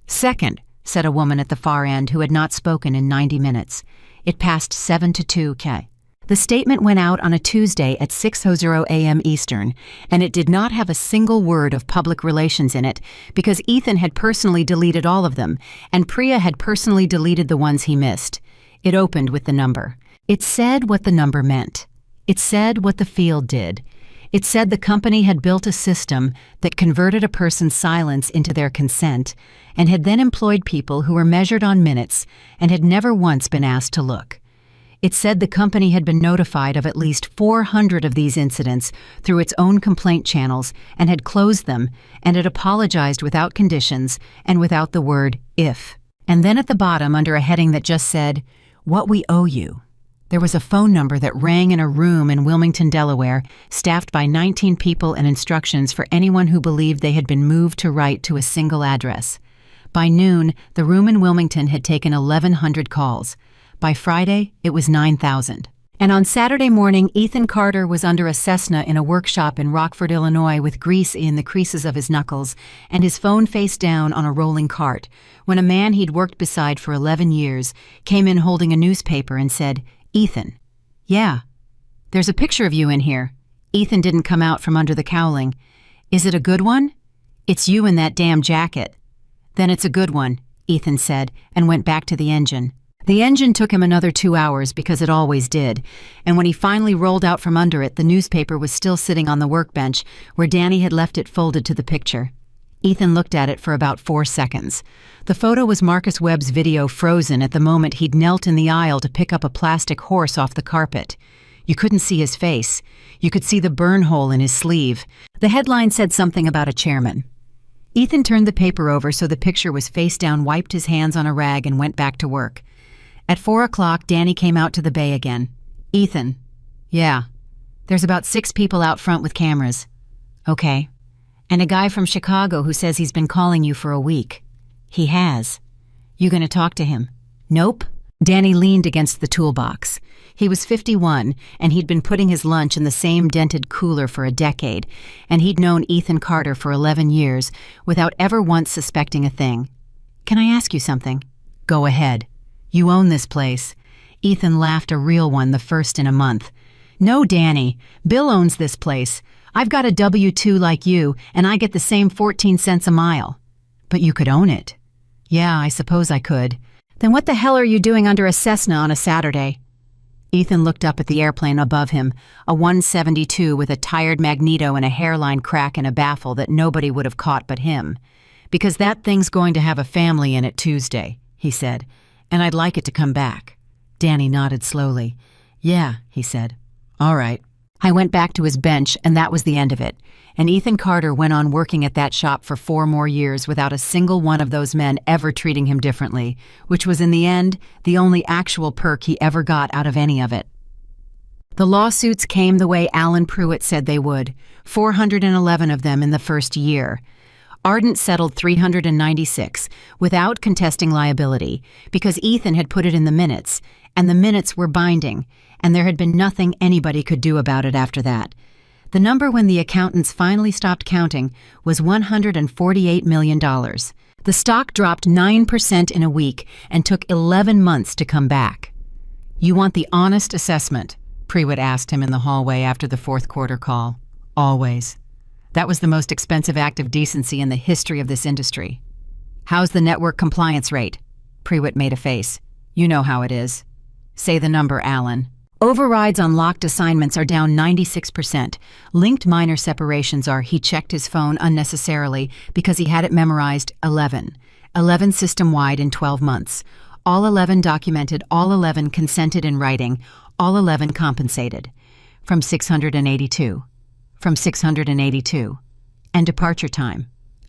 "Second," said a woman at the far end who had not spoken in 90 minutes. It passed 7-2. The statement went out on a Tuesday at 6:00 a.m. Eastern, and it did not have a single word of public relations in it because Ethan had personally deleted all of them, and Priya had personally deleted the ones he missed. It opened with the number. It said what the number meant. It said what the field did. It said the company had built a system that converted a person's silence into their consent and had then employed people who were measured on minutes and had never once been asked to look. It said the company had been notified of at least 400 of these incidents through its own complaint channels and had closed them, and had apologized without conditions and without the word if. And then at the bottom, under a heading that just said, "What we owe you," there was a phone number that rang in a room in Wilmington, Delaware, staffed by 19 people, and instructions for anyone who believed they had been moved to write to a single address. By noon, the room in Wilmington had taken 1,100 calls. By Friday, it was 9,000. And on Saturday morning, Ethan Carter was under a Cessna in a workshop in Rockford, Illinois, with grease in the creases of his knuckles and his phone face down on a rolling cart, when a man he'd worked beside for 11 years came in holding a newspaper and said, "Ethan." "Yeah." "There's a picture of you in here." Ethan didn't come out from under the cowling. "Is it a good one?" "It's you in that damn jacket." "Then it's a good one," Ethan said, and went back to the engine. The engine took him another 2 hours because it always did, and when he finally rolled out from under it, the newspaper was still sitting on the workbench where Danny had left it folded to the picture. Ethan looked at it for about 4 seconds. The photo was Marcus Webb's video frozen at the moment he'd knelt in the aisle to pick up a plastic horse off the carpet. You couldn't see his face. You could see the burn hole in his sleeve. The headline said something about a chairman. Ethan turned the paper over so the picture was face down, wiped his hands on a rag, and went back to work. At 4 o'clock, Danny came out to the bay again. "Ethan." "Yeah." "There's about 6 people out front with cameras." "Okay." "And a guy from Chicago who says he's been calling you for a week." "He has." "You gonna talk to him?" "Nope." Danny leaned against the toolbox. He was 51, and he'd been putting his lunch in the same dented cooler for a decade, and he'd known Ethan Carter for 11 years without ever once suspecting a thing. "Can I ask you something?" "Go ahead." "You own this place." Ethan laughed, a real one, the first in a month. "No, Danny. Bill owns this place. I've got a W-2 like you, and I get the same 14 cents a mile." "But you could own it." "Yeah, I suppose I could." "Then what the hell are you doing under a Cessna on a Saturday?" Ethan looked up at the airplane above him, a 172 with a tired magneto and a hairline crack and a baffle that nobody would have caught but him. "Because that thing's going to have a family in it Tuesday," he said, "and I'd like it to come back." Danny nodded slowly. "Yeah," he said. "All right." I went back to his bench, and that was the end of it. And Ethan Carter went on working at that shop for 4 more years without a single one of those men ever treating him differently, which was in the end the only actual perk he ever got out of any of it. The lawsuits came the way Alan Pruitt said they would, 411 of them in the first year. Ardent settled 396 without contesting liability because Ethan had put it in the minutes, and the minutes were binding, and there had been nothing anybody could do about it after that. The number when the accountants finally stopped counting was $148 million. The stock dropped 9% in a week and took 11 months to come back. "You want the honest assessment?" Prewitt asked him in the hallway after the fourth quarter call. "Always. That was the most expensive act of decency in the history of this industry." "How's the network compliance rate?" Prewitt made a face. "You know how it is." "Say the number, Alan." "Overrides on locked assignments are down 96%. Linked minor separations are," he checked his phone unnecessarily because he had it memorized, 11. 11 system-wide in 12 months. All 11 documented, all 11 consented in writing, all 11 compensated. From 682. From 682. And departure time.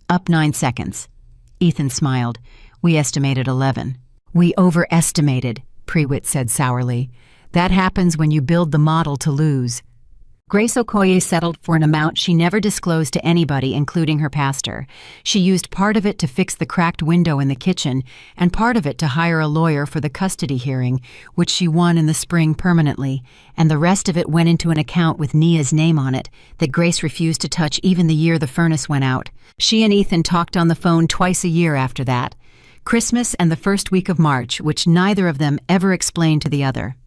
Up 9 seconds. Ethan smiled. "We estimated 11. "We overestimated," Prewitt said sourly. "That happens when you build the model to lose." Grace Okoye settled for an amount she never disclosed to anybody, including her pastor. She used part of it to fix the cracked window in the kitchen, and part of it to hire a lawyer for the custody hearing, which she won in the spring permanently, and the rest of it went into an account with Nia's name on it that Grace refused to touch even the year the furnace went out. She and Ethan talked on the phone twice a year after that. Christmas and the first week of March, which neither of them ever explained to the other.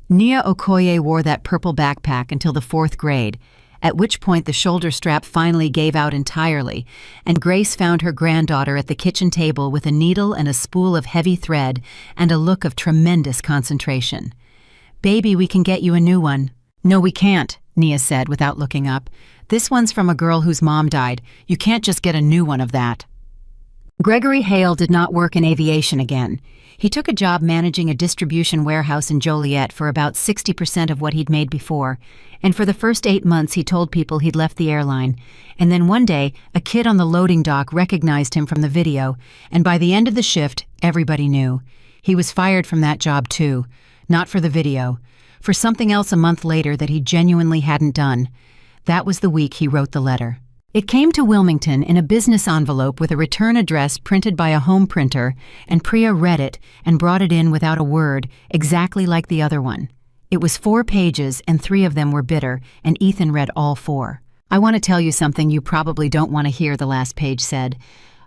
Nia Okoye wore that purple backpack until the 4th grade, at which point the shoulder strap finally gave out entirely, and Grace found her granddaughter at the kitchen table with a needle and a spool of heavy thread and a look of tremendous concentration. "Baby, we can get you a new one." "No, we can't," Nia said without looking up. "This one's from a girl whose mom died. You can't just get a new one of that." Gregory Hale did not work in aviation again. He took a job managing a distribution warehouse in Joliet for about 60% of what he'd made before, and for the first 8 months he told people he'd left the airline. And then one day, a kid on the loading dock recognized him from the video, and by the end of the shift, everybody knew. He was fired from that job too, not for the video, for something else a month later that he genuinely hadn't done. That was the week he wrote the letter. It came to Wilmington in a business envelope with a return address printed by a home printer, and Priya read it and brought it in without a word, exactly like the other one. It was 4 pages, and 3 of them were bitter, and Ethan read all 4. "I want to tell you something you probably don't want to hear," the last page said.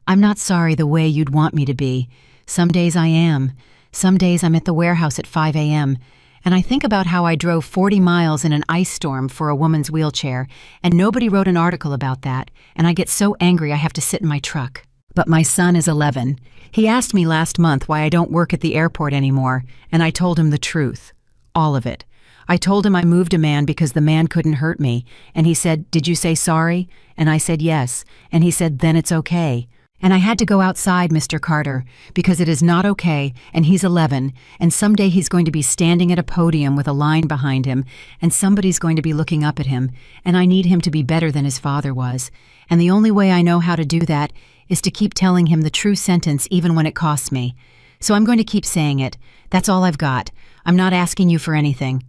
"I'm not sorry the way you'd want me to be. Some days I am. Some days I'm at the warehouse at 5 a.m., and I think about how I drove 40 miles in an ice storm for a woman's wheelchair, and nobody wrote an article about that, and I get so angry I have to sit in my truck. But my son is 11. He asked me last month why I don't work at the airport anymore, and I told him the truth. All of it. I told him I moved a man because the man couldn't hurt me, and he said, 'Did you say sorry?' And I said yes, and he said, 'Then it's okay.' And I had to go outside, Mr. Carter, because it is not okay, and he's 11, and someday he's going to be standing at a podium with a line behind him, and somebody's going to be looking up at him, and I need him to be better than his father was. And the only way I know how to do that is to keep telling him the true sentence even when it costs me. So I'm going to keep saying it. That's all I've got. I'm not asking you for anything."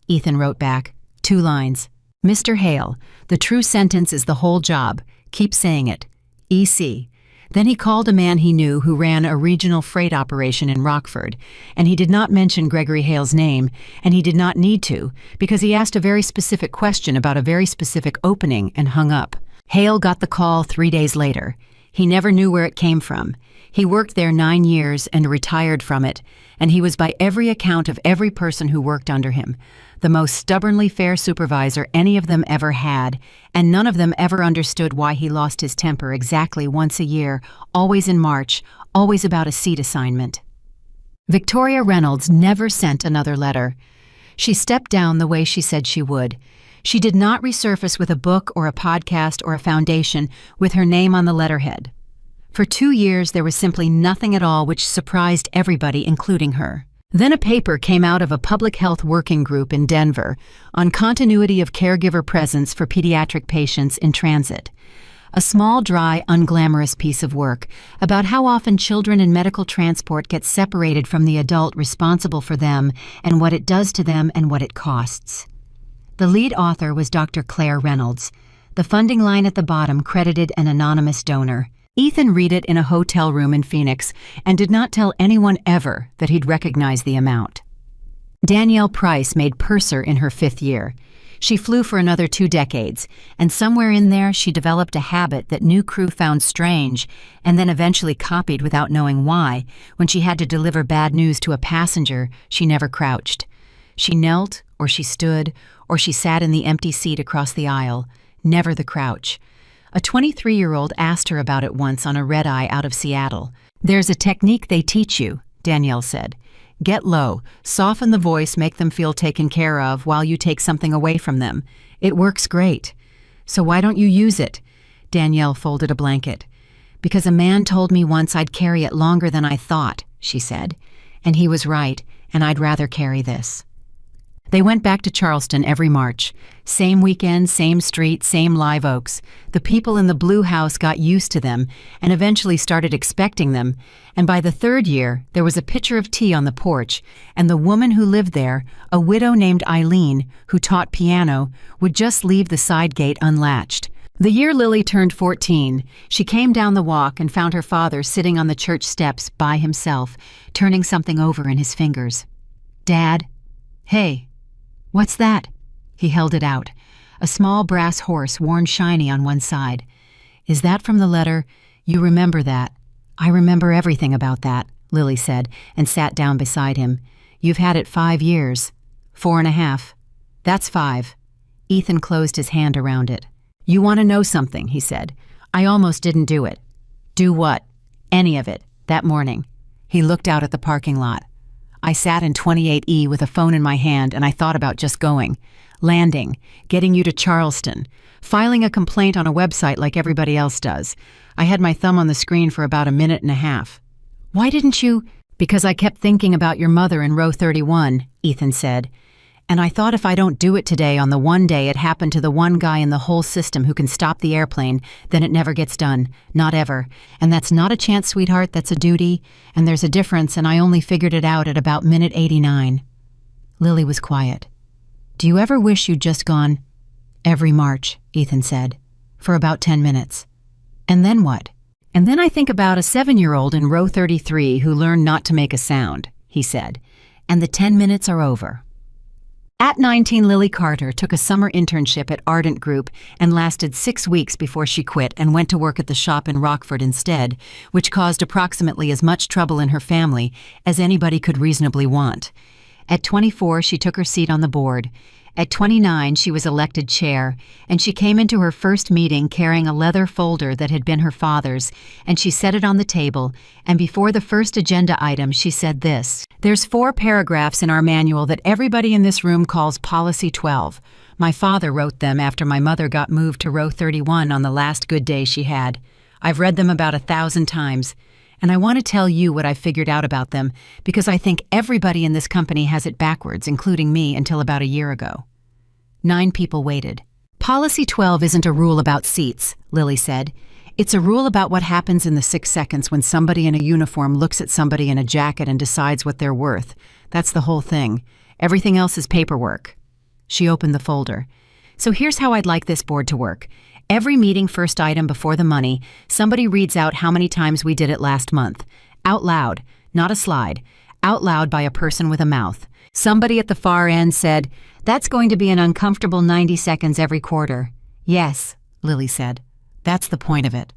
Ethan wrote back, 2 lines. "Mr. Hale, the true sentence is the whole job. Keep saying it. E.C." Then he called a man he knew who ran a regional freight operation in Rockford, and he did not mention Gregory Hale's name, and he did not need to, because he asked a very specific question about a very specific opening and hung up. Hale got the call 3 days later. He never knew where it came from. He worked there 9 years and retired from it, and he was by every account of every person who worked under him, the most stubbornly fair supervisor any of them ever had, and none of them ever understood why he lost his temper exactly once a year, always in March, always about a seat assignment. Victoria Reynolds never sent another letter. She stepped down the way she said she would. She did not resurface with a book or a podcast or a foundation with her name on the letterhead. For 2 years, there was simply nothing at all, which surprised everybody, including her. Then a paper came out of a public health working group in Denver on continuity of caregiver presence for pediatric patients in transit. A small, dry, unglamorous piece of work about how often children in medical transport get separated from the adult responsible for them and what it does to them and what it costs. The lead author was Dr. Claire Reynolds. The funding line at the bottom credited an anonymous donor. Ethan read it in a hotel room in Phoenix and did not tell anyone ever that he'd recognize the amount. Danielle Price made purser in her 5th year. She flew for another 2 decades, and somewhere in there she developed a habit that new crew found strange and then eventually copied without knowing why. When she had to deliver bad news to a passenger, she never crouched. She knelt, or she stood, or she sat in the empty seat across the aisle, never the crouch. A 23-year-old asked her about it once on a red-eye out of Seattle. "There's a technique they teach you," Danielle said. "Get low, soften the voice, make them feel taken care of while you take something away from them. It works great." "So why don't you use it?" Danielle folded a blanket. "Because a man told me once I'd carry it longer than I thought," she said. "And he was right, and I'd rather carry this." They went back to Charleston every March. Same weekend, same street, same live oaks. The people in the blue house got used to them and eventually started expecting them, and by the 3rd year, there was a pitcher of tea on the porch, and the woman who lived there, a widow named Eileen, who taught piano, would just leave the side gate unlatched. The year Lily turned 14, she came down the walk and found her father sitting on the church steps by himself, turning something over in his fingers. "Dad?" "Hey. What's that?" He held it out, a small brass horse worn shiny on one side. "Is that from the letter? You remember that?" "I remember everything about that," Lily said, and sat down beside him. "You've had it 5 years. 4.5. That's 5. Ethan closed his hand around it. "You want to know something," he said. "I almost didn't do it." "Do what?" "Any of it, that morning." He looked out at the parking lot. "I sat in 28E with a phone in my hand and I thought about just going. Landing, getting you to Charleston, filing a complaint on a website like everybody else does. I had my thumb on the screen for about 1.5 minutes. "Why didn't you—" "Because I kept thinking about your mother in row 31, Ethan said. "And I thought if I don't do it today on the one day it happened to the one guy in the whole system who can stop the airplane, then it never gets done. Not ever. And that's not a chance, sweetheart, that's a duty. And there's a difference, and I only figured it out at about minute 89. Lily was quiet. "Do you ever wish you'd just gone?" "Every March," Ethan said. "For about 10 minutes. "And then what?" "And then I think about a 7-year-old in row 33 who learned not to make a sound," he said. "And the 10 minutes are over." At 19, Lily Carter took a summer internship at Ardent Group and lasted 6 weeks before she quit and went to work at the shop in Rockford instead, which caused approximately as much trouble in her family as anybody could reasonably want. At 24, she took her seat on the board. At 29, she was elected chair, and she came into her first meeting carrying a leather folder that had been her father's, and she set it on the table, and before the first agenda item she said this: "There's 4 paragraphs in our manual that everybody in this room calls Policy 12. My father wrote them after my mother got moved to row 31 on the last good day she had. I've read them about 1,000 times. And I want to tell you what I figured out about them, because I think everybody in this company has it backwards, including me, until about a year ago." 9 people waited. "Policy 12 isn't a rule about seats," Lily said. "It's a rule about what happens in the 6 seconds when somebody in a uniform looks at somebody in a jacket and decides what they're worth. That's the whole thing. Everything else is paperwork." She opened the folder. "So here's how I'd like this board to work. Every meeting first item before the money, somebody reads out how many times we did it last month. Out loud, not a slide. Out loud by a person with a mouth. Somebody at the far end said, 'That's going to be an uncomfortable 90 seconds every quarter.'" "Yes," Lily said. "That's the point of it."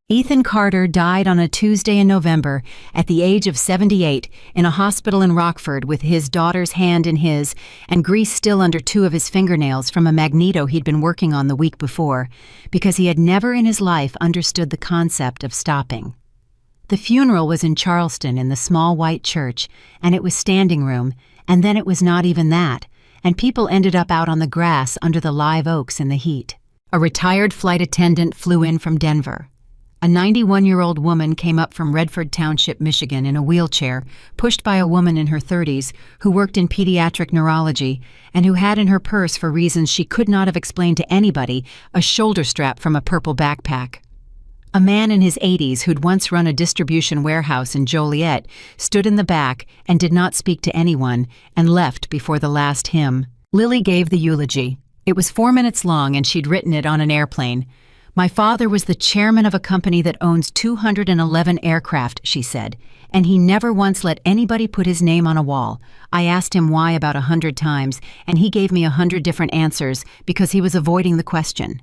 Ethan Carter died on a Tuesday in November at the age of 78 in a hospital in Rockford with his daughter's hand in his and grease still under 2 of his fingernails from a magneto he'd been working on the week before, because he had never in his life understood the concept of stopping. The funeral was in Charleston in the small white church, and it was standing room, and then it was not even that, and people ended up out on the grass under the live oaks in the heat. A retired flight attendant flew in from Denver. A 91-year-old woman came up from Redford Township, Michigan in a wheelchair, pushed by a woman in her 30s who worked in pediatric neurology and who had in her purse, for reasons she could not have explained to anybody, a shoulder strap from a purple backpack. A man in his 80s who'd once run a distribution warehouse in Joliet stood in the back and did not speak to anyone and left before the last hymn. Lily gave the eulogy. It was 4 minutes long and she'd written it on an airplane. My father was the chairman of a company that owns 211 aircraft, she said, and he never once let anybody put his name on a wall. I asked him why about 100 times, and he gave me 100 different answers because he was avoiding the question.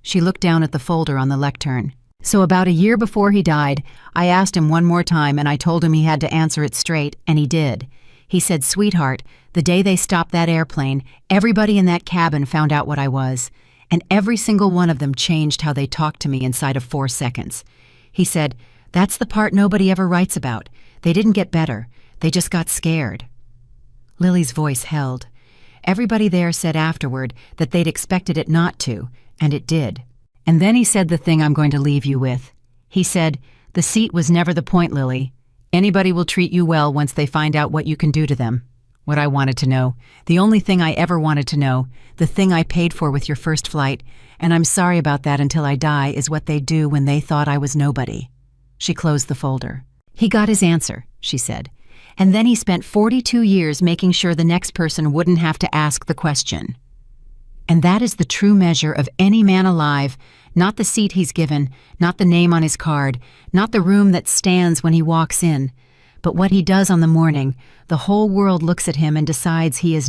She looked down at the folder on the lectern. So about a year before he died, I asked him one more time and I told him he had to answer it straight, and he did. He said, "Sweetheart, the day they stopped that airplane, everybody in that cabin found out what I was. And every single one of them changed how they talked to me inside of 4 seconds." He said, "That's the part nobody ever writes about. They didn't get better. They just got scared." Lily's voice held. Everybody there said afterward that they'd expected it not to, and it did. And then he said the thing I'm going to leave you with. He said, "The seat was never the point, Lily. Anybody will treat you well once they find out what you can do to them." What I wanted to know, the only thing I ever wanted to know, the thing I paid for with your first flight, and I'm sorry about that until I die, is what they do when they thought I was nobody. She closed the folder. He got his answer, she said, and then he spent 42 years making sure the next person wouldn't have to ask the question. And that is the true measure of any man alive, not the seat he's given, not the name on his card, not the room that stands when he walks in, but what he does on the morning. The whole world looks at him and decides he is